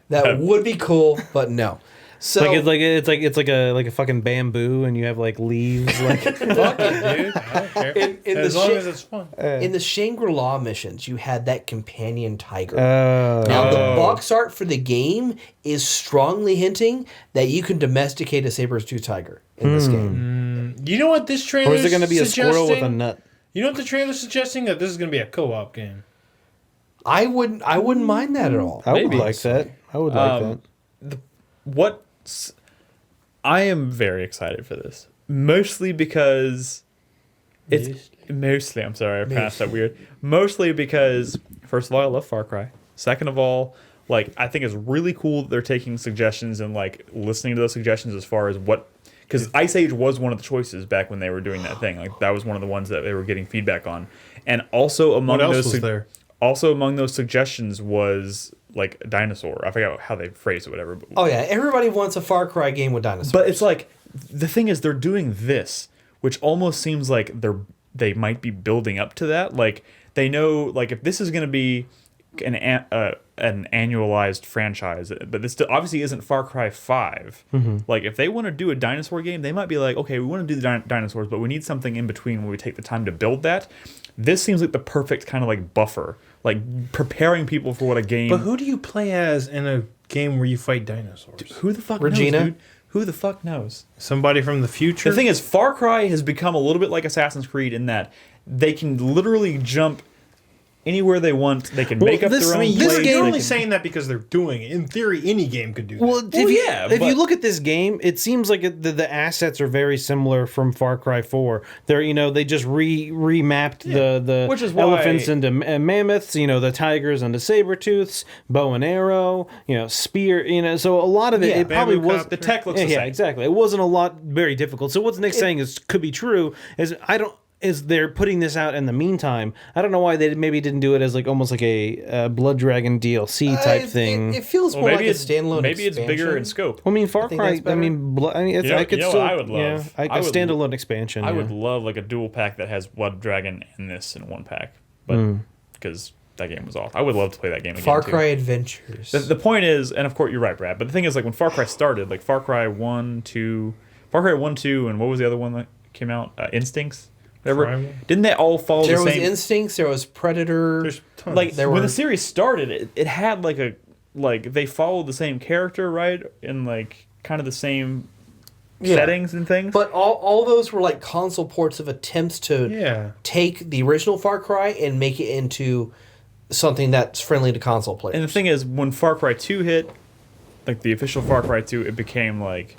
That would be cool, but no. So Like it's like a fucking bamboo, and you have like leaves. Like Fuck it, dude. I don't care. in as the long shi- as it's fun. in the Shangri-La missions, you had that companion tiger. Oh. Now, the box art for the game is strongly hinting that you can domesticate a saber-tooth tiger in this game. You know what this trailer or is it going to be a squirrel with a suggesting? nut? You know what the trailer's suggesting? That this is going to be a co-op game. I wouldn't mind that at all. I would Maybe. like that. I would like that. I am very excited for this, mostly because mostly. I'm sorry, I pronounced that weird. Mostly because, first of all, I love Far Cry. Second of all, like I think it's really cool that they're taking suggestions and like listening to those suggestions as far as what. Because Ice Age was one of the choices back when they were doing that thing. Like that was one of the ones that they were getting feedback on, and also among What else those was there? also among those suggestions was like a dinosaur. I forget how they phrase it, whatever. But, Oh yeah, everybody wants a Far Cry game with dinosaurs. but it's like the thing is they're doing this, which almost seems like they might be building up to that. Like they know, like if this is going to be an annualized franchise, but this obviously isn't Far Cry 5. Like if they want to do a dinosaur game, they might be like, okay, we want to do the dinosaurs, but we need something in between where we take the time to build that. This seems like the perfect kind of like buffer, like preparing people for what a game. But who do you play as in a game where you fight dinosaurs? Who the fuck Regina? knows, dude? Who the fuck knows? Somebody from the future? The thing is, Far Cry has become a little bit like Assassin's Creed in that they can literally jump anywhere they want. They can make up their own this place. game, They you're only can- saying that because they're doing it. In theory, any game could do that. Well, if but- you look at this game, it seems like the assets are very similar from Far Cry 4. They're they just remapped the Which is why- elephants into mammoths, the tigers into saber tooths, bow and arrow, spear, so a lot of it Yeah, it probably bamboo was cop, the tech looks the yeah, same. exactly. It wasn't a lot very difficult. So what's Nick saying could be true is they're putting this out in the meantime. I don't know why they maybe didn't do it as almost like a Blood Dragon DLC type thing. It feels Well, more maybe like a it's standalone. maybe it's bigger expansion. in scope. I mean, Far think Cry. that's better. It's, I could still. I would love. a I would- standalone expansion. I yeah. would love like a dual pack that has Blood Dragon and this in one pack, but because that game was awesome. I would love to play that game again. Far too. Cry Adventures. The point is, and of course you're right, Brad. But the thing is, like when Far Cry started, like Far Cry 1, 2, and what was the other one that came out? Instincts, whatever. Primal? Didn't they all follow there the was same? Instincts. There was Predator. There's tons. Like there when were- the series started, it had like they followed the same character, right? In like kind of the same Yeah. settings and things. But all those were like console ports of attempts to Yeah. take the original Far Cry and make it into something that's friendly to console players. And the thing is, when Far Cry 2 hit, like the official Far Cry 2, it became like,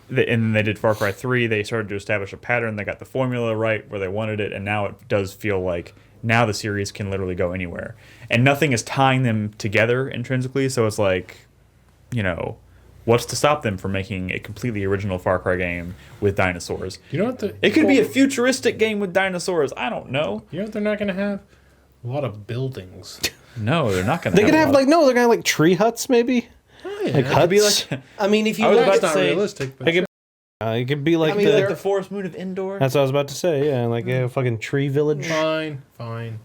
and then they did Far Cry 3, they started to establish a pattern, they got the formula right where they wanted it, and now it does feel like now the series can literally go anywhere. And nothing is tying them together intrinsically, so it's like, what's to stop them from making a completely original Far Cry game with dinosaurs? You know what It could be a futuristic game with dinosaurs, I don't know. You know what they're not going to have? A lot of buildings. No, they're not going to They could have they're gonna have like tree huts maybe. Like It could be huts. like, I mean, if you I was look about at to That's not say- realistic, but It could, it could be like I mean, the. they're- the Forest Moon of Indoor. That's what I was about to say. Yeah, like a fucking tree village. fine.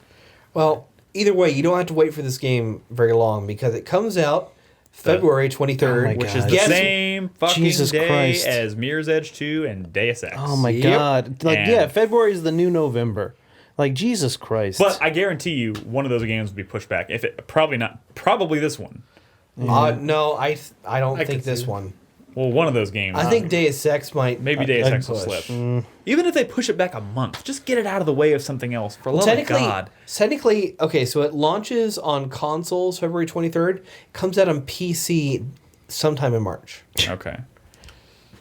well, either way, you don't have to wait for this game very long because it comes out February 23rd, Oh my Which is God. the Guess- same fucking Jesus day Christ. as Mirror's Edge 2 and Deus Ex. Oh my Yep. god! Like And- February is the new November. Like Jesus Christ. But I guarantee you, one of those games will be pushed back. If it probably this one. no, I don't I think could see this that. one. Well, one of those games. I think Deus Ex might maybe Deus Ex will push. slip. Even if they push it back a month, just get it out of the way of something else. For love of God. Technically, okay, so it launches on consoles February 23rd, comes out on PC sometime in March. Okay.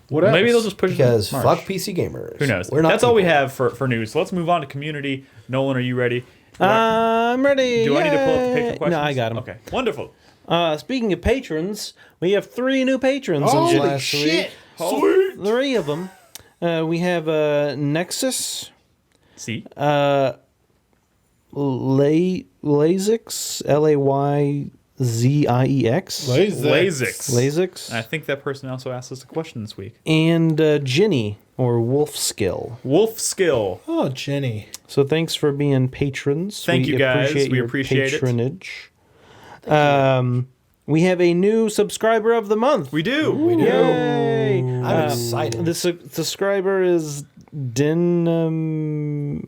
What else? Maybe they'll just push Because it to March. fuck PC gamers. Who knows? We're not That's all we people. have for news. So let's move on to community. Nolan, are you ready? I'm ready. Do I need to pull up the Yay. patron questions? No, I got them. Okay. Wonderful. Speaking of patrons, we have 3 new patrons. Holy last shit. week. Sweet. 3 of them. We have Nexus, See? Lazix, Layziex, Lazix. Lazix, I think that person also asked us a question this week. and Ginny or Wolf Skill. Wolf Skill. Oh, Jenny. So thanks for being patrons. Thank you, guys. We your appreciate it. patronage. We have a new subscriber of the month. We do. Yay! I'm excited. The subscriber is Denim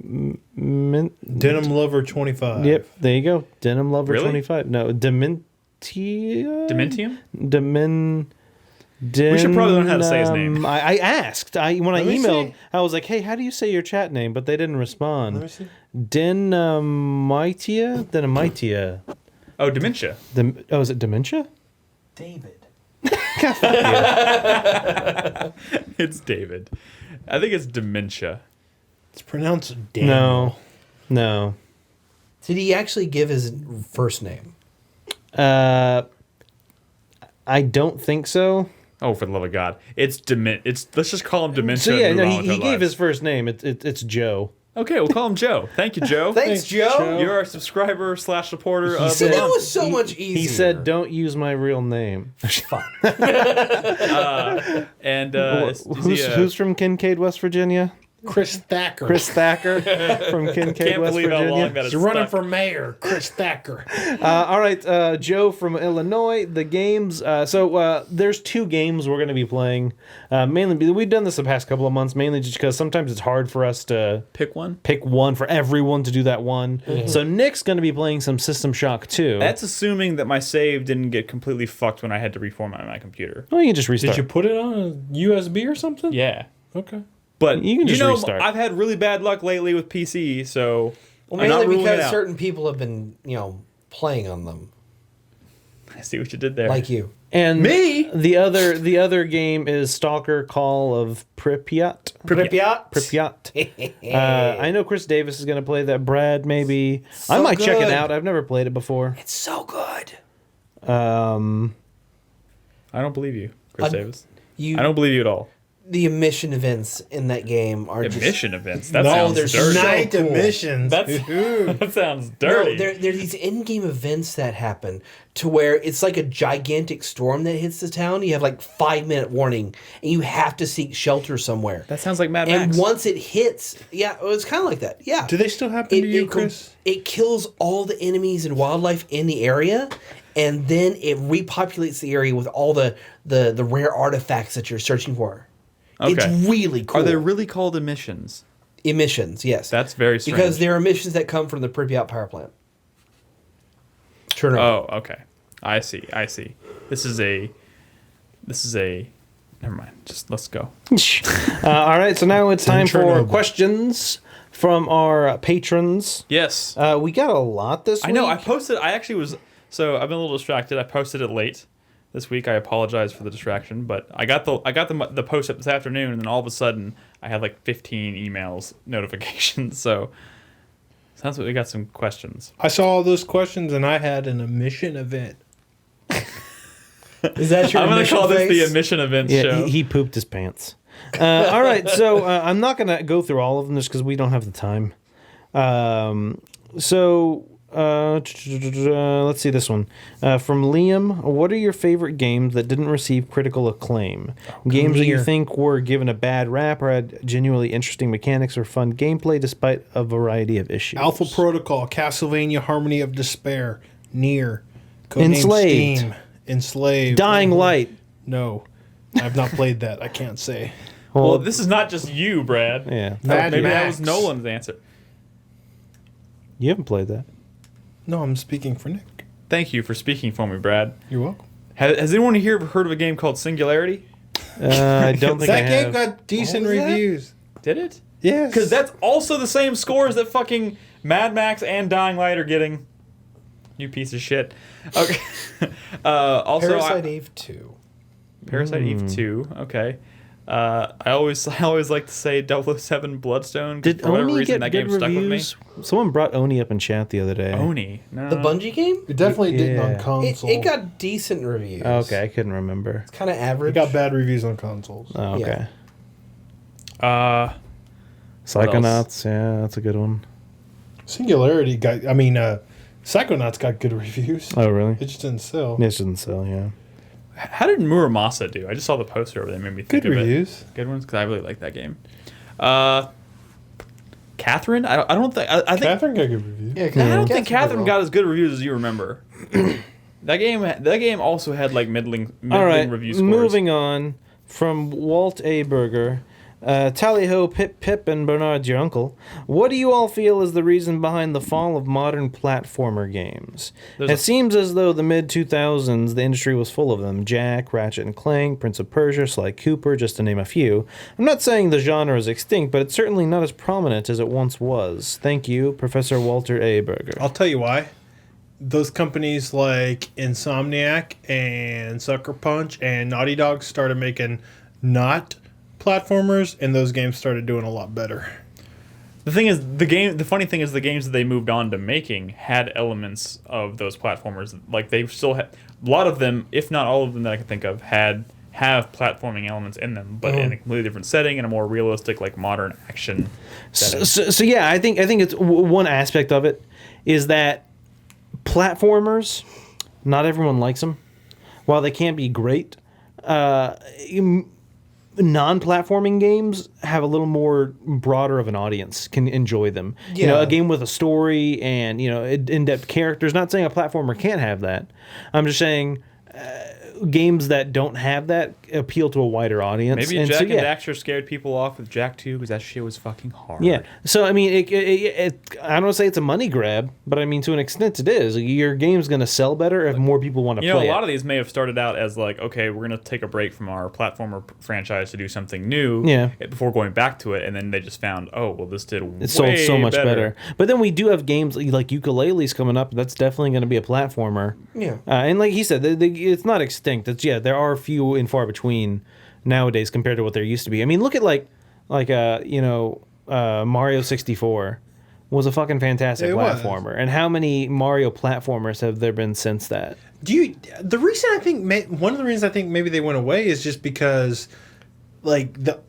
Lover 25. Yep, there you go. Denim Lover Really? 25. No, Dementia. Dementium? We should probably learn how to say his name. I asked. When I Let me emailed, see. I was like, "Hey, how do you say your chat name?" But they didn't respond. Let me see. Denamitia. Oh, dementia. Is it dementia? David. It's David. I think it's dementia. It's pronounced Daniel. No. Did he actually give his first name? I don't think so. Oh, for the love of God. It's let's just call him dementia. So yeah, and no, move on with he our gave lives. his first name. It's Joe. Okay, we'll call him Joe. Thank you, Joe. Thanks, Joe. You're our subscriber / supporter of See, the that month. was so much easier. He said, "Don't use my real name." And Who's from Kincaid, West Virginia? Chris Thacker. Chris Thacker from Kincaid, can't West believe how long Virginia. that is He's running stuck. for mayor. Chris Thacker. All right, Joe from Illinois. The games. So there's 2 games we're going to be playing. Mainly, we've done this the past couple of months, mainly just because sometimes it's hard for us to Pick one. pick one for everyone to do that one. So Nick's going to be playing some System Shock 2. That's assuming that my save didn't get completely fucked when I had to reformat my computer. Oh, you can just restart. Did you put it on a USB or something? Yeah. Okay. But You can just know, restart. I've had really bad luck lately with PC, so Well, I'm not mainly ruling it because out. certain people have been, playing on them, I see what you did there. like you. And Me? the other game is Stalker Call of Pripyat. Pripyat. I know Chris Davis is going to play that. Brad, maybe. I might check it good. out. I've never played it before. It's so good. I don't believe you, Chris Davis. You, I don't believe you at all. the emission events in that game are Emission events. That No, sounds there's dirty. Night cool. emissions. That sounds just dirty. no. There are these in-game events that happen to where it's like a gigantic storm that hits the town. You have like 5-minute warning, and you have to seek shelter somewhere. That sounds like Mad And Max. once it hits, yeah, well, it's kind of like that. Yeah. Do they still happen to you, Chris? It kills all the enemies and wildlife in the area, and then it repopulates the area with all the rare artifacts that you're searching for. It's Okay. really cool. Are they really called emissions? Emissions, yes. That's very strange. because there are emissions that come from the Pripyat power plant. Chernobyl. Oh, okay. I see. This is a. Never mind. Just let's go. All right, so now it's time for Chernobyl. questions from our patrons. Yes. We got a lot this week. I know. I posted. I actually was. So I've been a little distracted. I posted it late this week. I apologize for the distraction, but I got the post up this afternoon, and then all of a sudden I had like 15 emails notifications. So sounds like we got some questions. I saw all those questions and I had an emission event. Is that your I'm gonna initial call this the face? emission events Yeah, show. he pooped his pants. All right, so I'm not going to go through all of them just because we don't have the time. Let's see this one. From Liam, what are your favorite games that didn't receive critical acclaim? Games that you here. think were given a bad rap or had genuinely interesting mechanics or fun gameplay despite a variety of issues? Alpha Protocol, Castlevania Harmony of Despair, Nier, Codename Enslaved. Steam, Enslaved. Dying Light. No, I've not played that. I can't say. Well, this is not just you, Brad. Yeah. Mad Maybe that Max. was Nolan's answer. You haven't played that. No, I'm speaking for Nick. Thank you for speaking for me, Brad. You're welcome. Has anyone here heard of a game called Singularity? I don't think I That game have. got decent What was that? reviews. Did it? Yes. Because that's also the same scores that fucking Mad Max and Dying Light are getting. You piece of shit. Okay. Also, Parasite Eve 2. Parasite Eve 2. Okay. I always like to say 007 Bloodstone. 'cause Did for whatever Oni reason, get that good game stuck reviews? Someone brought Oni up in chat the other day. with me. Oni. No. The Bungie game? It definitely didn't on Yeah. console. It got decent reviews. Okay, I couldn't remember. Kind of It average. got bad reviews on consoles. Oh, okay. Uh, Psychonauts, yeah, that's a good one. Singularity got. Psychonauts got good reviews. Oh, really? It just didn't sell. It didn't sell, yeah. how did Muramasa do? I just saw the poster over there. Made me think Good of reviews. it. Good ones, because I really like that game. Catherine? I don't think. I think. Catherine got good reviews. Yeah, I don't think Catherine well. got as good reviews as you remember. That game also had like middling All right, review scores. moving on from Walt A. Berger. Tally-ho, Pip, and Bernard, your uncle. What do you all feel is the reason behind the fall of modern platformer games? It seems as though the mid-2000s, the industry was full of them. Jack, Ratchet and Clank, Prince of Persia, Sly Cooper, just to name a few. I'm not saying the genre is extinct, but it's certainly not as prominent as it once was. Thank you, Professor Walter A. Berger. I'll tell you why. Those companies like Insomniac and Sucker Punch and Naughty Dog started making not platformers, and those games started doing a lot better. The thing is, the funny thing is, the games that they moved on to making had elements of those platformers. Like they still had a lot of them, if not all of them that I can think of, had have platforming elements in them, but in a completely different setting and a more realistic, like modern action setting. So yeah, I think it's one aspect of it is that platformers, not everyone likes them. While they can be great, non-platforming games have a little more broader of an audience can enjoy them. Yeah. You know, a game with a story and, you know, in-depth characters. Not saying a platformer can't have that. I'm just saying games that don't have that appeal to a wider audience. Maybe and Jack so, and yeah. Daxter scared people off with Jak 2 because that shit was fucking hard. Yeah. So, I mean, I don't want to say it's a money grab, but I mean, to an extent it is. Your game's going to sell better if more people want to You play know, a lot it. of these may have started out as like, okay, we're going to take a break from our platformer franchise to do something new before going back to it, and then they just found, oh, well, this did It sold so much better. But then we do have games like Ukuleles coming up. That's definitely going to be a platformer. Yeah. And like he said, it's not extinct. There are few and far between nowadays compared to what there used to be. I mean, look at Mario 64 was a fucking fantastic platformer. And how many Mario platformers have there been since that? The reason I think one of the reasons I think maybe they went away is just because, like the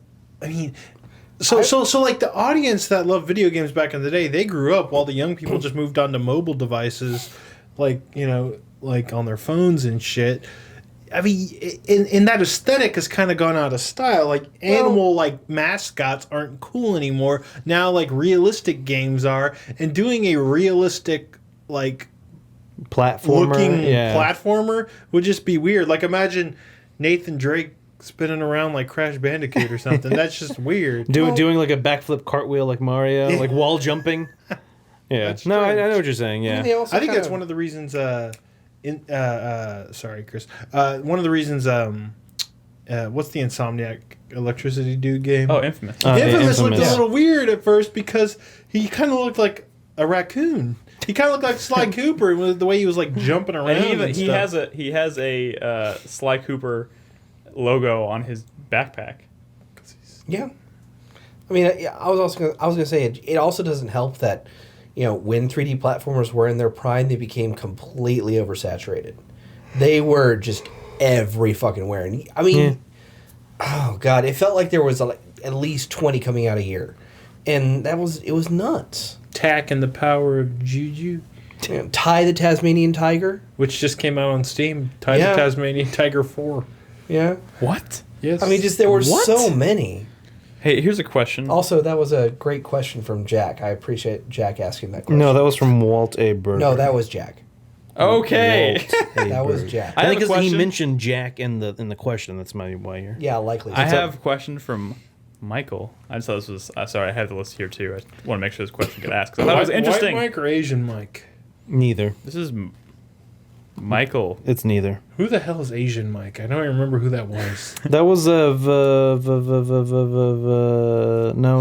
audience that loved video games back in the day, they grew up while the young people just moved on to mobile devices, like on their phones and shit. I mean, in that aesthetic has kind of gone out of style. Like animal mascots aren't cool anymore. Now like realistic games are, and doing a realistic platformer would just be weird. Like imagine Nathan Drake spinning around like Crash Bandicoot or something. That's just weird. Doing like a backflip cartwheel like Mario, like wall jumping. Yeah. No, I know what you're saying. Yeah. I think that's one of the reasons. Sorry, Chris. One of the reasons. What's the Insomniac Electricity Dude game? Oh, Infamous. Infamous looked a little weird at first because he kind of looked like a raccoon. He kind of looked like Sly Cooper with the way he was like jumping around. And he has a Sly Cooper logo on his backpack. Yeah. I mean, I was gonna say it also doesn't help that, when 3D platformers were in their prime, they became completely oversaturated. They were just every fucking where. And I mean, oh god, it felt like there was at least 20 coming out a year, and it was nuts. Tak and the Power of Juju. Ty the Tasmanian Tiger, which just came out on Steam. Ty the Tasmanian Tiger 4. Yeah. What? Yes. I mean, there were so many. Hey, here's a question. Also, that was a great question from Jack. I appreciate Jack asking that question. No, that was from Walt A. Berger. No, that was Jack. Okay. That was Jack. I think because he mentioned Jack in the question. That's why you're. Yeah, likely. I have a question from Michael. I just thought this was... sorry, I have the list here too. I want to make sure this question could ask. I thought it was interesting. White Mike or Asian Mike? Neither. This is Michael. It's neither. Who the hell is Asian Mike? I don't even remember who that was. That was no,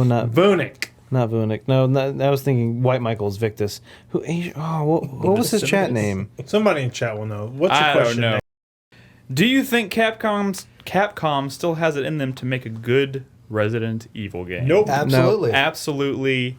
not Vunik. Not Vunik. No, I was thinking White Michael's Victus. What was his chat name? Somebody in chat will know. What's your I question? don't know. Do you think Capcom still has it in them to make a good Resident Evil game? Nope. Absolutely. No. Absolutely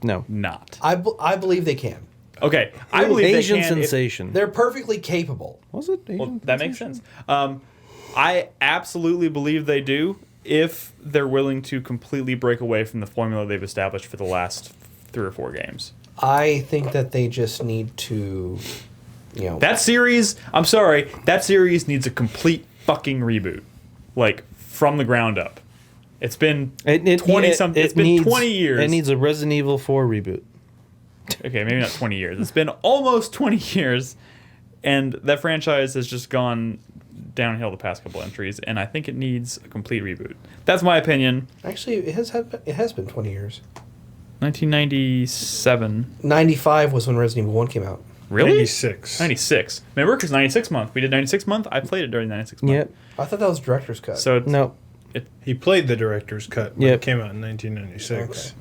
no. Not. I believe they can. Okay. I believe Asian they can. sensation. They're perfectly capable. Was it Asian Well, that makes sense. I absolutely believe they do if they're willing to completely break away from the formula they've established for the last 3 or 4 games. I think that they just need to, That series, I'm sorry, that series needs a complete fucking reboot. Like, from the ground up. It's been 20 years. It needs a Resident Evil 4 reboot. Okay, maybe not 20 years. It's been almost 20 years, and that franchise has just gone downhill the past couple entries, and I think it needs a complete reboot. That's my opinion. Actually, it has been 20 years. 1997. 95 was when Resident Evil 1 came out. Really? 96. 96. Remember, because 96 month. We did 96 month. I played it during 96 month. Yep. I thought that was director's cut. So No. He played the director's cut when Yep. it came out in 1996. Okay.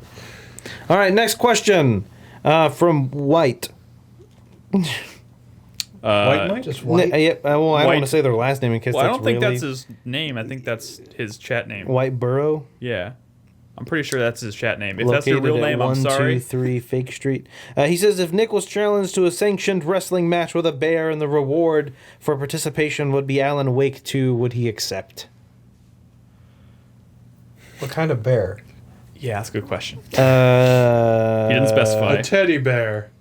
All right, next question from White. White Mike? Just white. I don't White. want to say their last name in case Well, I that's don't think really... that's his name. I think that's his chat name. White Burrow. Yeah. I'm pretty sure that's his chat name. If that's Located your real at name, I'm sorry. 123 Fake Street. He says if Nick was challenged to a sanctioned wrestling match with a bear and the reward for participation would be Alan Wake 2, would he accept? What kind of bear? Yeah, that's a good question. He He didn't specify. A teddy bear.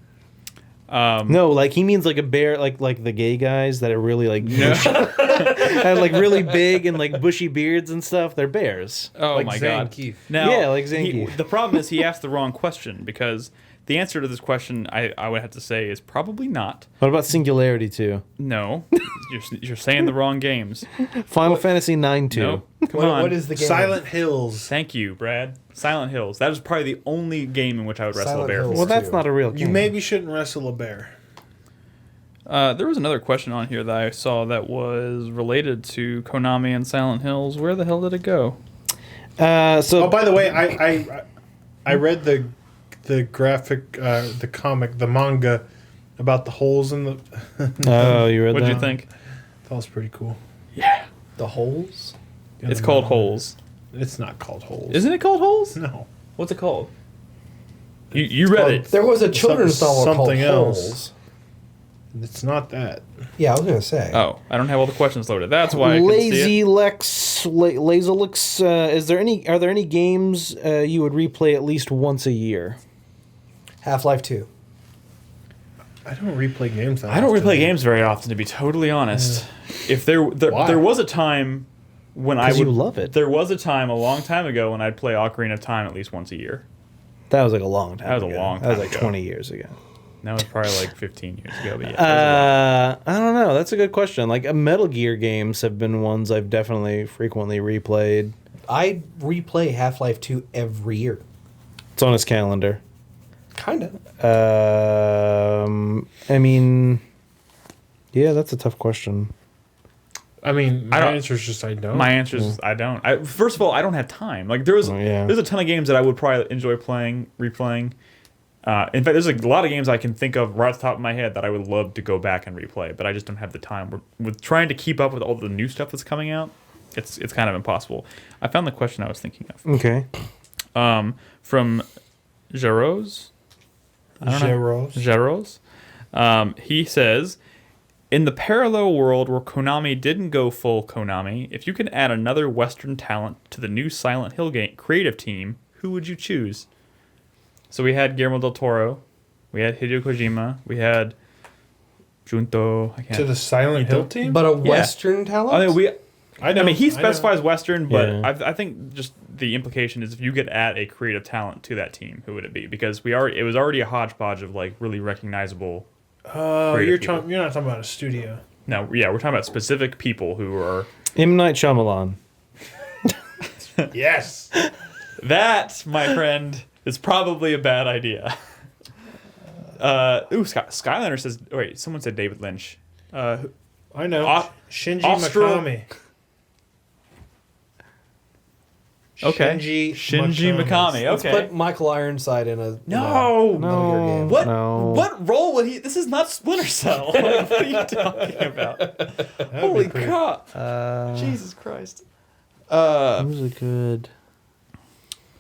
No, like he means like a bear, like the gay guys that are really like have like really big and like bushy beards and stuff. They're bears. Oh Like my Zane god. Keith. Now, Yeah, like Zane Keith. The problem is he asked the wrong question because the answer to this question I would have to say is probably not. What about Singularity 2? No. you're saying the wrong games. Final Fantasy 9 2. No. Come on. What is the game? Silent Hills. Thank you, Brad. Silent Hills. That is probably the only game in which I would wrestle Silent a bear. Hills. Well, that's Two. not a real You game. maybe shouldn't wrestle a bear. There was another question on here that I saw that was related to Konami and Silent Hills. Where the hell did it go? Oh, by the way, I read the graphic, the comic, the manga about the holes in the. Oh, you read What that? did you think? That was pretty cool. Yeah. The holes? It's called Holes. It's not called holes. Isn't it called Holes? No. What's it called? You read it. There was a children's novel called something else. Holes. It's not that. Yeah, I was gonna say. Oh, I don't have all the questions loaded. That's why I couldn't see Lazy it. Lazilix. Are there any games you would replay at least once a year? Half-Life 2. I don't replay games. That I don't often. replay games very often, to be totally honest. If there Why? was a time when I 'Cause would you love it. There was a time a long time ago when I'd play Ocarina of Time at least once a year. That was like a long time. That was a ago. long That was time like ago. 20 years ago. That was probably like 15 years ago. But yeah, that was a I don't know. That's a good question. Like Metal Gear games have been ones I've definitely frequently replayed. I replay Half-Life 2 every year. It's on his calendar. Kind of. I mean, yeah, that's a tough question. I mean, I my don't- answer is just I don't. My answer is I don't. First of all, I don't have time. Like there's a ton of games that I would probably enjoy replaying. In fact, there's a lot of games I can think of right off the top of my head that I would love to go back and replay, but I just don't have the time. With trying to keep up with all the new stuff that's coming out, it's kind of impossible. I found the question I was thinking of. Okay. From Jaros. Jaros. He says, in the parallel world where Konami didn't go full Konami, if you could add another Western talent to the new Silent Hill game creative team, who would you choose? So we had Guillermo del Toro, we had Hideo Kojima, we had Junto. To the Silent Hill team? But a Western talent? I mean, he specifies Western, but Yeah. I think just the implication is if you could add a creative talent to that team, who would it be? Because it was already a hodgepodge of like really recognizable. Oh, creative you're people. you're not talking about a studio. No, yeah, we're talking about specific people who are. M. Night Shyamalan. Yes. That, my friend, is probably a bad idea. Skylander says. Wait, someone said David Lynch. I know. Shinji Austral- Mikami. Okay. Shinji Mikami. Let's Okay. put Michael Ironside in a No. Metal Gear game. What? No. What role would he? This is not Splinter Cell. What are you talking about? Holy crap! Jesus Christ. Who's a good?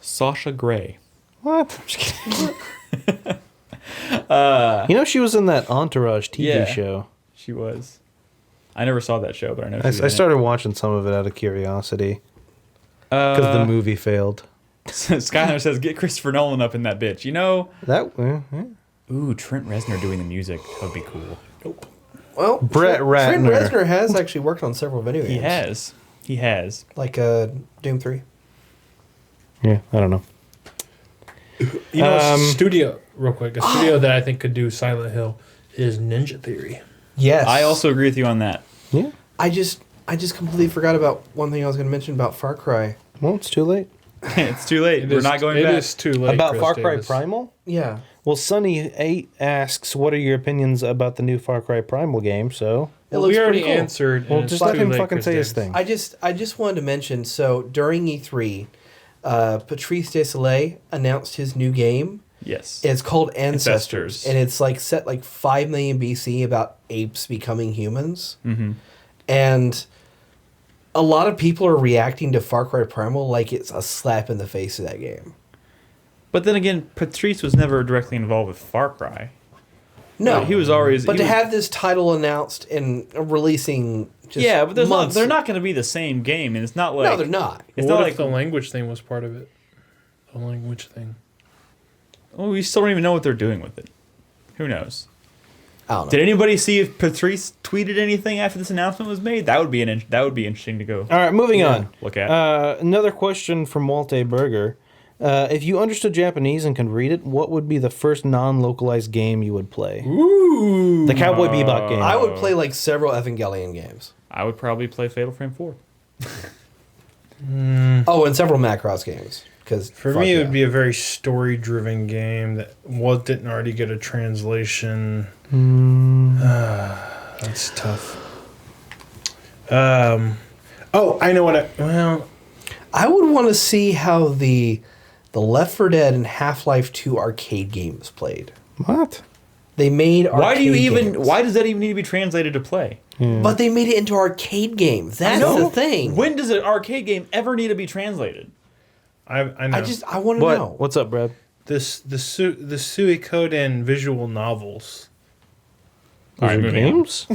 Sasha Grey. What? I'm just kidding. You know, she was in that Entourage TV Yeah. show. She was. I never saw that show, but I know. I She was in started watching some of it out of curiosity because the movie failed. Skylar says, "Get Christopher Nolan up in that bitch." You know. That Ooh, Trent Reznor doing the music. That would be cool. Well, Brett Trent Ratner. Reznor has actually worked on several video games. He has. He has. Like Doom 3. yeah, I don't know. You know, a studio, real quick, a studio that I think could do Silent Hill is Ninja Theory. Yes. I also agree with you on that. Yeah. I just completely forgot about one thing I was going to mention about Far Cry. Well, it's too late. It's too late. We're not going It back. is too late. About Chris Far Cry Davis. Primal? Yeah. Well, Sunny8 asks, what are your opinions about the new Far Cry Primal game? So, It looks we already pretty cool. answered. well, and just it's let too him late, fucking Chris say his Davis. thing. I just wanted to mention, so during E3, Patrice Desilets announced his new game. Yes. It's called Ancestors. Ancestors. And it's like set like 5 million BC about apes becoming humans. Mm-hmm. And a lot of people are reacting to Far Cry Primal like it's a slap in the face of that game. But then again, Patrice was never directly involved with Far Cry. No, he was always. But have this title announced and releasing, just but they're not going to be the same game, and it's not like no, they're not. It's What not if like the language thing was part of it? The language thing. well, we still don't even know what they're doing with it. Who knows? I don't know. Did anybody see if Patrice tweeted anything after this announcement was made? That would be interesting to go. All right, moving on. Look at another question from Walte Berger. If you understood Japanese and could read it, what would be the first non-localized game you would play? Ooh, The Cowboy Bebop game. I would play like several Evangelion games. I would probably play Fatal Frame 4. Oh, and several Macross games. Because For me, it would be a very story-driven game that didn't already get a translation. That's tough. Oh, I know what I would want to see how the Left 4 Dead and Half-Life 2 arcade games played. What? They made Why games. does that even need to be translated to play? But they made it into arcade games. That's the thing. When does an arcade game ever need to be translated? I know. I want to know. What's up, Brad? the Suikoden visual novels. All right, moving on. games?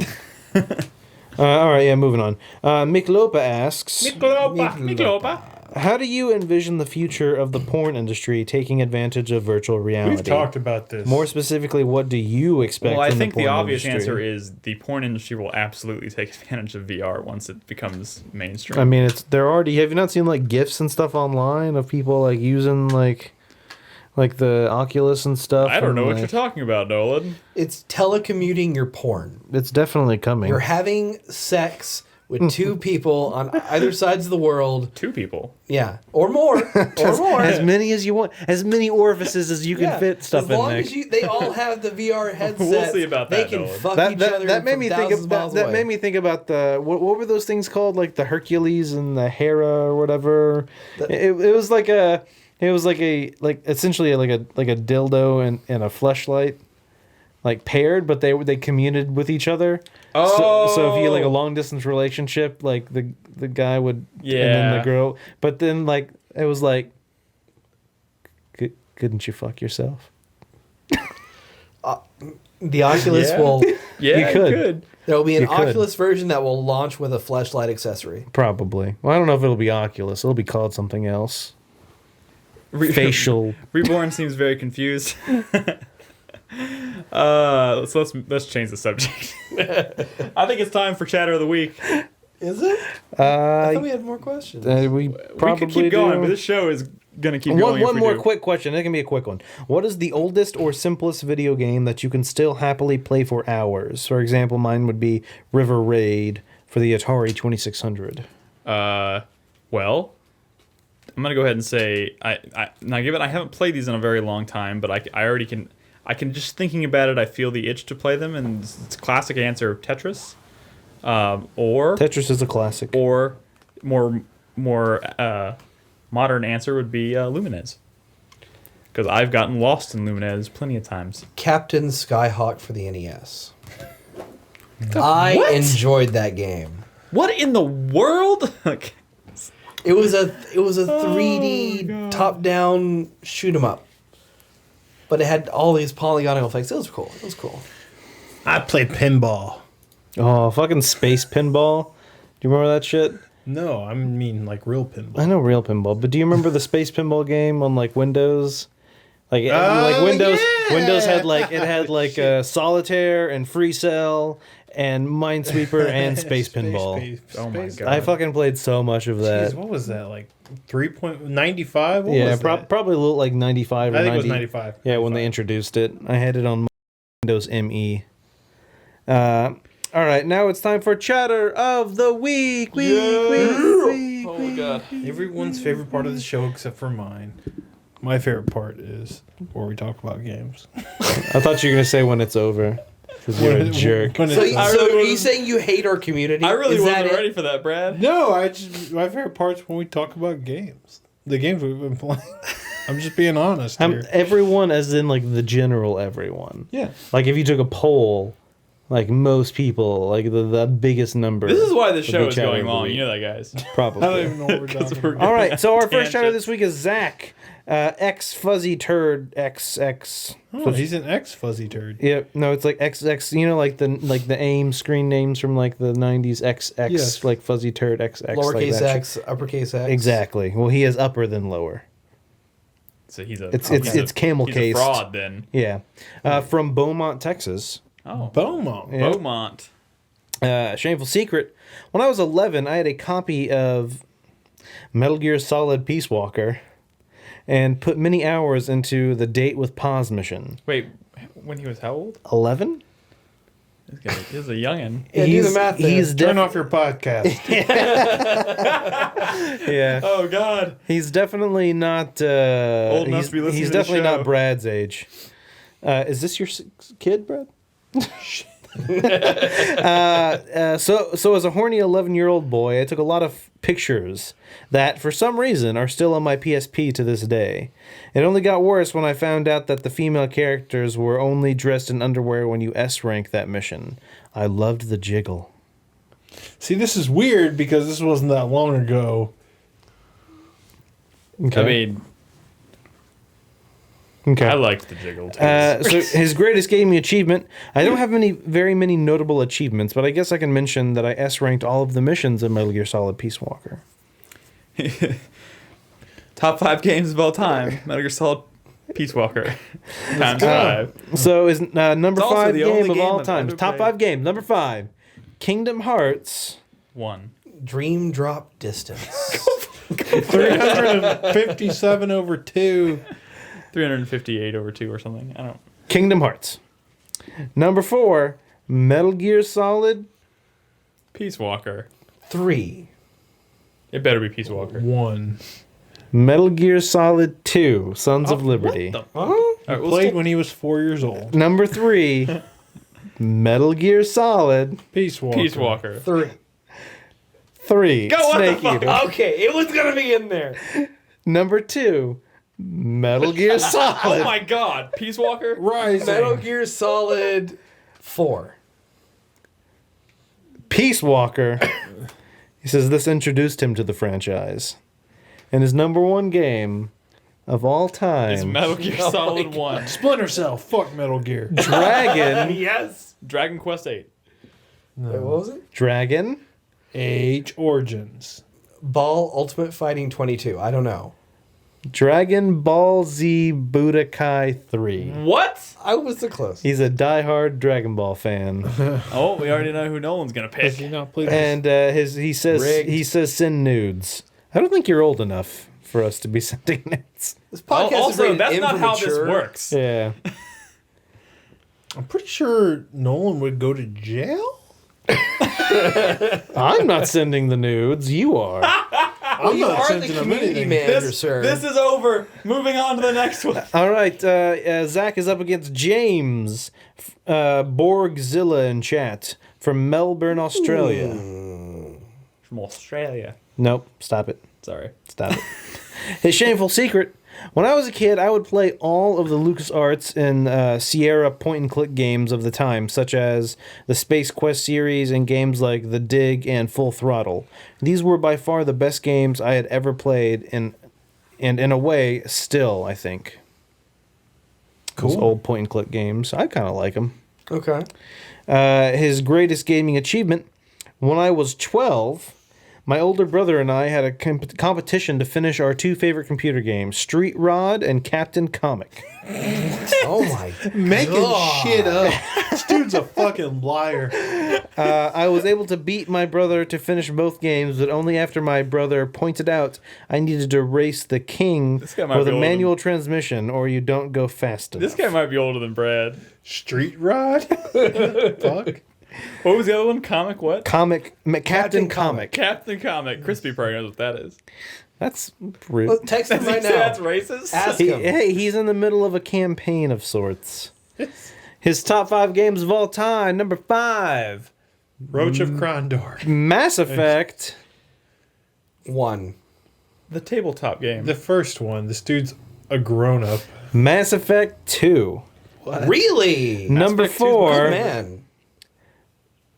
All right, yeah, moving on. Miklopa asks, Miklopa. how do you envision the future of the porn industry taking advantage of virtual reality? We've talked about this. More specifically, what do you expect Well, I from think the porn obvious industry? answer is the porn industry will absolutely take advantage of VR once it becomes mainstream. I mean, they're already. Have you not seen like GIFs and stuff online of people like using like the Oculus and stuff? I don't know what like, you're talking about, Nolan. It's telecommuting your porn. It's definitely coming. You're having sex with two people on either sides of the world. Two people. Yeah, or more, or more. as many as you want, as many orifices as you can Yeah, fit stuff as in long there. as they all have the VR headsets. We'll see about They that, can Nolan. fuck that, each that, other. that made from me think thousands of miles that away. made me think about the what were those things called, like the Hercules and the Hera or whatever. It was like essentially like a dildo and a fleshlight, like paired, but they communed with each other. So if you had like a long distance relationship, like the guy would and then the girl, but then like it was like, couldn't you fuck yourself? The Oculus will. Yeah, You could. There will be an You could. Oculus version that will launch with a flashlight accessory. Probably. Well, I don't know if it'll be Oculus. It'll be called something else. Facial. Reborn seems very confused. Let's change the subject. I think it's time for chatter of the week. Is it? I thought we had more questions. We probably We could keep going, do. but this show is gonna keep going. One if we more do. quick question. It can be a quick one. What is the oldest or simplest video game that you can still happily play for hours? For example, mine would be River Raid for the Atari 2600. Well, I'm gonna go ahead and say I haven't played these in a very long time, but I already can. I can just thinking about it. I feel the itch to play them, and it's classic answer Tetris, or Tetris is a classic. or more modern answer would be Lumines, because I've gotten lost in Lumines plenty of times. Captain Skyhawk for the NES. I enjoyed that game. What in the world? It was a 3D top-down shoot 'em up, but it had all these polygonal effects. It was cool. It was cool. I played pinball. Oh, fucking Space Pinball. Do you remember that shit? No, I mean like real pinball. I know real pinball, but do you remember the Space Pinball game on like Windows? Like Windows yeah! Windows had like Solitaire and Free Cell and Minesweeper and Space Pinball. Oh my God. I fucking played so much of that. Jeez, what was that, like 3.95? What Yeah, was that? probably a little like 95 or I think 90. it was 95. Yeah, when they introduced it. I had it on Windows ME. All right, now it's time for chatter of the week. Oh my God. Everyone's favorite part of the show except for mine. My favorite part is where we talk about games. I thought you were going to say when it's over. Because you're a jerk. So, really are you wasn't- saying you hate our community? I really Is that wasn't it? ready for that, Brad. No, my favorite part's when we talk about games. The games we've been playing. I'm just being honest here. Everyone as in like the general everyone. Yeah. Like if you took a poll, like most people, like the biggest number. This is why the of show each is hour going of the long. week. You know that, guys. I don't Probably. even know what we're talking about. All right, so our first shout out Tangents. this week is Zach, X Fuzzy Turd XX. Oh, he's an ex-fuzzy turd. Yeah, no, it's like XX. You know, like the AIM screen names from like the '90s. XX, Yes. like Fuzzy Turd XX. Lowercase like that x, uppercase x. Exactly. Well, he is upper than lower. So he's a It's camel he's a cased. fraud then. Yeah, from Beaumont, Texas. Oh, Beaumont. Yeah. Beaumont. Shameful secret. When I was 11, I had a copy of Metal Gear Solid Peace Walker, and put many hours into the Date with Paz mission. Wait, when he was how old? 11? He was a youngin. Yeah, do the math there. He's Turn off your podcast. yeah. Oh God. He's definitely not Old enough to be listening he's to the definitely show. not Brad's age. Is this your kid, Brad? So as a horny 11-year-old boy, I took a lot of pictures that, for some reason, are still on my PSP to this day. It only got worse when I found out that the female characters were only dressed in underwear when you S-rank that mission. I loved the jiggle. See, this is weird because this wasn't that long ago. Okay. I mean, okay. I liked the jiggle too. So his greatest gaming achievement. I don't have very many notable achievements, but I guess I can mention that I S-ranked all of the missions in Metal Gear Solid Peace Walker. Top 5 games of all time. Metal Gear Solid Peace Walker. Times 5. So is number It's also 5 the only game of game all I've time. ever Top played. 5 game. Number 5. Kingdom Hearts. 1. Dream drop distance. 357 over 2. 358 over 2 or something. I don't. Kingdom Hearts. Number 4. Metal Gear Solid. Peace Walker. 3. It better be Peace Walker. 1. Metal Gear Solid 2. Sons of Liberty. What the Huh? All right, we'll Played stick- when he was 4 years old. Number 3. Metal Gear Solid Peace Walker. Peace Walker. 3. 3. Go, what the Snake fuck? Eater. Okay, it was gonna be in there. Number 2. Metal Gear Oh Solid. my God. Peace Walker. Rising. Metal Gear Solid 4. Peace Walker. He says this introduced him to the franchise. And his number 1 game of all time. It's Metal Gear Oh my Solid God. 1. Splinter Cell. Fuck Metal Gear. Dragon. Yes. Dragon Quest 8. Wait, what was it? Dragon. Age Origins. Ball Ultimate Fighting 22. I don't know. Dragon Ball Z Budokai 3. What? I was the closest. He's a diehard Dragon Ball fan. Oh, we already know who Nolan's gonna Does he pick. not play And he says Rigged. send nudes. I don't think you're old enough for us to be sending nudes. This podcast is Also, rated that's not how this immature. works. Yeah. I'm pretty sure Nolan would go to jail. I'm not sending the nudes. You are. I'm You not are the sending him community anything. manager, sir. This is over. Moving on to the next one. All right. Zach is up against James Borgzilla in chat from Melbourne, Australia. From Australia. Nope. Stop it. Sorry. Stop it. His shameful secret. When I was a kid, I would play all of the LucasArts and Sierra point-and-click games of the time, such as the Space Quest series and games like The Dig and Full Throttle. These were by far the best games I had ever played, and in a way, still, I think. Those Cool. old point-and-click games. I kind of like them. Okay. His greatest gaming achievement. When I was 12... my older brother and I had a competition to finish our 2 favorite computer games, Street Rod and Captain Comic. Oh my. Making God. shit up. This dude's a fucking liar. I was able to beat my brother to finish both games, but only after my brother pointed out I needed to race the king This guy might with be a older manual transmission or you don't go fast enough. This guy might be older than Brad. Street Rod? Fuck. What was the other one? Comic what? Captain Comic. Captain Comic. Crispy probably knows what that is. That's rude. Well, text him Does he right say now. that's racist? Ask him. Hey, he's in the middle of a campaign of sorts. His top 5 games of all time. Number 5, Roach of Krondor. Mass Effect. 1. The tabletop game. The first one. This dude's a grown-up. Mass Effect 2. Really? Number Effect 2 's Good 4, man.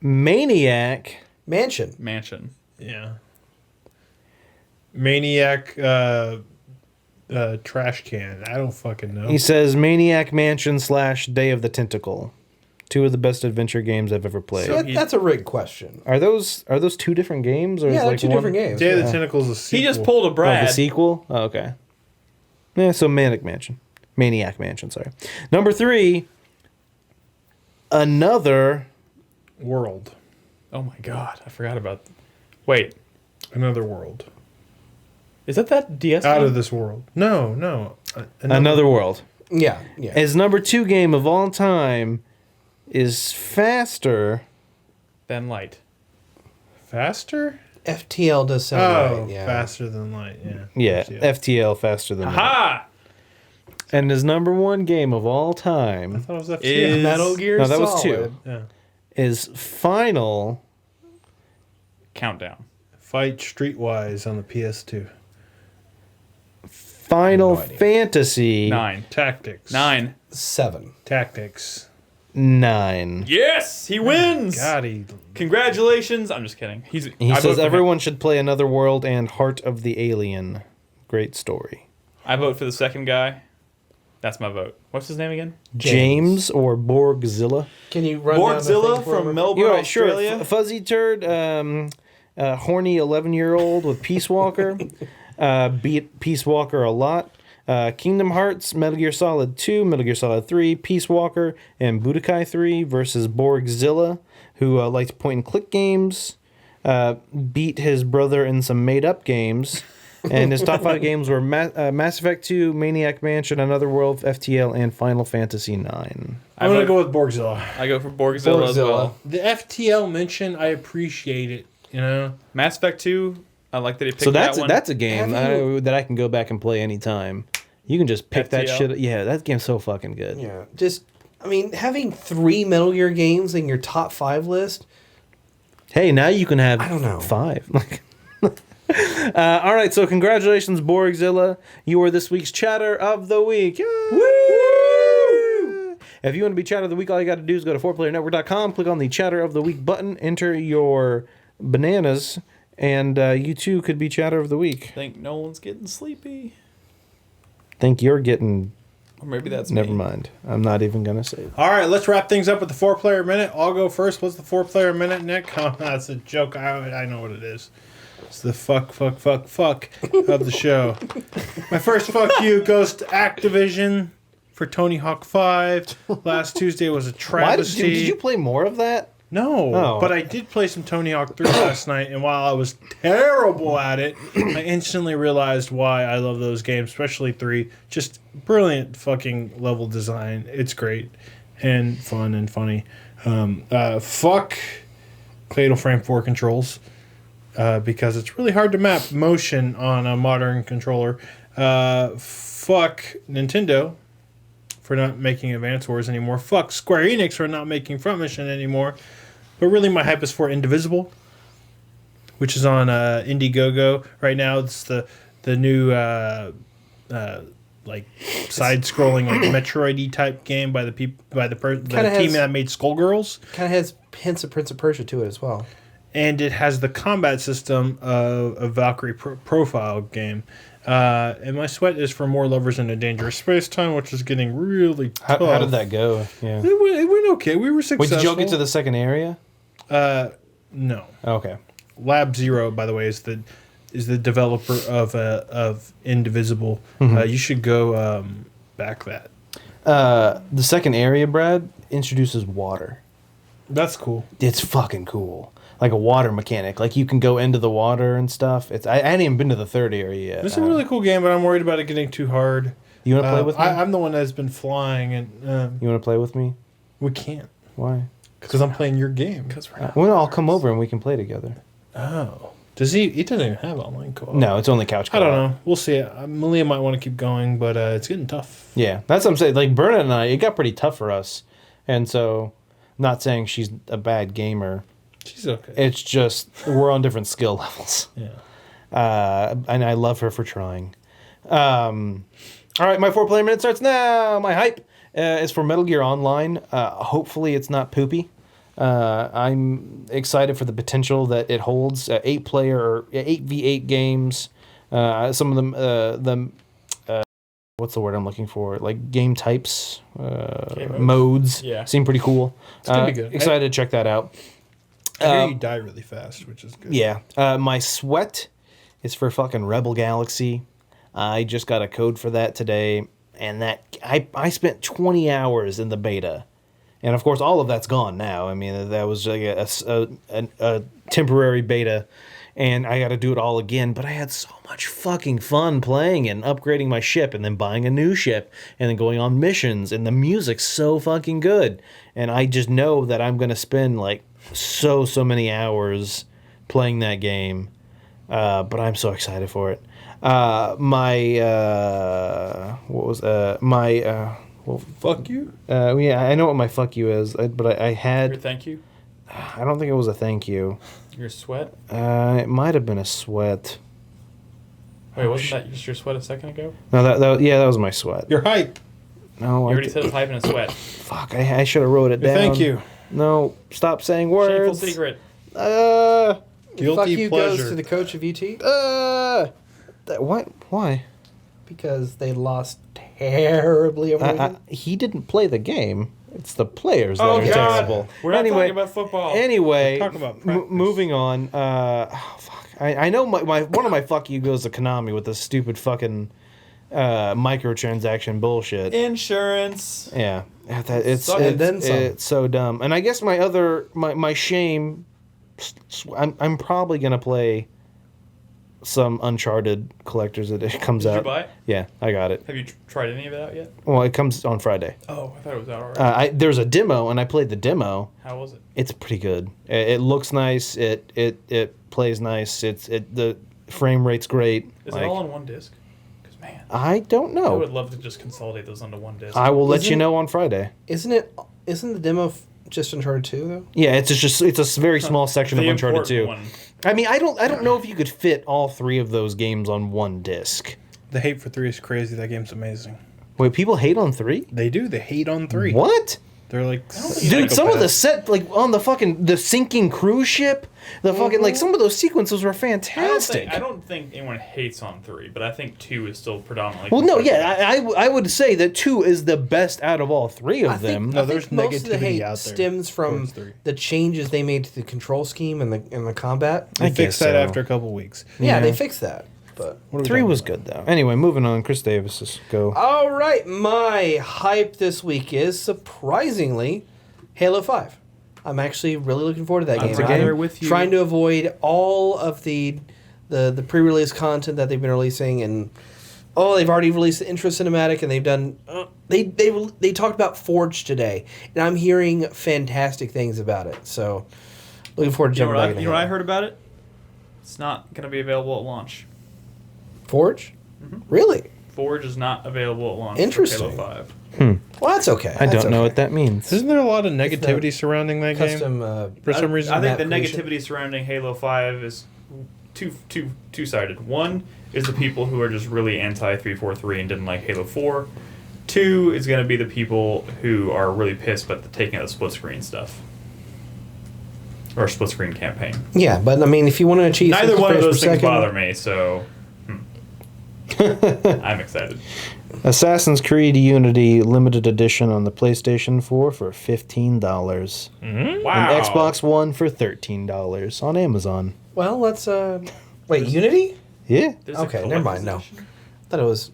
Maniac. Mansion. Yeah. Maniac trash can. I don't fucking know. He says Maniac Mansion / Day of the Tentacle. 2 of the best adventure games I've ever played. So that's a rigged question. Are those 2 different games? Or Yeah, is they're like 2 different games. Day of the Tentacle is a sequel. He just pulled a Oh, Brad. the sequel? Oh, okay. Yeah, so Maniac Mansion, sorry. Number 3, Another World. Oh my god, I forgot about. Wait, Another World. is that DS? Out game? of this world. No. Another World. Yeah. His number 2 game of all time is Faster. Ben Light. Faster? FTL does sound right. Yeah. Faster than light. Yeah. Yeah, FTL Faster Than Light. Ha! And his number 1 game of all I time thought it was FTL. Is- Metal Gear No, that was Solid. 2. Yeah. is Final Countdown. Fight Streetwise on the PS2. Final No idea. Fantasy 9. Tactics. 9. 7. Tactics. 9. Yes, he wins. God, he... Congratulations. I'm just kidding. He I vote says for him. everyone should play Another World and Heart of the Alien. Great story. I vote for the second guy. That's my vote. What's his name again? James or Borgzilla? Can you run down the Borgzilla thing for from me? Melbourne, You're right, sure. Australia. Fuzzy Turd, horny 11-year-old with Peace Walker. Beat Peace Walker a lot. Kingdom Hearts, Metal Gear Solid 2, Metal Gear Solid 3, Peace Walker, and Budokai 3 versus Borgzilla, who liked point-and-click games. Beat his brother in some made-up games. And his top 5 games were Mass Effect 2, Maniac Mansion, Another World, FTL, and Final Fantasy 9. I'm going to go with Borgzilla. I go for Borgzilla as well. The FTL mention, I appreciate it, you know? Mass Effect 2, I like that he picked So that one. that's a game that I can go back and play anytime. You can just pick that FTL? shit. Yeah, that game's so fucking good. Yeah. Having 3 Metal Gear games in your top 5 list. Hey, now you can have I don't know. 5. All right, so congratulations, Borgzilla. You are this week's Chatter of the Week. Yay! Woo! If you want to be Chatter of the Week, all you got to do is go to 4playernetwork.com, click on the Chatter of the Week button, enter your bananas, and you too could be Chatter of the Week. I think no one's getting sleepy. Think you're getting... Or maybe that's Never me. mind. I'm not even going to say it. All right, let's wrap things up with the 4-player minute. I'll go first. What's the 4-player minute, Nick? Oh, that's a joke. I know what it is. It's the fuck of the show. My first fuck you goes to Activision for Tony Hawk 5. Last Tuesday was a travesty. Did you play more of that? No, Oh. but I did play some Tony Hawk 3 last night, and while I was terrible at it, I instantly realized why I love those games, especially 3. Just brilliant fucking level design. It's great and fun and funny. Fuck Fatal Frame 4 controls, because it's really hard to map motion on a modern controller. Fuck Nintendo for not making Advance Wars anymore. Fuck Square Enix for not making Front Mission anymore. But really, my hype is for Indivisible, which is on Indiegogo right now. It's the new like side-scrolling like Metroid-y type game by the team that made Skullgirls, Kind of has hints of Prince of Persia to it as well. and it has the combat system of a Valkyrie profile game. And my sweat is for more lovers in a dangerous space time, which is getting really tough. How did that go? Yeah. It went okay. We were successful. Wait, did y'all get to the second area? No. Okay. Lab Zero, by the way, is the developer of Indivisible. You should go back that. The second area, Brad, introduces water. That's cool. It's fucking cool. Like a water mechanic. Like you can go into the water and stuff. I hadn't even been to the third area yet. It's a really cool game, but I'm worried about it getting too hard. You want to play with me? I'm the one that's been flying, and You want to play with me? we can't Why? because I'm playing your game. Well, I'll come over and we can play together. Oh, does he? He doesn't even have online co-op. No, it's only couch I co-op. don't know. We'll see. Malia might want to keep going, but it's getting tough. Yeah, that's what I'm saying. Like Berna and I, it got pretty tough for us, and so, not saying she's a bad gamer. She's okay. It's just we're on different skill levels. Yeah. And I love her for trying. All right, my 4-player minute starts now. My hype is for Metal Gear Online. Hopefully, it's not poopy. I'm excited for the potential that it holds. 8-player or 8v8 games. Some of them, what's the word I'm looking for? Like game types, modes. Yeah. Seem pretty cool. It's gonna be good. Excited to check that out. I hear you die really fast, which is good. Yeah. My sweat is for fucking Rebel Galaxy. I just got a code for that today, and that I spent 20 hours in the beta. And of course, all of that's gone now. I mean, that was like a temporary beta, and I got to do it all again. But I had so much fucking fun playing and upgrading my ship, and then buying a new ship, and then going on missions. And the music's so fucking good, and I just know that I'm gonna spend like so many hours playing that game. But I'm so excited for it. Well, fuck you. Yeah, I know what my fuck you is, but I Your had. thank you. I don't think it was a thank you. Your sweat. It might have been a sweat. Wait, wasn't that just your sweat a second ago? No, that was my sweat. You're hype. No, You already said a pipe and a sweat. Fuck, I should have wrote it down. Thank you. No, stop saying Shameful words. secret. Guilty Fuck you pleasure. goes to the coach of UT What? Why? because they lost terribly over the weekend. He didn't play the game. It's the players that Oh, are God. terrible. We're not anyway, talking about football. Anyway, We're talking about practice. moving on. Fuck. I know my one of my fuck you goes to Konami with this stupid fucking microtransaction bullshit. Insurance. Yeah, it's Suck it, it's, then some. it's so dumb. And I guess my shame. I'm probably gonna play some Uncharted collectors that it comes Did out. you buy it? Yeah, I got it. Have you tried any of it out yet? Well, it comes on Friday. Oh, I thought it was out already. There's a demo, and I played the demo. How was it? It's pretty good. It looks nice. It plays nice. The frame rate's great. Is it all on one disc? Because, man, I don't I know. would love to just consolidate those onto one disc. I will let you Isn't- know on Friday. Isn't the demo just Uncharted 2 though? Yeah, it's a very small section of The Uncharted important 2. one. I mean, I don't know if you could fit all three of those games on one disc. The hate for 3 is crazy. That game's amazing. Wait, people hate on 3? They do. They hate on 3. What? They're like, Dude, some of the psychopaths. set, like on the sinking cruise ship, the fucking, like some of those sequences were I fantastic. don't think anyone hates on 3, but I think 2 is still predominantly. Well, no, considered. yeah, I would say that 2 is the best out of all three of them. No, I there's think most of the negativity hate out there stems from towards 3. the changes they made to the control scheme and the combat. They I fixed guess that so. after a couple weeks. Yeah, Yeah. they fixed that. But What are we 3 talking was about? good, though. Anyway, moving on. Chris Davis, just go. all right, my hype this week is surprisingly Halo 5. I'm actually really looking forward to that I'm game. right I'm there with you. trying to avoid all of the pre-release content that they've been releasing, and they've already released the intro cinematic, and they've done they talked about Forge today, and I'm hearing fantastic things about it. So looking forward to You know jumping what back I, into you know what I Halo. heard about it? It's not going to be available at launch. Forge, Mm-hmm. really? Forge is not available at launch. Interesting. For Halo 5. Well, that's okay. I That's don't know okay. what that means. Isn't there a lot of It's negativity the surrounding that game? Custom. For some reason, I think map the creation. negativity surrounding Halo 5 is two-sided. One is the people who are just really anti-343 and didn't like Halo 4. 2 is going to be the people who are really pissed about the taking out the split screen stuff. Or split screen campaign. Yeah, but I mean, if you want to achieve Neither 60 one of frames those per things second- bother me, so I'm excited. Assassin's Creed Unity limited edition on the PlayStation 4 for $15. Wow. And Xbox One for $13 on Amazon. Well, let's wait. Unity? Yeah. There's a Okay, never mind. collector's No, edition? I thought it was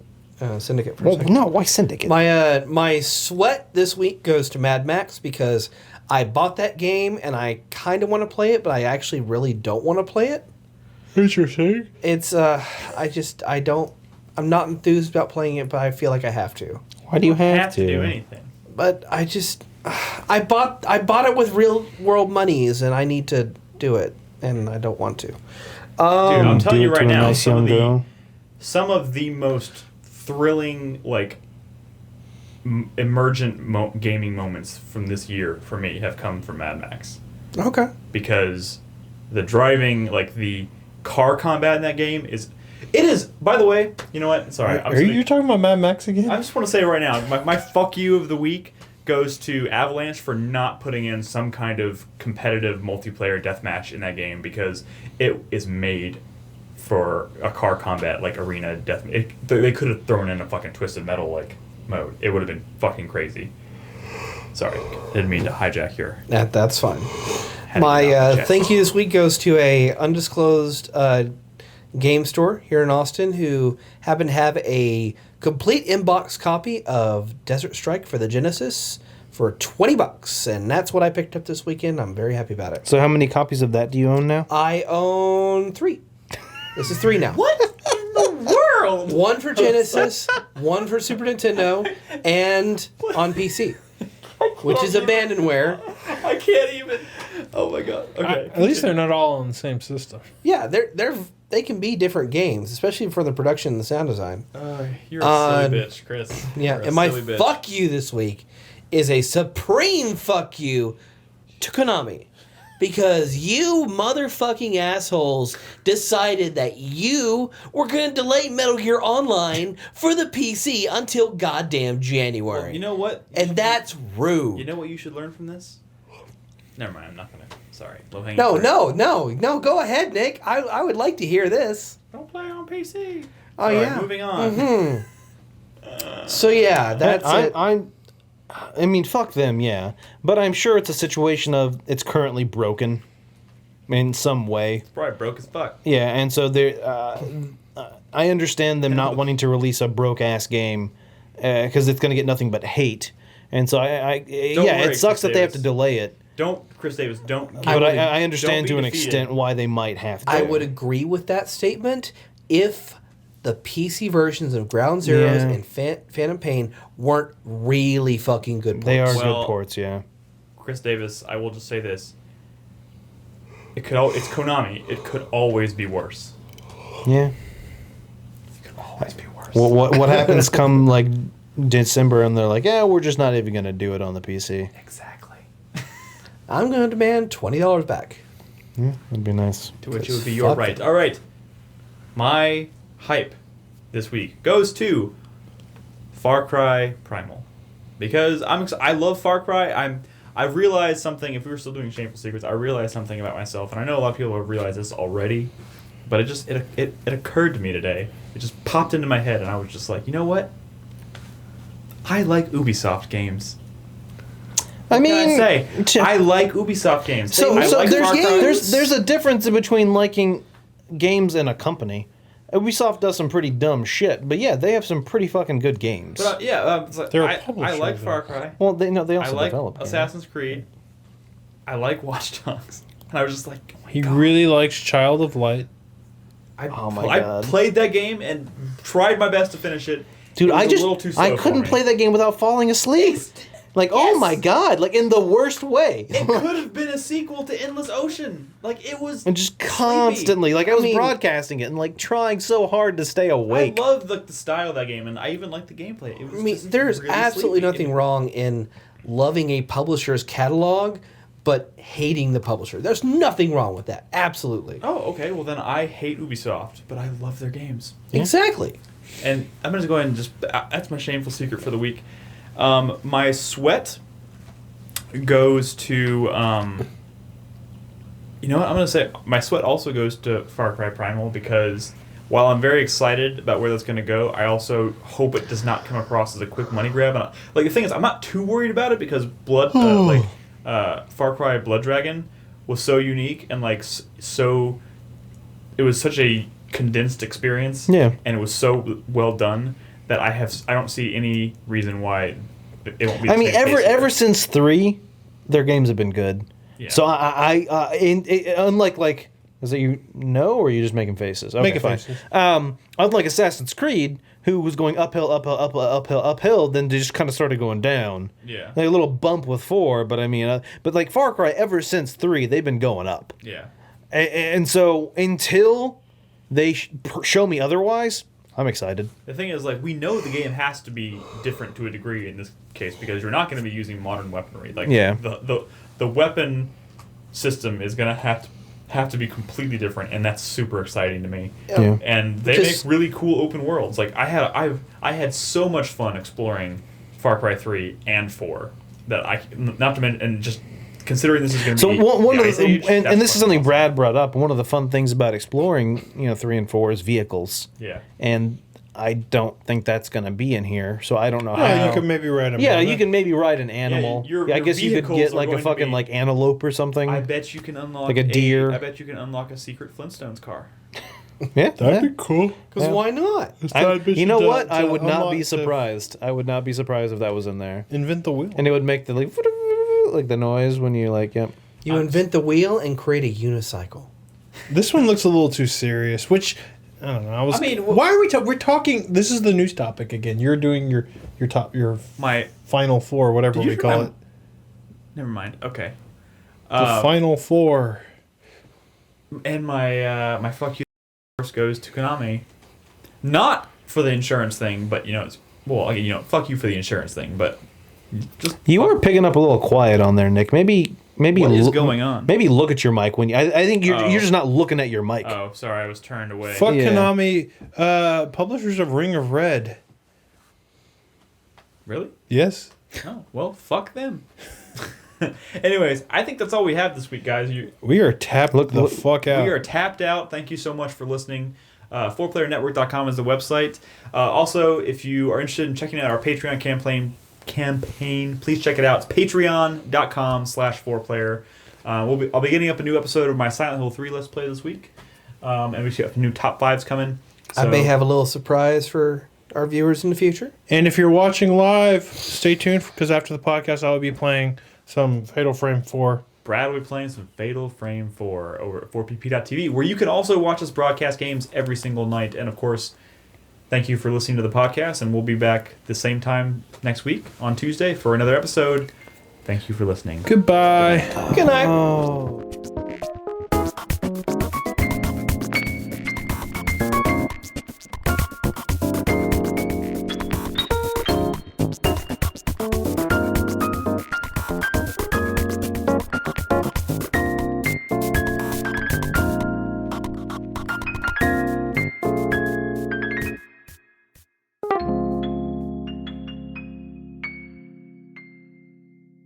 Syndicate for a Well, second. no, why Syndicate? My sweat this week goes to Mad Max because I bought that game and I kind of want to play it, but I actually really don't want to play it. Interesting. It's I'm not enthused about playing it, but I feel like I have to. Why do you have to do anything. But I bought it with real world monies, and I need to do it, and I don't want to. Dude, I'm telling Do you it to right a now, nice young girl. some of the most thrilling, like, emergent gaming moments from this year for me have come from Mad Max. Okay. Because the driving, like, the car combat in that game is... It is, by the way, you know what? Sorry. Are you talking about Mad Max again? I just want to say right now, my fuck you of the week goes to Avalanche for not putting in some kind of competitive multiplayer deathmatch in that game, because it is made for a car combat, like arena death. They could have thrown in a fucking Twisted Metal like mode. It would have been fucking crazy. Sorry, didn't mean to hijack your. That's fine. Had My it off the chest. thank you this week goes to a undisclosed game store here in Austin who happened to have a complete inbox copy of Desert Strike for the Genesis for $20, and that's what I picked up this weekend. I'm very happy about it. So how many copies of that do you own now? I own 3. This is 3 now. What in the world? 1 for Genesis, 1 for Super Nintendo, and on PC, which is abandonware. I can't even. Oh my god. Okay. At least they're not all on the same system. Yeah, they can be different games, especially for the production and the sound design. You're a silly bitch, Chris. Yeah, You're a and my silly bitch. fuck you this week is a supreme fuck you to Konami. Because you motherfucking assholes decided that you were going to delay Metal Gear Online for the PC until goddamn January. Well, you know what? And that's rude. You know what you should learn from this? Never mind, I'm not gonna. Sorry. Low-hanging No, fruit. no. Go ahead, Nick. I would like to hear this. Don't play on PC. Oh, Sorry, yeah. Moving on. Mm-hmm. So, yeah, that's it. I mean, fuck them, yeah. But I'm sure it's a situation of it's currently broken in some way. Probably broke as fuck. Yeah, and so I understand them not wanting to release a broke-ass game because it's going to get nothing but hate. And so, worry, it sucks Chris that they have Davis. to delay it. Chris Davis, don't. But I understand to don't an be defeated. extent why they might have to. I would agree with that statement if the PC versions of Ground Zeroes Yeah. and Phantom Pain weren't really fucking good ports. They are Well, good ports, yeah. Chris Davis, I will just say this. It's Konami. It could always be worse. Yeah. It could always be worse. Well, what happens come like December and they're like, yeah, we're just not even going to do it on the PC. Exactly. I'm going to demand $20 back. Yeah, that'd be nice. To which it Because would be your fuck right. it. All right. My hype this week goes to Far Cry Primal, because I love Far Cry. I've realized something. If we were still doing Shameful Secrets, I realized something about myself, and I know a lot of people have realized this already, but it occurred to me today. It just popped into my head, and I was just like, you know what? I like Ubisoft games. I What mean, can I say? I like Ubisoft games. so I like Far Cry. there's a difference between liking games and a company. Ubisoft does some pretty dumb shit, but yeah, they have some pretty fucking good games. But, it's like, They're a I publisher, like though. Far Cry. Well, they I also like develop games. Assassin's Creed. I like Watch Dogs. And I was just like, oh my He God. really likes Child of Light. Oh my I God. played that game and tried my best to finish it. Dude, It was I a just little too slow I couldn't for me. play that game without falling asleep. Like, oh my God, like in the worst way. It could have been a sequel to Endless Ocean. Like, it was And just constantly, like I was mean- broadcasting it and like trying so hard to stay I awake. love the style of that game, and I even like the gameplay. It was I mean, just there's really absolutely sleepy. nothing wrong in loving a publisher's catalog, but hating the publisher. There's nothing wrong with that. Absolutely. Oh, okay. Well, then I hate Ubisoft, but I love their games. Exactly. And I'm going to go ahead and that's my shameful secret for the week. My sweat goes to, you know what, I'm going to say my sweat also goes to Far Cry Primal, because while I'm very excited about where that's going to go, I also hope it does not come across as a quick money grab. And like, the thing is, I'm not too worried about it, because Far Cry Blood Dragon was so unique and like so, it was such a condensed experience. Yeah. And it was so well done that I don't see any reason why it won't be. The I mean, same pace ever here. since 3, their games have been good. Yeah. So unlike like, is that you know, or are you just making faces? Okay, Making fine. faces. Unlike Assassin's Creed, who was going uphill, then they just kind of started going down. Yeah. Like a little bump with 4, but I mean, but like Far Cry, ever since 3, they've been going up. Yeah. And so until they show me otherwise, I'm excited. The thing is, like, we know the game has to be different to a degree in this case, because you're not going to be using modern weaponry. Like, Yeah. the weapon system is going to have to be completely different, and that's super exciting to me. Yeah. And they Just- make really cool open worlds. Like, I had so much fun exploring Far Cry 3 and 4. that I not to mention, and just considering this is going to So be one the of Ice the, Age, and that's this is fucking something awesome. Brad brought up. One of the fun things about exploring, 3 and 4 is vehicles. Yeah. And I don't think that's going to be in here, so I don't know Yeah, how. you could maybe ride a Yeah, mammoth. you can maybe ride an animal. your I guess you could vehicles get are like a going to fucking be- like antelope or something. I bet you can unlock Like a deer. I bet you can unlock a secret Flintstones car. Yeah, That'd be cool. Because Yeah. why not? you know what? I would not unlock be the- surprised. I would not be surprised if that was in there. Invent the wheel. And it would make the like the noise when you like, yep. You invent the wheel and create a unicycle. This one looks a little too serious, which I don't know. I mean, why are we? We're talking. This is the news topic again. You're doing your My final four, whatever Did you we call remember- it. never mind. Okay. The final four. And my fuck you course goes to Konami, not for the insurance thing, but it's fuck you for the insurance thing, but just You were picking up a little quiet on there, Nick. Maybe what is going on? Maybe look at your mic when you. I think you're Oh. you're just not looking at your mic. Oh, sorry, I was turned away. Fuck Yeah. Konami. Publishers of Ring of Red. Really? Yes. Oh, well, fuck them. Anyways, I think that's all we have this week, guys. We are tapped the fuck out. We are tapped out. Thank you so much for listening. 4playernetwork.com is the website. Also, if you are interested in checking out our Patreon campaign, please check it out. It's patreon.com/4player. I'll be getting up a new episode of my Silent Hill 3 Let's Play this week. And we have new top 5s coming. I may have a little surprise for our viewers in the future. And if you're watching live, stay tuned because after the podcast, I will be playing some Fatal Frame 4. Brad will be playing some Fatal Frame 4 over at 4pp.tv, where you can also watch us broadcast games every single night. And of course, thank you for listening to the podcast, and we'll be back the same time next week on Tuesday for another episode. Thank you for listening. Goodbye. Good night. Oh.